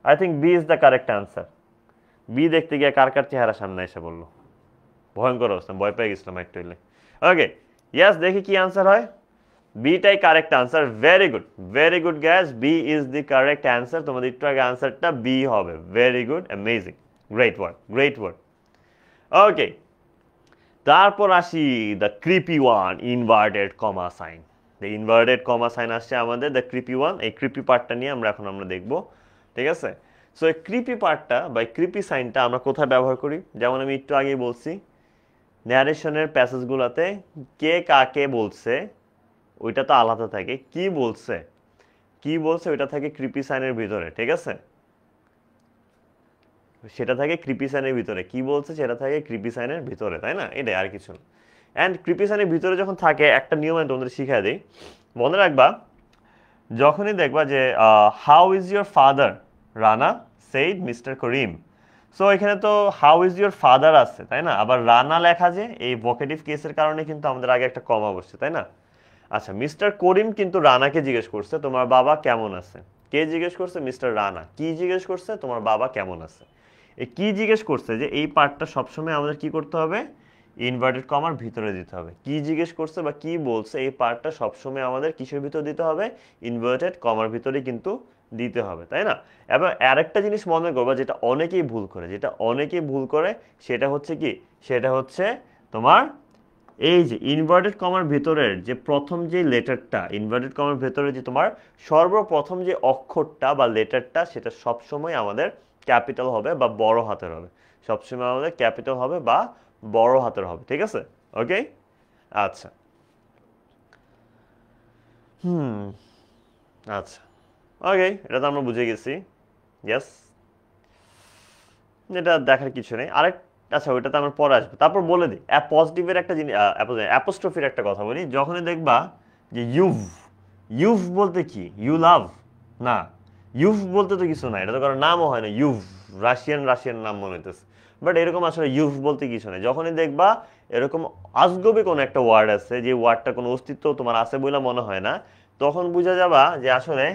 I think B is the correct answer. B দেখতে গিয়ে কার কার চেহারা সামনে এসে বললো, ভয়ঙ্কর অবস্থা, ভয় পেয়ে গেছিলাম একটু হইলে। ওকে ইয়েস, দেখি কি আনসার হয়। বিটাই correct answer, very good guys, B is the correct answer. তোমাদের একটু আগে আনসারটা বি হবে, very good, amazing, great work, great work. Okay, তারপর আসি the creepy one, inverted comma sign. The inverted comma sign আসছে আমাদের, দ্য ক্রিপি ওয়ান। এই ক্রিপি পার্টটা নিয়ে আমরা দেখবো, ঠিক আছে? সো এই ক্রিপি পার্টটা বা ক্রিপি সাইনটা আমরা কোথায় ব্যবহার করি? যেমন আমি একটু আগেই বলছি, ন্যারেশনের প্যাসেজগুলোতে কে কাকে বলছে ওইটা তো আলাদা থাকে, কি বলছে ওইটা থাকে ক্রিপি সাইনের ভিতরে, ঠিক আছে? সেটা থাকে ক্রিপি সাইনের ভিতরে, কি বলছে সেটা থাকে ক্রিপি সাইনের ভিতরে, তাই না? এটাই, আর কিছু না। অ্যান্ড ক্রিপি সাইনের ভিতরে যখন থাকে, একটা নিয়ম আমি তোমাদের শিখিয়ে দিই, মনে রাখবা। যখনই দেখবা যে how is your father Rana said mister Karim, so এখানে তো হাউ ইজ ইয়োর ফাদার আছে, তাই না? আবার রানা লেখা যে এই ভোকেটিভ কেসের কারণে কিন্তু আমাদের আগে একটা কমা বসছে, তাই না? আচ্ছা, মিস্টার করিম কিন্তু রানাকে জিজ্ঞেস করছে তোমার বাবা কেমন আছে। কে জিজ্ঞেস করছে? মিস্টার রানা। কি জিজ্ঞেস করছে? তোমার বাবা কেমন আছে। এই কি জিজ্ঞেস করছে যে এই পার্টটা সবসময় আমাদের কি করতে হবে? ইনভার্টেড কমার ভিতরে দিতে হবে। কি জিজ্ঞেস করছে বা কি বলছে এই পার্টটা সবসময় আমাদের কিসের ভিতরে দিতে হবে? ইনভার্টেড কমার ভিতরে কিন্তু দিতে হবে, তাই না? এবং আরেকটা জিনিস মনে করবা, যেটা অনেকেই ভুল করে, সেটা হচ্ছে কি? সেটা হচ্ছে তোমার এই যে ইনভার্টেড কমার ভেতরের যে প্রথম যে লেটারটা, ইনভার্টেড কমার ভেতরে যে তোমার সর্বপ্রথম যে অক্ষরটা বা লেটারটা, সেটা সবসময় আমাদের ক্যাপিটাল হবে বা বড় হাতের হবে। সবসময় আমাদের ক্যাপিটাল হবে বা বড় হাতের হবে, ঠিক আছে? ওকে, আচ্ছা, আচ্ছা, ওকে, এটা তো আমরা বুঝে গেছি। ইয়েস, এটা দেখার কিছু নেই। আরেক, আচ্ছা ওইটাতে আমরা পরে আসবো। তারপর বলে দিই পজিটিভের একটা জিনিস, অ্যাপোস্ট্রফির একটা কথা বলি। যখনই দেখবা যে ইউভ বলতে কি? ইউ লাভ না, ইউভ বলতে তো কিছু না, এটা তো কারো নামও হয় না। ইউভ রাশিয়ান নাম মনে হইতেছে, বাট এরকম আসলে ইউভ বলতে কিছু নেই। যখনই দেখবা এরকম আজগবি কোনো একটা ওয়ার্ড আছে, যে ওয়ার্ডটা কোনো অস্তিত্ব তোমার আছে বলে মনে হয় না, তখন বুঝা যাবা যে আসলে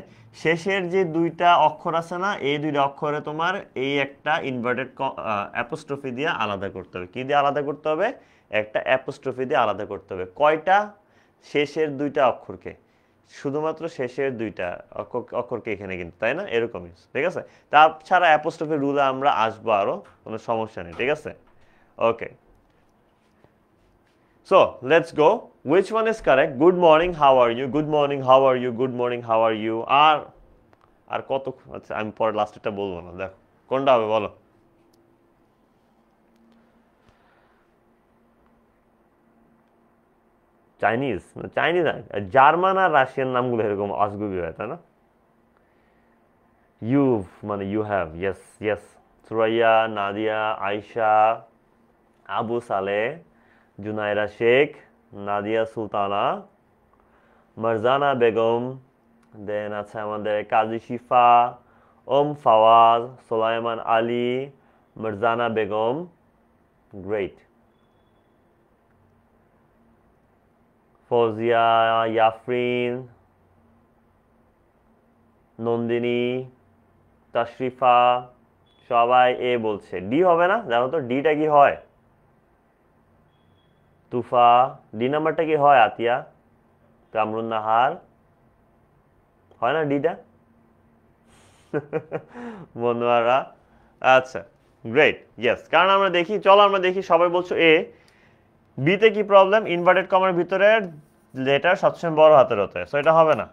শেষের যে দুইটা অক্ষর আছে না, এই দুইটা অক্ষরে তোমার এই একটা ইনভার্টেড অ্যাপোস্ট্রফি দিয়ে আলাদা করতে হবে। কি দিয়ে আলাদা করতে হবে? একটা অ্যাপোস্ট্রফি দিয়ে আলাদা করতে হবে। কয়টা? শেষের দুইটা অক্ষরকে, শুধুমাত্র শেষের দুইটা অক্ষরকে এখানে কিন্তু, তাই না? এরকমই, ঠিক আছে? তাছাড়া অ্যাপোস্ট্রফি রুলে আমরা আসবো, আরো কোনো সমস্যা নেই, ঠিক আছে? ওকে, so let's go. Which one is correct? Good morning, how are you? Good morning, how are you? Good morning, how are you? আর কত, আচ্ছা আমি পরে লাস্টেরটা বলবো না, দেখো কোনটা হবে বলো। চাইনিজ, জার্মান আর রাশিয়ান নামগুলো এরকম আজগুবি হয়, তাই না? ইউভ মানে you have, yes yes. Suraiya, Nadia, Ayesha, Abu Saleh, Junaira Sheikh, Nadia Sultana, Marjana Begum, দেন আছে আমাদের কাজী শিফা, ফাওয়াজ, সোলাইমান আলী, মারজানা বেগম, গ্রেট। ফৌজিয়া, ইয়াফরিন, নন্দিনী, তাশরিফা, সবাই এ বলছে, ডি হবে না? জানো তো ডিটা কি হয়? তুফা, ডি নাম্বারটা কি হয়? আতিয়া, কামরুন নাহার, হয় না ডিটা? মনোয়ারা, আচ্ছা, গ্রেট, ইয়েস। কারণ আমরা দেখি, চলো আমরা দেখি, সবাই বলছো এ, বিতে কি প্রবলেম? ইনভার্টেড কমার ভিতরে লেটার সবসময় বড় হাতের হতে, সো এটা হবে না।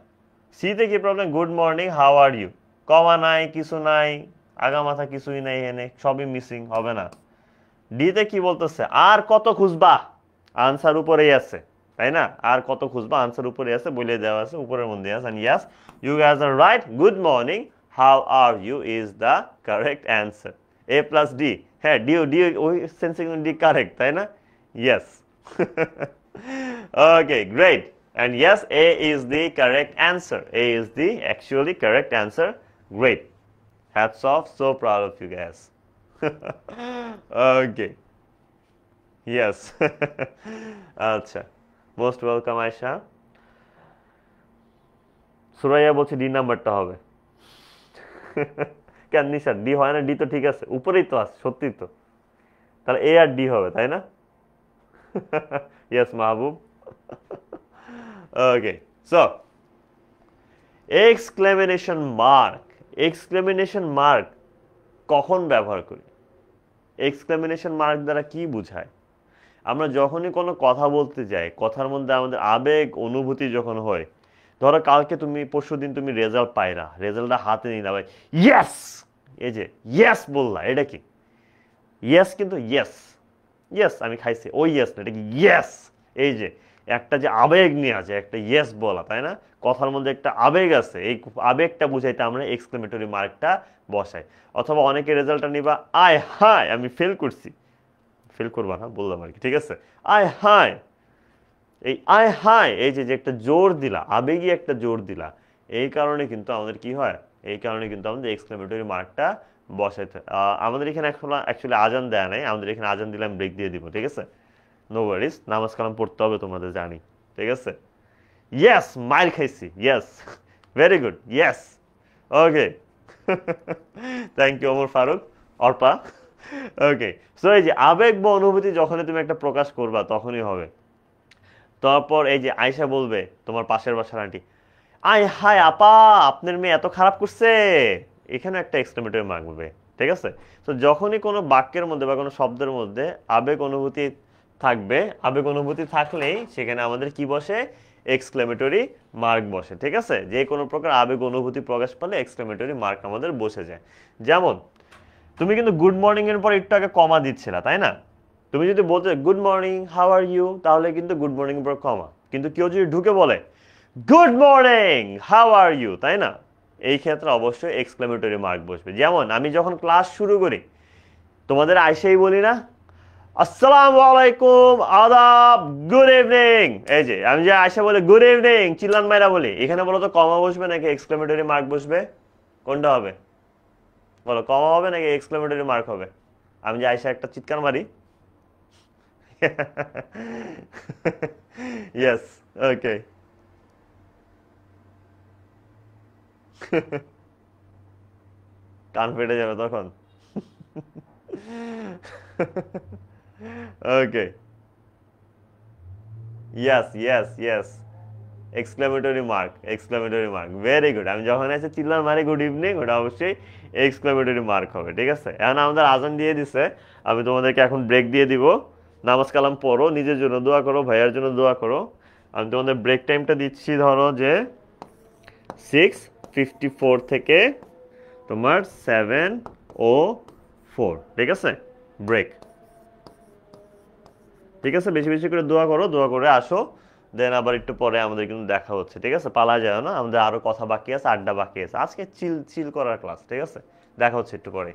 সিতে কি problem? Good morning, how are you, comma নাই, কিছু নাই, আগা মাথা কিছুই নাই, এনে সবই মিসিং, হবে না। ডিতে কি বলতেছে? আর কত খুঁজবা, আনসার উপরেই আছে, তাই না? আর কত খুঁজবা, আনসার উপরে আছে, বলে দেওয়া আছে, উপরের মধ্যে আছে। And yes, you guys are right, good morning, how are you is the correct answer. A plus D, হ্যাঁ, ডি ডি ওই সেন্সে ডি কারেক্ট, তাই না? Yes. Okay, great. And yes, A is the correct answer. A is the actually correct answer. Great. Hats off. So proud of you guys. Okay. Yes. আচ্ছা, most welcome Ayesha. Suraiya বলছে D নাম্বারটা হবে। কেন নিশান, D হয় না? D তো ঠিক আছে, উপরেই তো আছে, সত্যি তো। তাহলে এ আর ডি হবে, তাই না? Yes Mahbub. Okay, so exclamation mark, exclamation mark কখন ব্যবহার করি? এক্সক্লেমেশন মার্ক দ্বারা কি বোঝায়? আমরা যখনই কোনো কথা বলতে যাই, কথার মধ্যে আমাদের আবেগ অনুভূতি যখন হয়, ধরো কালকে তুমি, পরশুদিন তুমি রেজাল্ট পাইলা, রেজাল্টটা হাতে নিলা, ভাই ইয়েস, এই যে ইয়েস বললা, এটা কি? ইয়েস, কিন্তু ইয়েস, ইয়েস আমি খাইছি, ওই ইয়েস না, এটা কি ইয়েস? এই যে একটা যে আবেগ নিয়ে আছে, একটা ইয়েস বলা, তাই না? কথার মধ্যে একটা আবেগ আছে, এই আবেগটা বুঝাইতে আমরা এক্সক্লেমেটরি মার্কটা বসাই। অথবা অনেকে রেজাল্টটা নিবা, আয় হায় আমি ফেল করছি, ফেল করবা না বললাম আর কি, ঠিক আছে? আয় হায়, এই আয় হায়, এই যে একটা জোর দিলা, আবেগী একটা জোর দিলা, এই কারণে কিন্তু আমাদের কি হয়, এই কারণে কিন্তু আমাদের এক্সক্লেমেটরি মার্কটা বসাইতে। আমাদের এখানে অ্যাকচুয়ালি আজান দেয়া নাই, আমাদের এখানে আজান দিলে আমি ব্রেক দিয়ে দিব, ঠিক আছে? নো ওয়ারিস, নামাজ কালাম পড়তে হবে তোমাদের, জানি, ঠিক আছে? ইয়েস, মাইল খাইছি, yes, very good, yes, okay. Thank you Omar Farooq, Arpa. Okay, so এই যে আবেগ বা অনুভূতি যখনই তুমি একটা প্রকাশ করবা তখনই হবে। তারপর এই যে আয়শা বলবে, তোমার পাশের বাসার আন্টি, আয় হায় আপা, আপনার মেয়ে এত খারাপ করছে, এখানে একটা এক্সক্লেমেটরি মার্ক হবে, ঠিক আছে? তো যখনই কোনো বাক্যের মধ্যে বা কোনো শব্দের মধ্যে আবেগ অনুভূতি থাকবে, আবেগ অনুভূতি থাকলেই সেখানে আমাদের কি বসে? এক্সক্লেমেটরি মার্ক বসে, ঠিক আছে? যে কোনো প্রকার আবেগ অনুভূতি প্রকাশ পেলে এক্সক্লেমেটরি মার্ক আমাদের বসে যায়। যেমন তুমি কিন্তু গুড মর্নিং এর পর একটু আগে কমা দিচ্ছিলা, তাই না? তুমি যদি বলতে good morning, how are you, তাহলে কিন্তু গুড মর্নিং এর পর কমা। কিন্তু কেউ যদি ঢুকে বলে good morning, how are you, তাই না? এই ক্ষেত্রে অবশ্যই এক্সক্লেমেটরি মার্ক বসবে। যেমন আমি যখন ক্লাস শুরু করি, তোমাদের আইসেই বলি না, আসসালামু আলাইকুম, আদাব, গুড ইভিনিং, এই যে আমি যে আয়সা বলে গুড ইভিনিং, চিল্লান মাইরা বলি, এখানে বলো তো কমা বসবে নাকি এক্সক্লেমেটরি মার্ক বসবে? কোনটা হবে বলো? কমা হবে নাকি এক্সক্লেমেটরি মার্ক হবে? আমি যে আয়সা একটা চিৎকার মারি। Yes, okay. কান ফেটে যাবে তখন। Okay, yes yes yes, exclamatory mark, exclamatory mark, very good. আমি যখন এসে চিল্লার মারি গুড ইভিনিং, ওটা অবশ্যই এক্সক্লেমেটরি মার্ক হবে, ঠিক আছে? এখন আমাদের আজান দিয়ে দিছে, আমি তোমাদেরকে এখন ব্রেক দিয়ে দিব। নামাজ কালাম পড়ো, নিজের জন্য দোয়া করো, ভাইয়ার জন্য দোয়া করো। আমি তোমাদের ব্রেক টাইমটা দিচ্ছি, ধরো যে 6:54 থেকে তোমার 7:04, ঠিক আছে? ব্রেক, ঠিক আছে? বেশি বেশি করে দোয়া করো, দোয়া করে আসো, দেন আবার একটু পরে আমাদের কিন্তু দেখা হচ্ছে, ঠিক আছে? পালা যায় না, আমাদের আরো কথা বাকি আছে, আড্ডা বাকি আছে, আজকে চিল চিল করার ক্লাস, ঠিক আছে? দেখা হচ্ছে একটু পরে।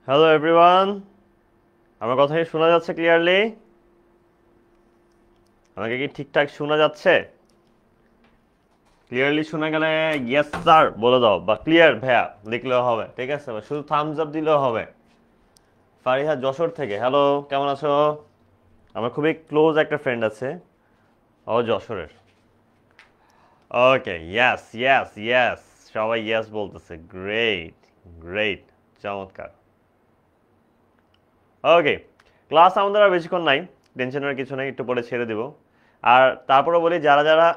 হ্যালো এভরিওয়ান, আমার কথা কি শোনা যাচ্ছে ক্লিয়ারলি? আমাকে কি ঠিকঠাক শোনা যাচ্ছে? ক্লিয়ারলি শোনা গেলে ইয়েস স্যার বলে দাও, বা ক্লিয়ার ভাইয়া লিখলেও হবে, ঠিক আছে? বা শুধু থামস আপ দিলেও হবে। ফারিহা যশোর থেকে, হ্যালো, কেমন আছো? আমার খুবই ক্লোজ একটা ফ্রেন্ড আছে, ও যশোরের। ওকে, ইয়েস ইয়েস ইয়েস, সবাই ইয়েস বলতেছে, গ্রেট গ্রেট, চমৎকার। ওকে, ক্লাস আমাদের আর বেশিক্ষণ নাই, টেনশনের কিছু নেই, একটু পরে ছেড়ে দিব। আর তারপরে বলি, যারা যারা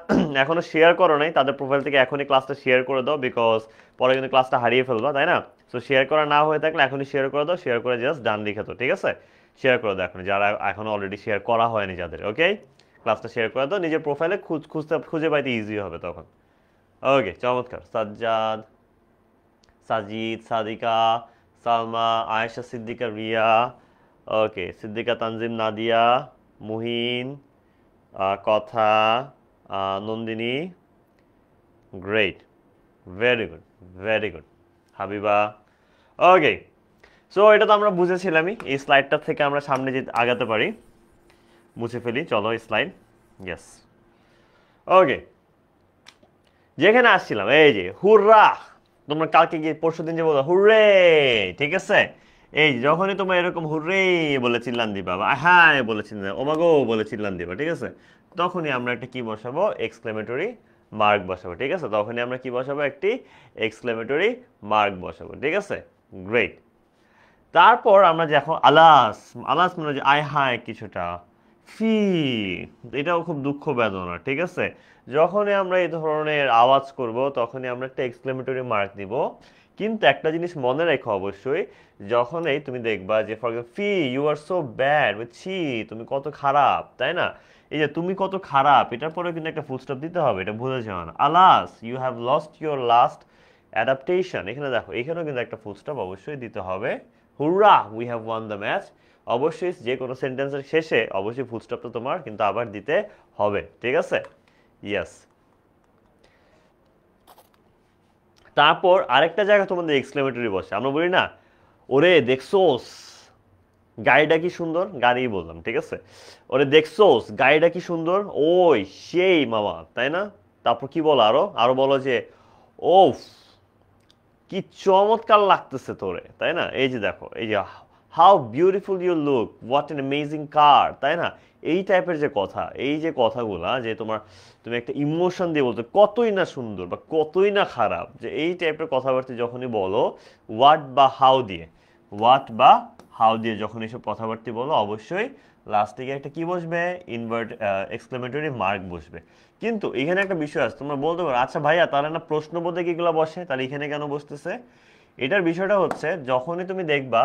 এখনো শেয়ার করো নাই তাদের প্রোফাইল থেকে এখনই ক্লাসটা শেয়ার করে দাও, বিকজ পরে কিন্তু ক্লাসটা হারিয়ে ফেলবা, তাই না? সো শেয়ার করা না হয়ে থাকলে এখনই শেয়ার করে দাও, শেয়ার করে জাস্ট ডান লিখে দাও, ঠিক আছে? শেয়ার করে দাও এখন, যারা এখনো অলরেডি শেয়ার করা হয়নি যাদের, ওকে? ক্লাসটা শেয়ার করে দাও, নিজের প্রোফাইলে খুঁজে পাইতে ইজি হবে তখন। ওকে, চমৎকার। সাজ্জাদ, সাজিদ, সাদিকা, সালমা, আয়েশা, সিদ্দিকা, রিয়া, ওকে, Siddika, Tanzim, Nadia, Muhin, Kotha, Nandini, great, very good, very good, Habiba. Okay, so এটা তো আমরা বুঝেছিলামই, এই স্লাইডটা থেকে আমরা সামনে যে আগাতে পারি, মুছে ফেলি, চলো স্লাইড, ইয়েস। ওকে, যেখানে আসছিলাম, এই যে হুররা, তোমরা কালকে গিয়ে পরশুদিন যে বলো হুররে, ঠিক আছে? এই যখনই তোমরা এরকম হুররে বলে চিল্লান দিবা, বা হ্যাঁ বলে চিল্লান, ওমাগো বলে চিল্লান দিবা, ঠিক আছে? তখনই আমরা একটা কি বসাবো, এক্সক্লেমেটরি মার্ক বসাবো, ঠিক আছে? তখনই আমরা কি বসাবো, একটি এক্সক্লেমেটরি মার্ক বসাবো, ঠিক আছে? গ্রেট। তারপর আমরা যে এখন আলাস, আলাস মানে যে আয় হায় কিছুটা, ফি, এটাও খুব দুঃখ বেদনা, ঠিক আছে? যখনই আমরা এই ধরনের আওয়াজ করব তখনই আমরা একটা এক্সক্লেমেটরি মার্ক দিব। কিন্তু একটা জিনিস মনে রেখো অবশ্যই, যখনই তুমি দেখবা যে for example fie you are so bad, ছি তুমি কত খারাপ, তাই না? এই যে তুমি কত খারাপ, এটার পরে কিন্তু একটা ফুল স্টপ দিতে হবে, এটা ভুলে যাও না। Alas you have lost your last adaptation, এখানে দেখো এখানেও কিন্তু একটা ফুল স্টপ অবশ্যই দিতে হবে। হুররা we have one the match, অবশ্যই যে কোনো সেন্টেন্সের শেষে অবশ্যই ফুল স্টপটা তোমার কিন্তু আবার দিতে হবে, ঠিক আছে? ইয়েস। তারপর আরেকটা জায়গা তোমাদের এক্সক্লেমেটরি বসে, আমরা বলি না ওরে দেখছোস গাড়িটা কি সুন্দর, গাড়ি বললাম, ঠিক আছে? ওরে দেখছোস গাড়িটা কি সুন্দর, ওই সেই মামা, তাই না? তারপর কি বলো, আরো আরো বলো যে ওফ কি চমৎকার লাগতেছে তোরে, তাই না? এই যে দেখো, এই যে how beautiful you look, what an amazing car, তাই না? এই টাইপের যে কথা, এই যে কথাগুলা যে তুমি একটা ইমোশন দিয়ে বলতে, কতই না সুন্দর বা কতই না খারাপ, যে এই টাইপের কথাবার্তা যখনই বলো হোয়াট বা হাউ দিয়ে, হোয়াট বা হাউ দিয়ে যখন এইসব কথাবার্তা বলো, অবশ্যই লাস্টে গিয়ে একটা কি বসবে, ইনভার্ট এক্সক্লেমেটরি মার্ক বসবে। কিন্তু এখানে একটা বিষয় আছে, তোমরা বলতে পারো আচ্ছা ভাইয়া তাহলে না প্রশ্নবোধক এগুলো বসে, তাহলে এখানে কেন বসতেছে? এটার বিষয়টা হচ্ছে, যখনই তুমি দেখবা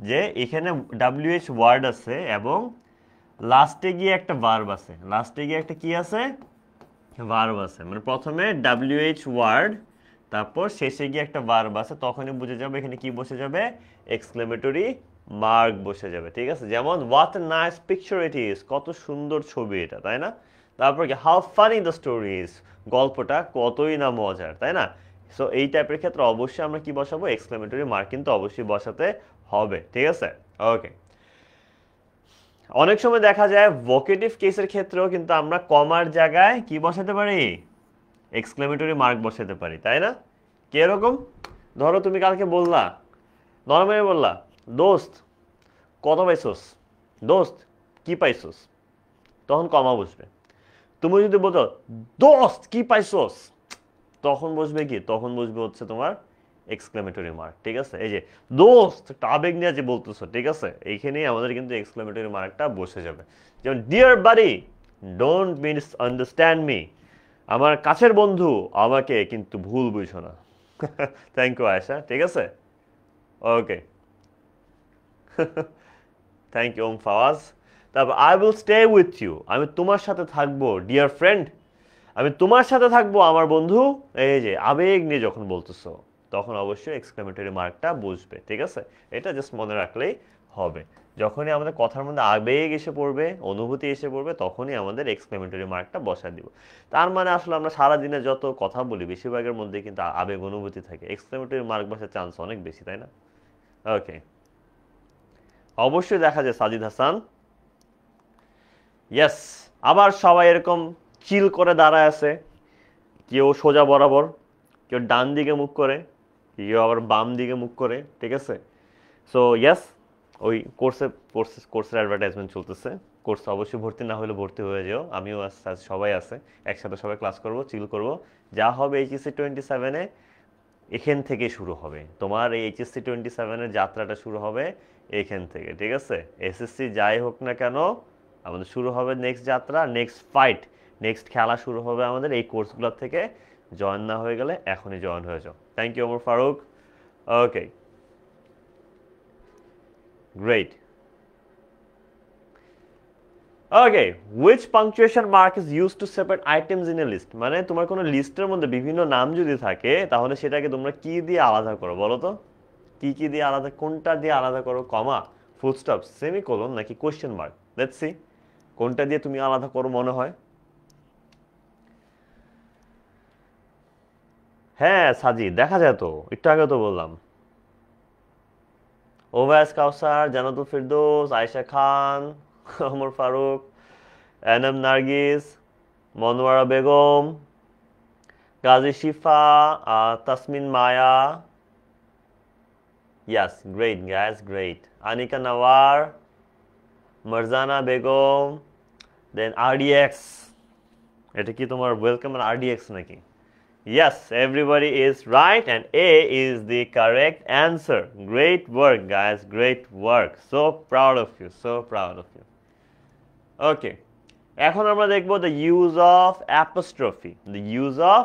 যে এখানে ডাব্লিউএইচ ওয়ার্ড আছে এবং লাস্টে গিয়ে একটা ভার্ব আছে, লাস্টে গিয়ে একটা কি আছে, ভার্ব আছে, মানে প্রথমে ডাব্লিউএইচ ওয়ার্ড তারপর শেষে গিয়ে একটা ভার্ব আছে, তখনই বুঝে যাবে এখানে কি বসে যাবে, এক্সক্লেমেটরি মার্ক বসে যাবে, ঠিক আছে? যেমন what a nice picture it is, কত সুন্দর ছবি এটা, তাই না? তারপর কি how funny the story is, গল্পটা কতই না মজার, তাই না? সো এই টাইপের ক্ষেত্রে অবশ্যই আমরা কি বসাবো, এক্সক্লেমেটরি মার্ক কিন্তু অবশ্যই বসাতে হবে, ঠিক আছে? ওকে, অনেক সময় দেখা যায় ভোকেটিভ কেসের ক্ষেত্রেও কিন্তু আমরা কমার জায়গায় কি বসাতে পারি, এক্সক্লেমেটরি মার্ক বসাতে পারি, তাই না? কি এরকম, ধরো তুমি কালকে বললা, নরমালি বললা দোস্ত কত পাইছোস, দোস্ত কি পাইছোস, তখন কমা বসবে। তুমি যদি বলতো দোস্ত কি পাইছোস, তখন বসবে কি, তখন বসবে হচ্ছে তোমার এক্সক্লেমেটরি মার্ক, ঠিক আছে? এই যে দোস্ত একটা আবেগ নিয়ে যে বলতেছো, ঠিক আছে? এইখানেই আমাদের কিন্তু এক্সক্লেমেটরি মার্কটা বসে যাবে। যেমন dear buddy don't misunderstand me, আমার কাছের বন্ধু আমাকে কিন্তু ভুল বুঝো না। থ্যাংক ইউ আয়েশা, ঠিক আছে? Okay, thank you Om Fawaz. তারপর I will stay with you, আমি তোমার সাথে থাকবো ডিয়ার ফ্রেন্ড, আমি তোমার সাথে থাকবো আমার বন্ধু। এই যে আবেগ নিয়ে যখন বলতেছো তখন অবশ্যই এক্সক্লেমেটরি মার্কটা বুঝবে, ঠিক আছে? এটা জাস্ট মনে রাখলেই হবে। যখনই আমাদের কথার মধ্যে আবেগ এসে পড়বে, অনুভূতি এসে পড়বে, তখনই আমাদের এক্সক্লেমেটরি মার্কটা বসায় দিব। তার মানে আসলে আমরা সারাদিনে যত কথা বলি বেশিরভাগের মধ্যে কিন্তু আবেগ অনুভূতি থাকে, এক্সক্লেমেটরি মার্ক বসার চান্স অনেক বেশি, তাই না? ওকে, অবশ্যই দেখা যায় সাজিদ হাসান। ইয়েস, আবার সবাই এরকম চিল করে দাঁড়ায় আছে, কেউ সোজা বরাবর, কেউ ডান দিকে মুখ করে, কেউ আবার বাম দিকে মুখ করে, ঠিক আছে। সো ইয়েস, ওই কোর্সের অ্যাডভার্টাইজমেন্ট চলতেছে। কোর্স অবশ্যই ভর্তি না হলে ভর্তি হয়ে যেও, আমিও সবাই আছে, একসাথে সবাই ক্লাস করব, চিল করব। যা হবে এইচএসসি 27-এ এখান থেকে শুরু হবে, তোমার এই এইচএসসি 27-এর যাত্রাটা শুরু হবে এইখান থেকে, ঠিক আছে। এসএসসি যাই হোক না কেন, আমাদের শুরু হবে নেক্সট যাত্রা, নেক্সট ফাইট, নেক্সট খেলা শুরু হবে আমাদের এই কোর্সগুলোর থেকে। জয়েন না হয়ে গেলে এখনই জয়েন হয়ে যাও। Thank you Omar Farooq. Okay, great. Okay, which punctuation mark is use to separate items in a list, মানে তোমার কোনো লিস্টের মধ্যে বিভিন্ন নাম যদি থাকে তাহলে সেটাকে তোমরা কি দিয়ে আলাদা করো বলো তো? কি কি দিয়ে আলাদা, কোনটা দিয়ে আলাদা করো? কমা, ফুল স্টপ, সেমিকোলন নাকি কোশ্চেন মার্ক? লেটস সি কোনটা দিয়ে তুমি আলাদা করো মনে হয়। হ্যাঁ সাজি, দেখা যায় তো, একটু আগে তো বললাম। ওভায়াস কাউসার, জান্নাতুল ফিরদৌস, আয়েশা খান, ওমর ফারুক, এনএম নার্গিস, মনোয়ারা বেগম, গাজী শিফা, তাসমিন মায়া। Yes, great guys, great. Anika Nawar, Marzana Begum, then RDX. এটা কি তোমার ওয়েলকাম আর RDX নাকি? Yes, everybody is right and A is the correct answer. Great work guys, great work. So proud of you, so proud of you. Okay. এখন আমরা দেখব the use of apostrophe. The use of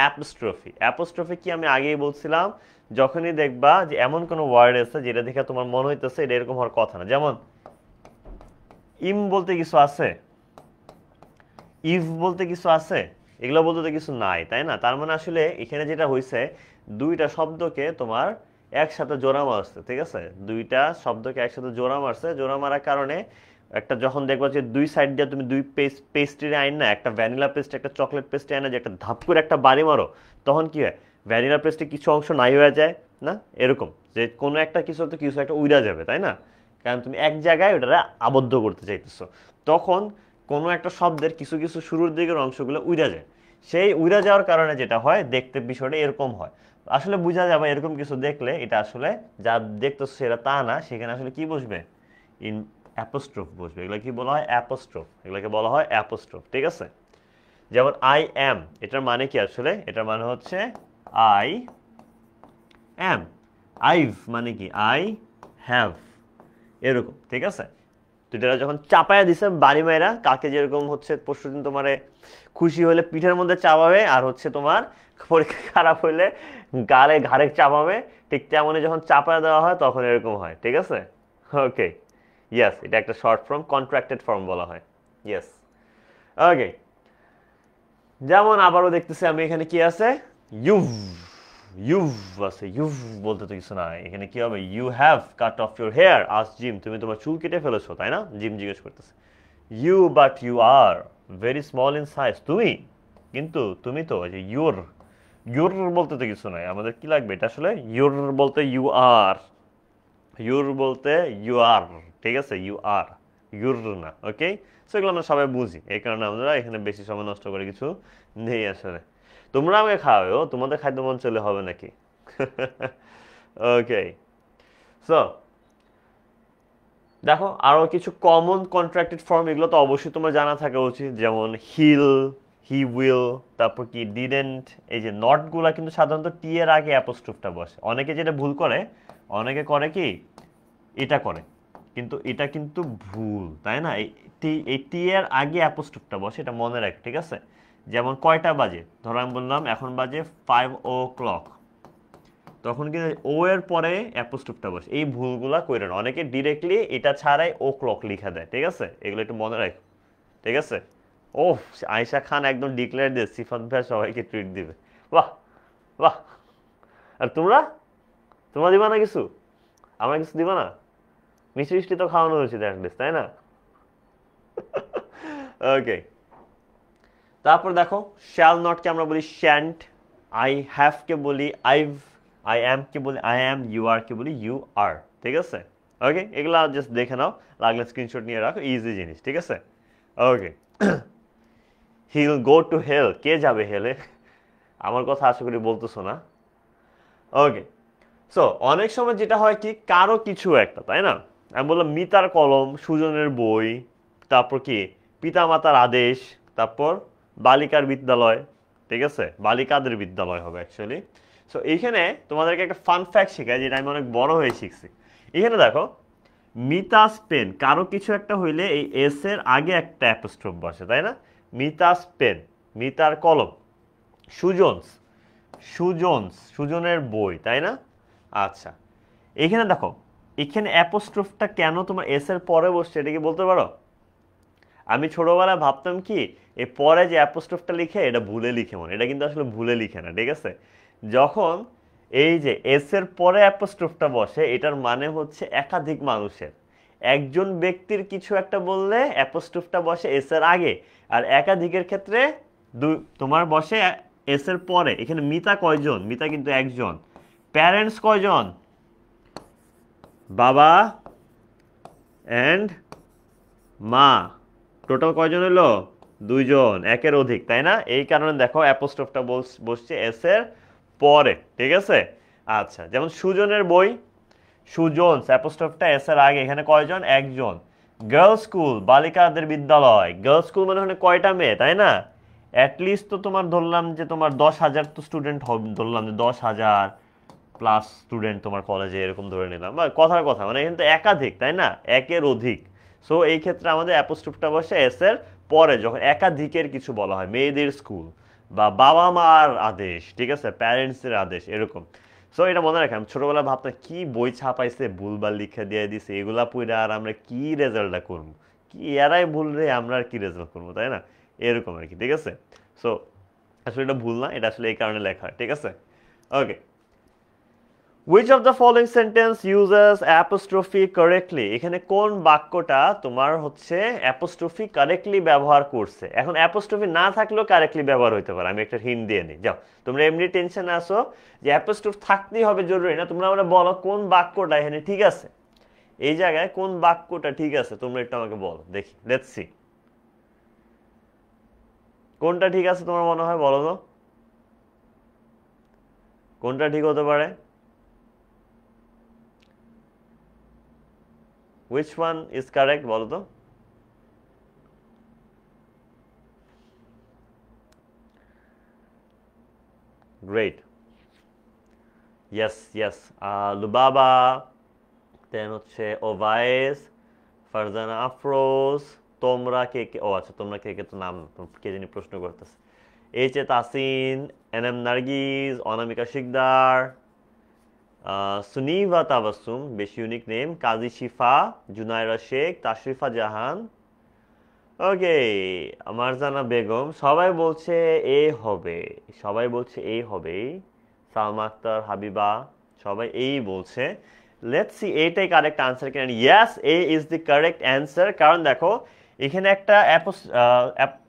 apostrophe. Apostrophe কি আমি আগেই বলছিলাম, যখনই দেখবা যে এমন কোনো ওয়ার্ড আছে যেটা দেখে তোমার মনে হইতেছে এটা এরকম হওয়ার কথা না, যেমন ইম বলতে কিছু আছে, ইফ বলতে কিছু আছে, এগুলো বলতে তো কিছু নাই, তাই না? তার মানে আসলে এখানে যেটা হয়েছে, দুইটা শব্দকে তোমার একসাথে জোড়া মারছে, ঠিক আছে। দুইটা শব্দকে একসাথে জোড়া মারছে, জোড়া মারার কারণে একটা যখন দেখবা যে দুই সাইড দিয়ে তুমি দুই পেস্ট্রির আইন না, একটা ভ্যানিলা পেস্ট একটা চকলেট পেস্ট্রি আইনা যে একটা ধাপ করে একটা বাড়ি মারো, তখন কি হয়, ভ্যানিলা পেস্টে কিছু অংশ নাই হয়ে যায় না, এরকম যে কোনো একটা কিছু তো কিছু একটা উড়া যাবে, তাই না? কারণ তুমি এক জায়গায় ওটা আবদ্ধ করতে চাইতেছো, তখন কোনো একটা শব্দের কিছু কিছু শুরুর দিকের অংশগুলো উড়া যায়। সেই উড়া যাওয়ার কারণে যেটা হয়, দেখতে বিষয়টা এরকম হয়। আসলে বোঝা যাবে এরকম কিছু দেখলে এটা আসলে যা দেখতেছো সেটা তা না, সেখানে আসলে কি বসবে, ইন অ্যাপোস্ট্রোফ বসবে। এগুলো কি বলা হয়, অ্যাপোস্ট্রোফ, এগুলোকে বলা হয় অ্যাপোস্ট্রোফ, ঠিক আছে। যেমন আই অ্যাম, এটার মানে কি আসলে, এটার মানে হচ্ছে আই অ্যাম, আইভ মানে কি আই হ্যাভ, এরকম, ঠিক আছে। তো এটা যখন চাপায়া দিছে বাড়ি মায়েরা, কাকে যেরকম হচ্ছে পরশুদিন তোমার খুশি হলে পিঠের মধ্যে চাপাবে, আর হচ্ছে তোমার পরীক্ষা খারাপ হইলে গালে ঘাড়ে চাপাবে, ঠিক তেমনই যখন চাপায়া দেওয়া হয় তখন এরকম হয়, ঠিক আছে। ওকে, ইয়েস, এটা একটা শর্ট ফর্ম, কন্ট্রাক্টেড ফর্ম বলা হয়। ইয়েস, ওকে। যেমন আবারও দেখতেছি আমি এখানে কি আছে, ইউভ, ইউভ আছে, ইউভ বলতে তো কিছু নাই, এখানে কি হবে, you have cut off your hair as Jim, তুমি তোমার চুল কেটে ফেলেছো, তাই না? জিম জিজ্ঞেস করতেছে। You but you are very small in size, তুমি কিন্তু তুমি তো যে ইউর, ইউর বলতে তো কিছু নাই, আমাদের কি লাগবে এটা আসলে, ইউর বলতে ইউ আর, ইউর বলতে ইউ আর, ঠিক আছে, ইউ আর, ইউর না, ওকে। সেগুলো আমরা সবাই বুঝি, এই কারণে আমরা এখানে বেশি সময় নষ্ট করে কিছু নেই আসলে। তোমরা আমাকে খাওয়াও, তোমাদের খাদ্য মন চলে হবে নাকি? ওকে, সো দেখো আরো কিছু কমন কন্ট্রাক্টেড ফর্ম, এগুলো তো অবশ্যই তোমার জানা থাকা উচিত, যেমন হিল, হি উইল, তারপর কি ডিডেন্ট। এই যে নটগুলা কিন্তু সাধারণত টি এর আগে অ্যাপোস্ট্রোফটা বসে, অনেকে যেটা ভুল করে, অনেকে করে কি এটা করে, কিন্তু এটা কিন্তু ভুল, তাই না? এই টি এর আগে অ্যাপোস্ট্রোফটা বসে, এটা মনে রাখ, ঠিক আছে। যেমন কয়টা বাজে, ধরো আমি বললাম এখন বাজে 5 o'clock, তখন কিন্তু ও এর পরে অ্যাপোস্ট্রোফটা বসে, এই ভুলগুলা কইরেন, অনেকে ডিরেক্টলি এটা ছাড়াই ও ক্লক লিখা দেয়, ঠিক আছে, এগুলো একটু মনে রাখ, ঠিক আছে। ও, আয়েশা খান একদম ডিক্লেয়ার দিয়ে সিফাত ভাই সবাইকে ট্রিট দিবে, বাহ বাহ। আর তোমরা, তোমরা দিবা না কিছু, আমরা কিছু দিবা না, মিষ্টি মিষ্টি তো খাওয়ানো উচিত অ্যাটলিস্ট, তাই না? ওকে, তারপর দেখো শ্যাল নটকে আমরা বলি শ্যান্ট, আই হ্যাভ কে বলি আইভ, আই অ্যাম কে বলি আই অ্যাম, ইউ আর কে বলি ইউ আর, ঠিক আছে। ওকে, এগুলা জাস্ট দেখে নাও, লাগলে স্ক্রিনশট নিয়ে রাখো, ইজি জিনিস, ঠিক আছে? ওকে, হিল গো টু হেল, কে যাবে হেলে? আমার কথা আশা করি বলতেছো না। ওকে, সো অনেক সময় যেটা হয় কি, কারো কিছু একটা, তাই না? আমি বললাম মিতার কলম, সুজনের বই, তারপর কি পিতামাতার আদেশ, তারপর বালিকার বিদ্যালয়, ঠিক আছে, বালিকাদের বিদ্যালয় হবে অ্যাকচুয়ালি। সো এইখানে তোমাদেরকে একটা ফান ফ্যাক্ট শেখায়, যেটা আমি অনেক বড় হয়ে শিখছি। এখানে দেখো, মিতাস পেন, কারো কিছু একটা হইলে এই এস এর আগে একটা অ্যাপোস্ট্রোফ বসে, তাই না? মিতাস পেন, মিতার কলম, সুজনস, সুজনের বই, তাই না? আচ্ছা, এখানে দেখো, এখানে অ্যাপোস্ট্রোফটা কেন তোমার এস এর পরে বসছে, এটা কি বলতে পারো? আমি ছোটবেলায় ভাবতাম কি, এই পরে যে অ্যাপোস্ট্রোফটা লিখে এটা ভুলে লিখে মনে, এটা কিন্তু আসলে ভুলে লিখে না, ঠিক আছে? যখন এই যে এস এর পরে অ্যাপোস্ট্রোফটা বসে, এটার মানে হচ্ছে একাধিক মানুষের, একজন ব্যক্তির কিছু একটা বললে অ্যাপোস্ট্রোফটা বসে এস এর আগে, আর একাধিকের ক্ষেত্রে তোমার বসে এস এর পরে। এখানে মিতা কয়জন? মিতা কিন্তু একজন। প্যারেন্টস কয়জন? বাবা অ্যান্ড মা, টোটাল কয়জন হলো? দুইজন, একের অধিক, তাই না? এই কারণে দেখো অ্যাপোস্ট্রোফটা বসছে এস এর পরে, ঠিক আছে? আচ্ছা, যেমন সুজনের বই, সুজনস, অ্যাপোস্ট্রোফটা এস এর আগে, এখানে কয়জন? একজন। গার্লস স্কুল, বালিকাদের বিদ্যালয়, গার্লস স্কুল মানে ওখানে কয়টা মেয়ে, তাই না? অ্যাটলিস্ট তো তোমার ধরলাম যে তোমার 10,000 তো স্টুডেন্ট হবে, ধরলাম যে 10,000 প্লাস স্টুডেন্ট তোমার কলেজে, এরকম ধরে নিলাম, বা কথার কথা মানে কিন্তু একাধিক, তাই না? একের অধিক। সো এই ক্ষেত্রে আমাদের অ্যাপোস্ট্রোফটা বসে এস এর পরে, যখন একাধিকের কিছু বলা হয়, মেয়েদের স্কুল বা বাবা মার আদেশ, ঠিক আছে, প্যারেন্টসের আদেশ, এরকম। সো এটা মনে রাখি, আমি ছোটবেলায় ভাবতাম কি বই ছাপাইছে, ভুলভাল লিখে দিয়ে দিছে, এগুলা পড়ে আর আমরা কি রেজাল্টটা করবো, কি এরাই ভুল রে, আমরা আর কি রেজাল্ট করবো, তাই না? এরকম আর কি, ঠিক আছে? সো আসলে এটা ভুল না, এটা আসলে এই কারণে লেখা হয়, ঠিক আছে? ওকে, which of the following sentence uses apostrophe correctly? এখানে কোন বাক্যটা তোমার হচ্ছে অ্যাপোস্ট্রফি কারেক্টলি ব্যবহার করছে? এখন অ্যাপোস্ট্রফি না থাকলেও কারেক্টলি ব্যবহার হইতে পারে, আমি একটা হিন্ট দিয়ে নিই, যাও। তোমরা এমনি টেনশনে আসো যে অ্যাপোস্ট্রফ থাকতেই হবে জরুরি না, তোমরা আমরা বলো কোন বাক্যটা এখানে ঠিক আছে, এই জায়গায় কোন বাক্যটা ঠিক আছে, তোমরা একটু আমাকে বলো, দেখি, লেটস সি কোনটা ঠিক আছে তোমার মনে হয়, বলো তো কোনটা ঠিক হতে পারে? which one is correct বলো তো? গ্রেট, ইয়েস ইয়েস, লুবাবা, দেন হচ্ছে ওভাইস, ফারজানা আফরোজ, তোমরা কে কে, ও আচ্ছা, তোমরা কে কে তো নাম কে জানি প্রশ্ন করতেছে, H A Tasin, N M Nargis, Anamika Sikdar, Suniva Tabassum, বেশি ইউনিক নেম, কাজী শিফা, জুনায়রা শেখ, তাশরিফা জাহান, ওকে, মারজানা বেগম, সবাই বলছে এ হবে, সবাই বলছে এ হবে, সালমা আক্তার, হাবিবা, সবাই এই বলছে। লেটস সি এইটাই কারেক্ট আনসার কিনা। Yes, A is the correct answer. কারণ দেখো, এখানে একটা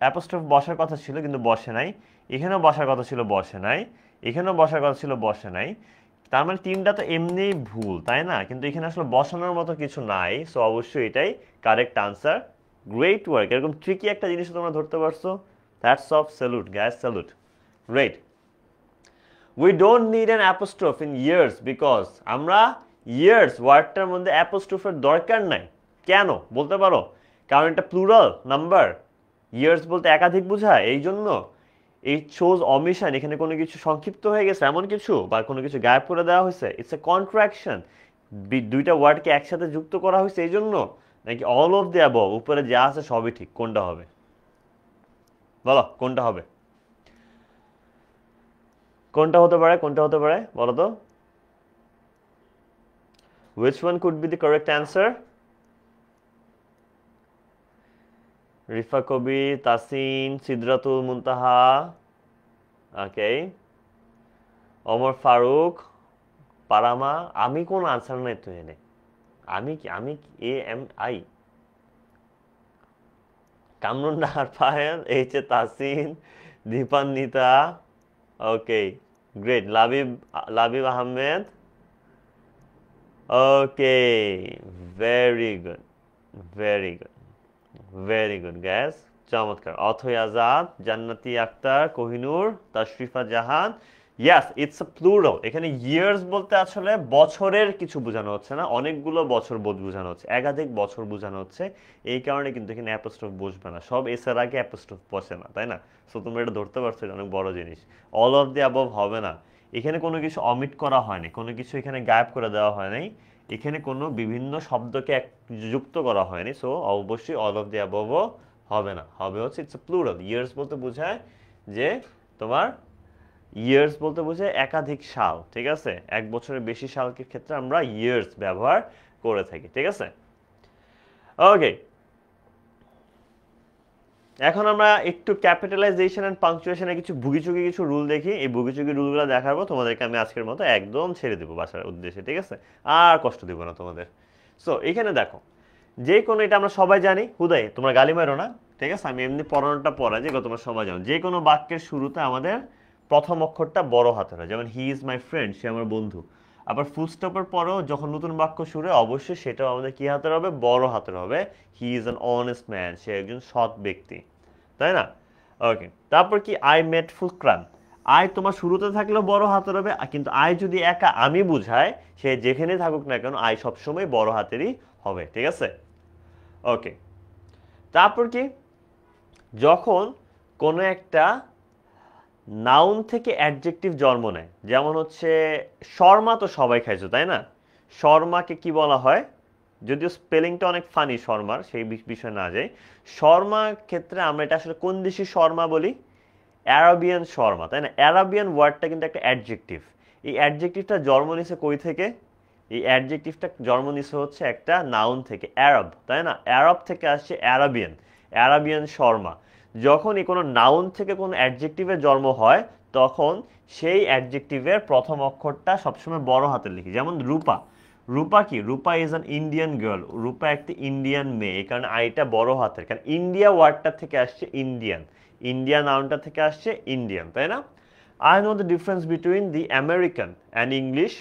অ্যাপোস্ট্রফ বসার কথা ছিল কিন্তু বসে নাই, এখানেও বসার কথা ছিল বসে নাই, এখানেও বসার কথা ছিল বসে নাই, তার মানে তিনটা তো এমনিই ভুল, তাই না? কিন্তু এখানে আসলে বসানোর মতো কিছু নাই, সো অবশ্যই এটাই কারেক্ট আনসার। গ্রেট ওয়ার্ক, এরকম ট্রিকি একটা জিনিস তোমরা ধরতে পারছো, that's of salute guys, salute. Great. We don't need an অ্যাপোস্ট্রফ in years because, আমরা ইয়ার্স ওয়ার্ডটার মধ্যে অ্যাপোস্ট্রফের দরকার নাই। কেন বলতে পারো? কারণ এটা প্লুরাল নাম্বার, ইয়ার্স বলতে একাধিক বোঝায়, এই জন্য। এই শোজ অমিশন, এখানে কোনো কিছু সংক্ষিপ্ত হয়ে গেছে এমন কিছু, বা কোনো কিছু গায়েব করে দেওয়া হয়েছে, ইটস এ কন্ট্রাকশন, দুইটা ওয়ার্ডকে একসাথে যুক্ত করা হয়েছে এই জন্য, নাকি অল অফ দি অ্যাবভ, উপরে যা আছে সবই ঠিক? কোনটা হবে বলো, কোনটা হবে? কোনটা হতে পারে, কোনটা হতে পারে বলো তো? Which one could be the correct answer? Rifa কবি, তাসিন, সিদরাতুল মুনতাহা, ওকে, ওমর ফারুক, পারামা, আমি কোন আনসার নাই তো এনে, আমি A M I, Kamrun Nahar Payel, H A Tasin, Dipanwita, okay, great, Labib, Labib Ahmed, okay, very good, very good, very good গ্যাস, চমৎকার। Othoi Azad, Jannati Akter, Kohinoor, Tashrifa Jahan. Yes, it's a plural. এখানে ইয়ার্স বলতে আসলে বছরের কিছু বোঝানো হচ্ছে না, অনেকগুলো বছর বোঝানো হচ্ছে, একাধিক বছর বোঝানো হচ্ছে। এই কারণে কিন্তু এখানে অ্যাপোস্ট্রফ বসবে না, সব এস এর আগে অ্যাপোস্ট্রফ বসে না, তাই না? সো তোমরা এটা ধরতে পারছো, এটা অনেক বড় জিনিস। অল অফ দি অ্যাবভ হবে না, এখানে কোনো কিছু অমিট করা হয়নি, কোনো কিছু এখানে গায়েব করে দেওয়া হয় নাই, এখানে কোনো বিভিন্ন শব্দকে যুক্ত করা হয়নি। সো অবশ্যই অল অফ দি অ্যাবভও হবে না, হবে হচ্ছে ইটস এ প্লুরাল। ইয়ার্স বলতে বোঝায় যে তোমার, ইয়ার্স বলতে বোঝায় একাধিক সাল, ঠিক আছে? এক বছরের বেশি সালকে ক্ষেত্রে আমরা ইয়ার্স ব্যবহার করে থাকি, ঠিক আছে? ওকে, এখন আমরা একটু ক্যাপিটালাইজেশন এন্ড পাংচুয়েশনের কিছু ভুগিচুগি কিছু রুল দেখি। এই ভুগিচুগি রুলগুলো দেখাবো তোমাদেরকে আমি আজকের মতো, একদম ছেড়ে দেবো বাসার উদ্দেশ্যে, ঠিক আছে? আর কষ্ট দিব না তোমাদের। সো এখানে দেখো, যে কোনো, এটা আমরা সবাই জানি, হুদাই তোমরা গালি মারো না, ঠিক আছে? আমি এমনি পড়ানোটা পড়া যে তোমরা সবাই জানো, যে কোনো বাক্যের শুরুতে আমাদের প্রথম অক্ষরটা বড় হাতের হয়, যেমন হি ইজ মাই ফ্রেন্ড, সে আমার বন্ধু। আবার ফুল স্টপের পরেও যখন নতুন বাক্য শুরু হয়, অবশ্যই সেটাও আমাদের কি হাতের হবে? বড় হাতের হবে। He is an honest man, সে একজন সৎ ব্যক্তি, তাই না? ওকে, তারপর কি, আই মেট ফুলক্রাম। আই তোমার শুরুতে থাকলেও বড় হাতের হবে, কিন্তু আই যদি একা আমি বুঝায়, সে যেখানে থাকুক না কেন আই সবসময় বড় হাতেরই হবে, ঠিক আছে? ওকে, তারপর কি, যখন কোনো একটা নাউন থেকে অ্যাডজেক্টিভ জন্ম নেয়, যেমন হচ্ছে শর্মা, তো সবাই খাইছো তাই না? শর্মাকে কি বলা হয়? যদিও স্পেলিংটা অনেক ফানি শর্মার, সেই বিষয় না যায়। শর্মার ক্ষেত্রে আমরা এটা আসলে কোন দেশি শর্মা বলি? অ্যারাবিয়ান শর্মা, তাই না? অ্যারাবিয়ান ওয়ার্ডটা কিন্তু একটা অ্যাডজেক্টিভ। এই অ্যাডজেক্টিভটা জন্ম নিছে কই থেকে? এই অ্যাডজেক্টিভটা জন্ম নিছে হচ্ছে একটা নাউন থেকে, অ্যারব, তাই না? অ্যারব থেকে আসছে অ্যারাবিয়ান, অ্যারাবিয়ান শর্মা। যখন এই কোনো নাউন থেকে কোনো অ্যাডজেক্টিভের জন্ম হয়, তখন সেই অ্যাডজেক্টিভের প্রথম অক্ষরটা সবসময় বড় হাতে লিখি। যেমন রূপা, রূপা কি? রূপা ইজ অ্যান ইন্ডিয়ান গার্ল, রূপা একটি ইন্ডিয়ান মেয়ে, এই কারণে আইটা বড় হাতের, কারণ ইন্ডিয়া ওয়ার্ডটা থেকে আসছে ইন্ডিয়ান, ইন্ডিয়া নাউনটা থেকে আসছে ইন্ডিয়ান, তাই না? I know the difference between the American and English.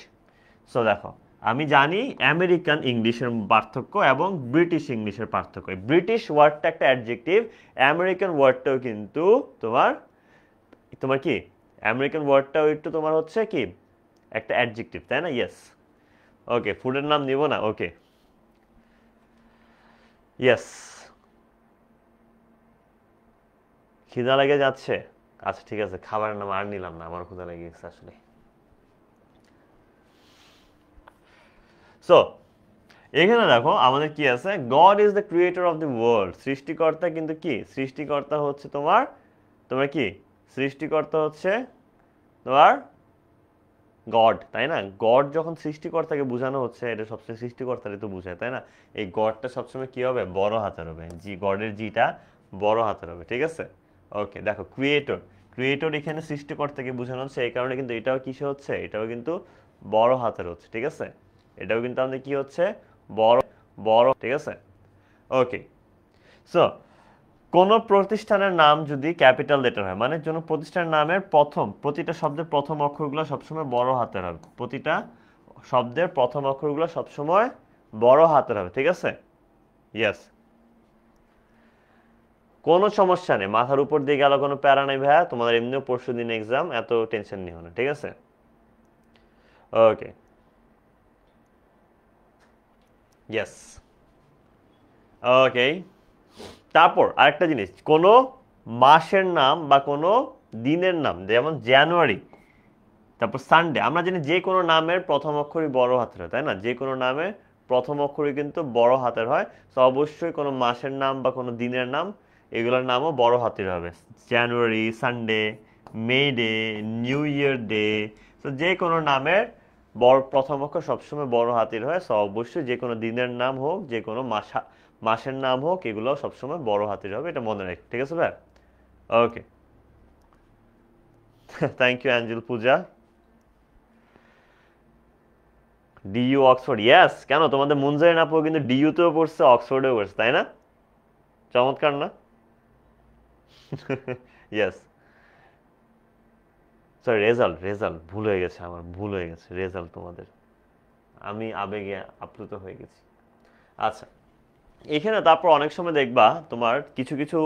So দেখো, আমি জানি আমেরিকান ইংলিশের পার্থক্য এবং ব্রিটিশ ইংলিশের পার্থক্য। ব্রিটিশ ওয়ার্ডটা একটা অ্যাডজেক্টিভ, আমেরিকান ওয়ার্ডটাও কিন্তু তোমার, তোমার কি, আমেরিকান ওয়ার্ডটাও একটু তোমার হচ্ছে কি একটা অ্যাডজেক্টিভ, তাই না? ইয়েস। ওকে, ফুডের নাম নিব না, ওকে, ইয়েস। খিদা লেগে যাচ্ছে, আচ্ছা ঠিক আছে, খাবারের নাম আর নিলাম না, আমার ক্ষুধা লেগে গেছে আসলে। সো এখানে দেখো আমাদের কি আছে, god is the creator of the world. সৃষ্টিকর্তা কিন্তু কি? সৃষ্টিকর্তা হচ্ছে তোমার, তোমার কি, সৃষ্টিকর্তা হচ্ছে তোমার গড, তাই না? গড যখন সৃষ্টিকর্তাকে বোঝানো হচ্ছে, এটা সবসময় সৃষ্টিকর্তারে তো বোঝায়, তাই না? এই গডটা সবসময় কি হবে? বড় হাতের হবে, জি, গডের জিটা বড় হাতের হবে, ঠিক আছে? ওকে, দেখো ক্রিয়েটর, ক্রিয়েটর এখানে সৃষ্টিকর্তাকে বোঝানো হচ্ছে, এই কারণে কিন্তু এটাও কিসে হচ্ছে? এটাও কিন্তু বড় হাতের হচ্ছে, ঠিক আছে? এটাও কিন্তু আমাদের কি হচ্ছে? বড়, বড়, ঠিক আছে? ওকে, সো কোন প্রতিষ্ঠানের নাম যদি ক্যাপিটাল লেটার হয়, মানে কোন প্রতিষ্ঠানের নামের প্রতিটা শব্দের প্রথম অক্ষরগুলো সবসময় বড় হাতের হবে, প্রতিটা শব্দের প্রথম অক্ষরগুলো সবসময় বড় হাতের হবে, ঠিক আছে? ইয়েস, কোনো সমস্যা নেই, মাথার উপর দিয়ে গেল, কোনো প্যারা নেই ভাইয়া, তোমাদের এমনিও পরশু দিন এক্সাম, এত টেনশন নিও না, ঠিক আছে? ওকে, ইয়েস, ওকে। তারপর আরেকটা জিনিস, কোনো মাসের নাম বা কোনো দিনের নাম, যেমন জানুয়ারি, তারপর সানডে, আমরা জানি যে কোনো নামের প্রথম অক্ষরই বড় হাতের হয়, তাই না? যে কোনো নামের প্রথম অক্ষরই কিন্তু বড় হাতের হয়। তো অবশ্যই কোনো মাসের নাম বা কোনো দিনের নাম, এগুলোর নামও বড় হাতের হবে। January, Sunday, May Day, New Year Day. তো যে কোনো নামের বড় প্রথম অক্ষর সবসময় বড় হাতের হয়। সো অবশ্যই যে কোনো দিনের নাম হোক, যে কোনো মাসের নাম হোক, এগুলো সবসময় বড় হাতের হবে, এটা মনে রাখ, ঠিক আছে ভাই? Okay, thank you Angel Puja. DU Oxford, yes, কেন তোমাদের মুনজারিন আপু কিন্তু ডিইউতেও পড়ছে, অক্সফোর্ডেও পড়ছে, তাই না? চমৎকার না? ইয়েস, সরি, রেজাল্ট, রেজাল্ট ভুল হয়ে গেছে, আমার ভুল হয়ে গেছে, রেজাল্ট তোমাদের। আমি আবেগে আপ্লুত হয়ে গেছি। আচ্ছা, এখানে তারপর অনেক সময় দেখবা তোমার কিছু কিছু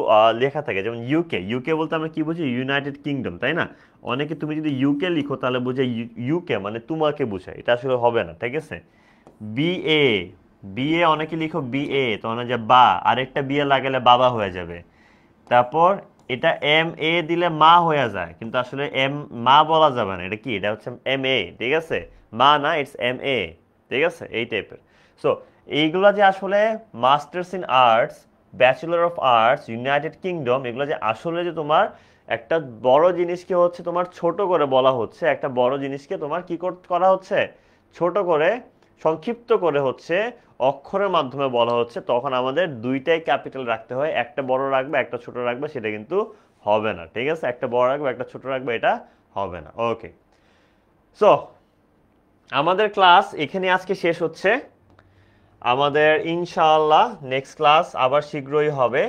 লেখা থাকে, যেমন ইউকে। ইউকে বলতে আমরা কি বুঝি? ইউনাইটেড কিংডম, তাই না? অনেকে তুমি যদি ইউকে লিখো তাহলে বুঝে ইউকে মানে তোমাকে বুঝায়, এটা আসলে হবে না, ঠিক আছে? বিএ, বিএ অনেকে লিখো বিএ, তখন যে বা, আরেকটা বিএ লাগালে বাবা হয়ে যাবে। তারপর এটা এম এ দিলে মা হয়ে যায়, কিন্তু আসলে এম মা বলা যাবে না, এটা কি? এটা হচ্ছে এম এ, ঠিক আছে? মা না, ইটস এম এ, ঠিক আছে? এই টাইপের। সো এইগুলা যে আসলে masters in arts, bachelor of arts, United kingdom, এগুলো যে আসলে যে তোমার একটা বড় জিনিসকে হচ্ছে তোমার ছোট করে বলা হচ্ছে, একটা বড় জিনিসকে তোমার কি করা হচ্ছে? ছোট করে, সংক্ষিপ্ত করে হচ্ছে অক্ষরের মাধ্যমে বলা হচ্ছে, তখন আমাদের দুইটাই ক্যাপিটাল রাখতে হয়। একটা বড় রাখবে, একটা ছোট রাখবে, সেটা কিন্তু হবে না, ঠিক আছে? একটা বড় রাখবে, একটা ছোট রাখবে, এটা হবে না। ওকে, সো আমাদের ক্লাস এখানে আজকে শেষ হচ্ছে। আমাদের ইনশাআল্লাহ নেক্সট ক্লাস আবার শীঘ্রই হবে।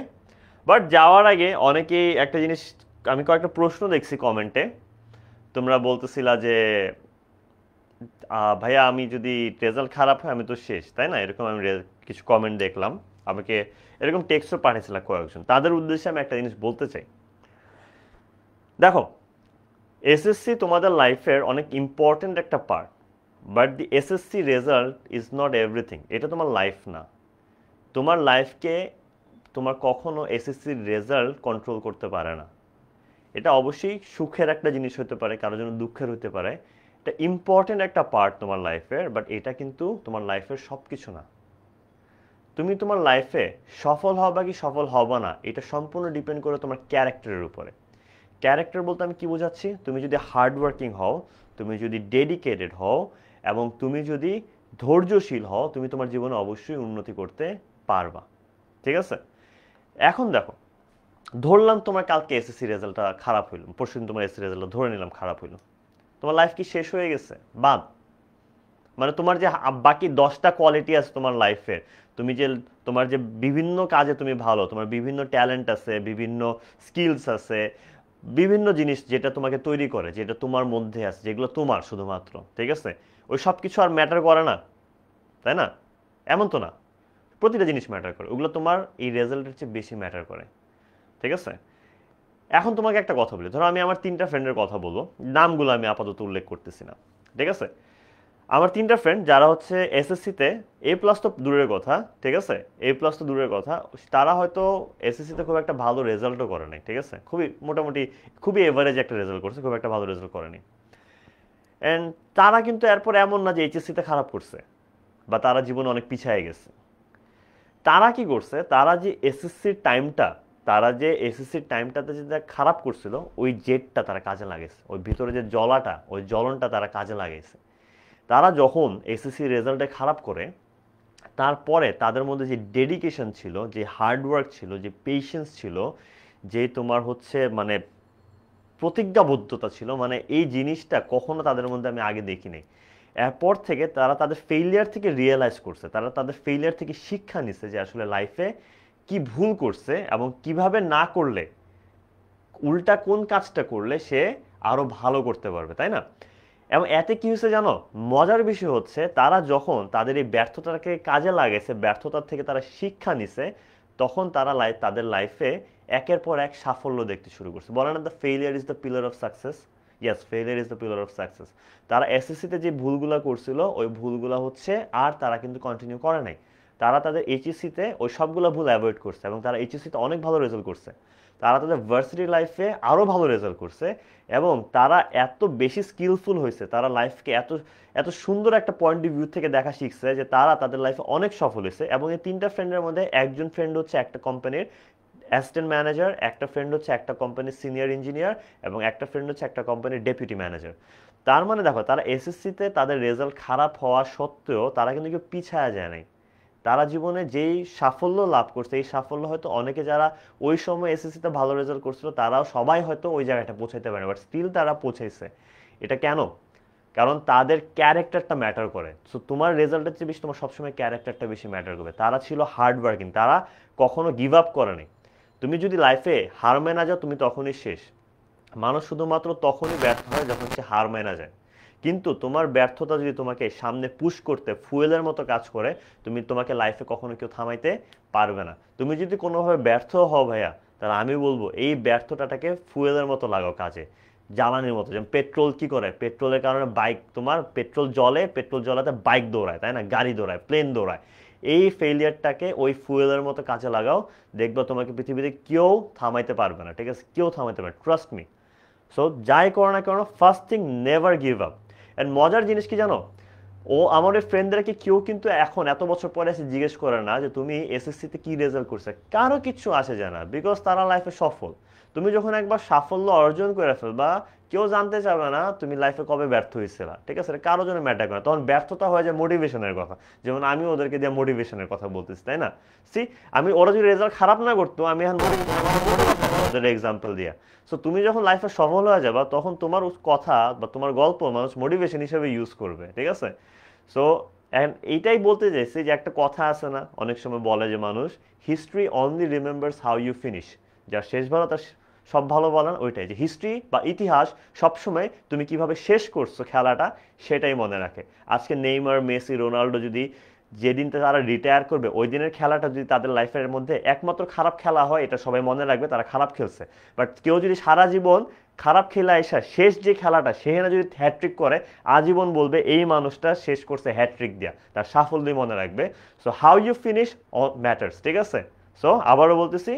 বাট যাওয়ার আগে অনেকেই একটা জিনিস, আমি কয়েকটা প্রশ্ন দেখছি কমেন্টে, তোমরা বলতেছিলা যে ভাইয়া আমি যদি রেজাল্ট খারাপ হয় আমি তো শেষ, তাই না? এরকম আমি কিছু কমেন্ট দেখলাম, আমাকে এরকম টেক্সটও পাঠিয়েছিলাম কয়েকজন। তাদের উদ্দেশ্যে আমি একটা জিনিস বলতে চাই। দেখো, এসএসসি তোমাদের লাইফের অনেক ইম্পর্টেন্ট একটা part, but the SSC result is not everything. এটা তোমার লাইফ না। তোমার লাইফকে তোমার কখনো এসএসসির রেজাল্ট কন্ট্রোল করতে পারে না। এটা অবশ্যই সুখের একটা জিনিস হতে পারে, কারোর জন্য দুঃখের হতে পারে। এটা ইম্পর্টেন্ট একটা পার্ট তোমার লাইফের, বাট এটা কিন্তু তোমার লাইফের সব কিছু না। তুমি তোমার লাইফে সফল হবা কি সফল হবা না, এটা সম্পূর্ণ ডিপেন্ড করে তোমার ক্যারেক্টারের উপরে। ক্যারেক্টার বলতে আমি কি বোঝাচ্ছি? তুমি যদি হার্ড ওয়ার্কিং হও, তুমি যদি ডেডিকেটেড হও, এবং তুমি যদি ধৈর্যশীল হও, তুমি তোমার জীবনে অবশ্যই উন্নতি করতে পারবা, ঠিক আছে? এখন দেখো, ধরলাম তোমার কালকে এসএসসি রেজাল্টটা খারাপ হইলো, পরশুদিন তোমার এসএসসি রেজাল্টটা ধরে নিলাম খারাপ হইলো, তোমার লাইফ কি শেষ হয়ে গেছে? বাদ। মানে তোমার যে বাকি 10টা কোয়ালিটি আছে তোমার লাইফে, তুমি যে তোমার যে বিভিন্ন কাজে তুমি ভালো, তোমার বিভিন্ন ট্যালেন্ট আছে, বিভিন্ন স্কিলস আছে, বিভিন্ন জিনিস যেটা তোমাকে তৈরি করে, যেটা তোমার মধ্যে আছে, যেগুলো তোমার শুধুমাত্র, ঠিক আছে? ওই সব কিছু আর ম্যাটার করে না, তাই না? এমন তো না, প্রতিটা জিনিস ম্যাটার করে, ওগুলো তোমার এই রেজাল্টের চেয়ে বেশি ম্যাটার করে, ঠিক আছে? এখন তোমাকে একটা কথা বলি, ধরো আমি আমার 3টা ফ্রেন্ডের কথা বলবো, নামগুলো আমি আপাতত উল্লেখ করতেছি না, ঠিক আছে? আমার 3টা ফ্রেন্ড যারা হচ্ছে এসএসসিতে এ প্লাস তো দূরের কথা, ঠিক আছে? এ প্লাস তো দূরের কথা, তারা হয়তো এসএসসিতে খুব একটা ভালো রেজাল্টও করে নাই, ঠিক আছে? খুবই মোটামুটি, খুবই এভারেজ একটা রেজাল্ট করছে, খুব একটা ভালো রেজাল্ট করেনি। অ্যান্ড তারা কিন্তু এরপর এমন না যে এইচএসসিতে খারাপ করছে বা তারা জীবনে অনেক পিছিয়ে গেছে। তারা কি করছে? তারা যে এসএসসির টাইমটা, তারা যে এসএসসির টাইমটাতে যেটা খারাপ করছিল, ওই জেটটা তারা কাজে লাগাইছে, ওই ভিতরে যে জ্বলাটা, ওই জ্বলনটা তারা কাজে লাগাইছে। তারা যখন এসএসসি রেজাল্টে খারাপ করে, তারপরে তাদের মধ্যে যে ডেডিকেশন ছিল, যে হার্ডওয়ার্ক ছিল, যে পেশেন্স ছিল, যে তোমার হচ্ছে মানে প্রতিজ্ঞাবদ্ধতা ছিল, মানে এই জিনিসটা কখনো তাদের মধ্যে আমি আগে দেখিনি। এরপর থেকে তারা তাদের ফেইলিয়ার থেকে রিয়েলাইজ করছে, তারা তাদের ফেইলিয়ার থেকে শিক্ষা নিছে যে আসলে লাইফে কি ভুল করছে এবং কিভাবে না করলে, উল্টা কোন কাজটা করলে সে আরো ভালো করতে পারবে, তাই না? এবং এতে কি হয়েছে জানো? মজার বিষয় হচ্ছে তারা যখন তাদের এই ব্যর্থতাকে কাজে লাগাইছে, ব্যর্থতার থেকে তারা শিক্ষা নিছে, তখন তারা তাদের লাইফে একের পর এক সাফল্য দেখতে শুরু করছে। বলে না, the failure is the pillar of success. Yes, failure is the pillar of success. তারা এসএসসিতে যে ভুলগুলো করছিল, ওই ভুলগুলো হচ্ছে আর তারা কিন্তু কন্টিনিউ করে নাই। তারা তাদের এইচএসসিতে ওই সবগুলো ভুল অ্যাভয়েড করছে এবং তারা এইচএসসিতে অনেক ভালো রেজাল্ট করছে। তারা তাদের ভার্সিটি লাইফে আরও ভালো রেজাল্ট করছে এবং তারা এত বেশি স্কিলফুল হয়েছে, তারা লাইফকে এত এত সুন্দর একটা পয়েন্ট অফ ভিউ থেকে দেখা শিখছে যে তারা তাদের লাইফে অনেক সফল হয়েছে। এবং এই 3টা ফ্রেন্ডের মধ্যে একজন ফ্রেন্ড হচ্ছে একটা কোম্পানির অ্যাসিস্ট্যান্ট ম্যানেজার, একটা ফ্রেন্ড হচ্ছে একটা কোম্পানির সিনিয়র ইঞ্জিনিয়ার, এবং একটা ফ্রেন্ড হচ্ছে একটা কোম্পানির ডেপুটি ম্যানেজার। তার মানে দেখো, তারা এসএসসিতে তাদের রেজাল্ট খারাপ হওয়া সত্ত্বেও তারা কিন্তু কেউ পিছায়া যায় নাই। তারা জীবনে যেই সাফল্য লাভ করছে, এই সাফল্য হয়তো অনেকে যারা ওই সময় এসএসসিতে ভালো রেজাল্ট করছিল তারাও সবাই হয়তো ওই জায়গাটা পৌঁছাইতে পারে, বাট স্টিল তারা পৌঁছাইছে। এটা কেন? কারণ তাদের ক্যারেক্টারটা ম্যাটার করে। সো তোমার রেজাল্টের চেয়ে বেশি তোমার সবসময় ক্যারেক্টারটা বেশি ম্যাটার করবে। তারা ছিল হার্ড ওয়ার্কিং, তারা কখনো গিভ আপ করেনি। তুমি যদি লাইফে হার মেনা যাও, তুমি তখনই শেষ। মানুষ শুধুমাত্র তখনই ব্যর্থ হয় যখন সে হার মেনা যায়। কিন্তু তোমার ব্যর্থতা যদি তোমাকে সামনে পুশ করতে ফুয়েলের মতো কাজ করে, তোমাকে লাইফে কখনো কেউ থামাইতে পারবে না। তুমি যদি কোনোভাবে ব্যর্থ হও ভাইয়া, তাহলে আমি বলবো এই ব্যর্থতাটাকে ফুয়েলের মতো লাগাও কাজে, জ্বালানির মতো। যেমন পেট্রোল কি করে, পেট্রোলের কারণে বাইক, তোমার পেট্রোল জ্বলে, পেট্রোল জ্বলাতে বাইক দৌড়ায়, তাই না, গাড়ি দৌড়ায়, প্লেন দৌড়ায়। এই ফেলিয়ারটাকে ওই ফুয়েলের মতো কাজে লাগাও, দেখবা তোমাকে পৃথিবীতে কেউ থামাইতে পারবে না, ঠিক আছে, কেউ থামাইতে পারবে, ট্রাস্ট মি। সো যাই করো না কেন, first thing, never give up. And মজার জিনিস কি জানো, ও আমাদের ফ্রেন্ডদেরকে কেউ কিন্তু এখন এত বছর পরে এসে জিজ্ঞেস করে না যে তুমি এসএসসিতে কি রেজাল্ট করছে, কারো কিচ্ছু আসে যায় না, বিকজ তারা লাইফে সফল। তুমি যখন একবার সাফল্য অর্জন করে ফেলবা, কেউ জানতে চাবে না তুমি লাইফে কবে ব্যর্থ হয়েছিলা, ঠিক আছে, কারো জন্য ম্যাটার করে না। তখন ব্যর্থতা হয়ে যায় মোটিভেশনের কথা, যেমন আমি ওদেরকে দিয়ে মোটিভেশনের কথা বলতেছি, তাই না। সি, আমি ওরা যদি রেজাল্ট খারাপ না করতো, আমি এখন ওদের এক্সাম্পল দিয়া। সো তুমি যখন লাইফে সফল হয়ে যাবা, তখন তোমার কথা বা তোমার গল্প মানুষ মোটিভেশন হিসেবে ইউজ করবে, ঠিক আছে। সো এইটাই বলতে চাইছি যে একটা কথা আছে না, অনেক সময় বলে যে মানুষ, history only remembers how you finish, যার শেষ ভালো তার সব ভালো বলেন, ওইটাই যে হিস্ট্রি বা ইতিহাস সবসময় তুমি কিভাবে শেষ করছো খেলাটা সেটাই মনে রাখে। আজকে নেইমার, মেসি, রোনাল্ডো যদি যেদিন তারা রিটায়ার করবে, ওই দিনের খেলাটা যদি তাদের লাইফের মধ্যে একমাত্র খারাপ খেলা হয়, এটা সবাই মনে রাখবে, তারা খারাপ খেলছে। বাট কেউ যদি সারা জীবন খারাপ খেলা এসে শেষ যে খেলাটা সেখানে যদি হ্যাট্রিক করে, আজীবন বলবে এই মানুষটা শেষ করছে হ্যাট্রিক দিয়া, তার সাফল্যই মনে রাখবে। So how you finish matters, ঠিক আছে। সো আবারও বলতেছি,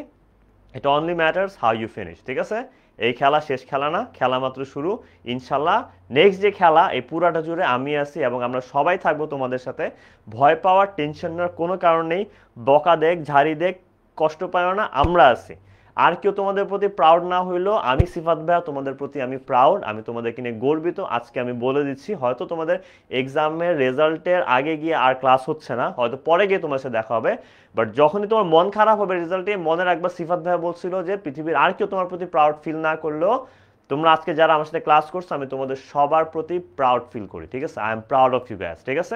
it only matters how you finish, ঠিক আছে। এই খেলা শেষ খেলা না, খেলা মাত্র শুরু। ইনশাল্লাহ নেক্সট যে খেলা, এই পুরাটা জুড়ে আমি আছি এবং আমরা সবাই থাকবো তোমাদের সাথে। ভয় পাওয়ার, টেনশন নেওয়ার কোনো কারণ নেই। বকা দেখ, ঝাড়ি দেখ, কষ্ট পায় না, আমরা আছি। আর কেউ তোমাদের প্রতি প্রাউড না হইলেও আমি সিফাত ভাইয়া তোমাদের প্রতি আমি প্রাউড, আমি তোমাদেরকে নিয়ে গর্বিত। আজকে আমি বলে দিচ্ছি, হয়তো তোমাদের এক্সামের রেজাল্টের আগে গিয়ে আর ক্লাস হচ্ছে না, হয়তো পরে গিয়ে তোমার সাথে দেখা হবে, বাট যখনই তোমার মন খারাপ হবে রেজাল্টে, মনে রাখবা সিফাত ভাইয়া বলছিল যে পৃথিবীর আর কেউ তোমার প্রতি প্রাউড ফিল না করলেও তোমরা আজকে যারা আমার সাথে ক্লাস করছো, আমি তোমাদের সবার প্রতি প্রাউড ফিল করি, ঠিক আছে। I am proud of you guys, ঠিক আছে।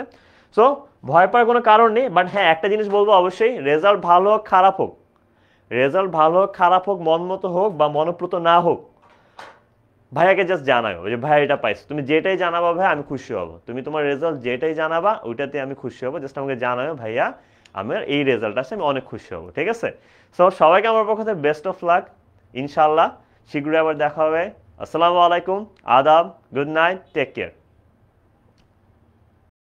সো ভয় পাওয়ার কোনো কারণ নেই। বাট হ্যাঁ, একটা জিনিস বলবো, অবশ্যই রেজাল্ট ভালো হোক খারাপ হোক, রেজাল্ট ভালো হোক খারাপ হোক, মন মতো হোক বা মনপ্রত না হোক, ভাইয়াকে জাস্ট জানাও যে ভাই এটা পাইছো। তুমি যেটাই জানাবা ভাই, আমি খুশি হব। তুমি তোমার রেজাল্ট যেটাই জানাবা ওইটাতে আমি খুশি হব। জাস্ট আমাকে জানাও ভাইয়া আমার এই রেজাল্ট আছে, আমি অনেক খুশি হব, ঠিক আছে। সো সবাইকে আমার পক্ষ থেকে বেস্ট অফ লাক। ইনশাল্লাহ শীঘ্রই আবার দেখা হবে। আসসালামু আলাইকুম, আদাব, গুড নাইট, টেক কেয়ার।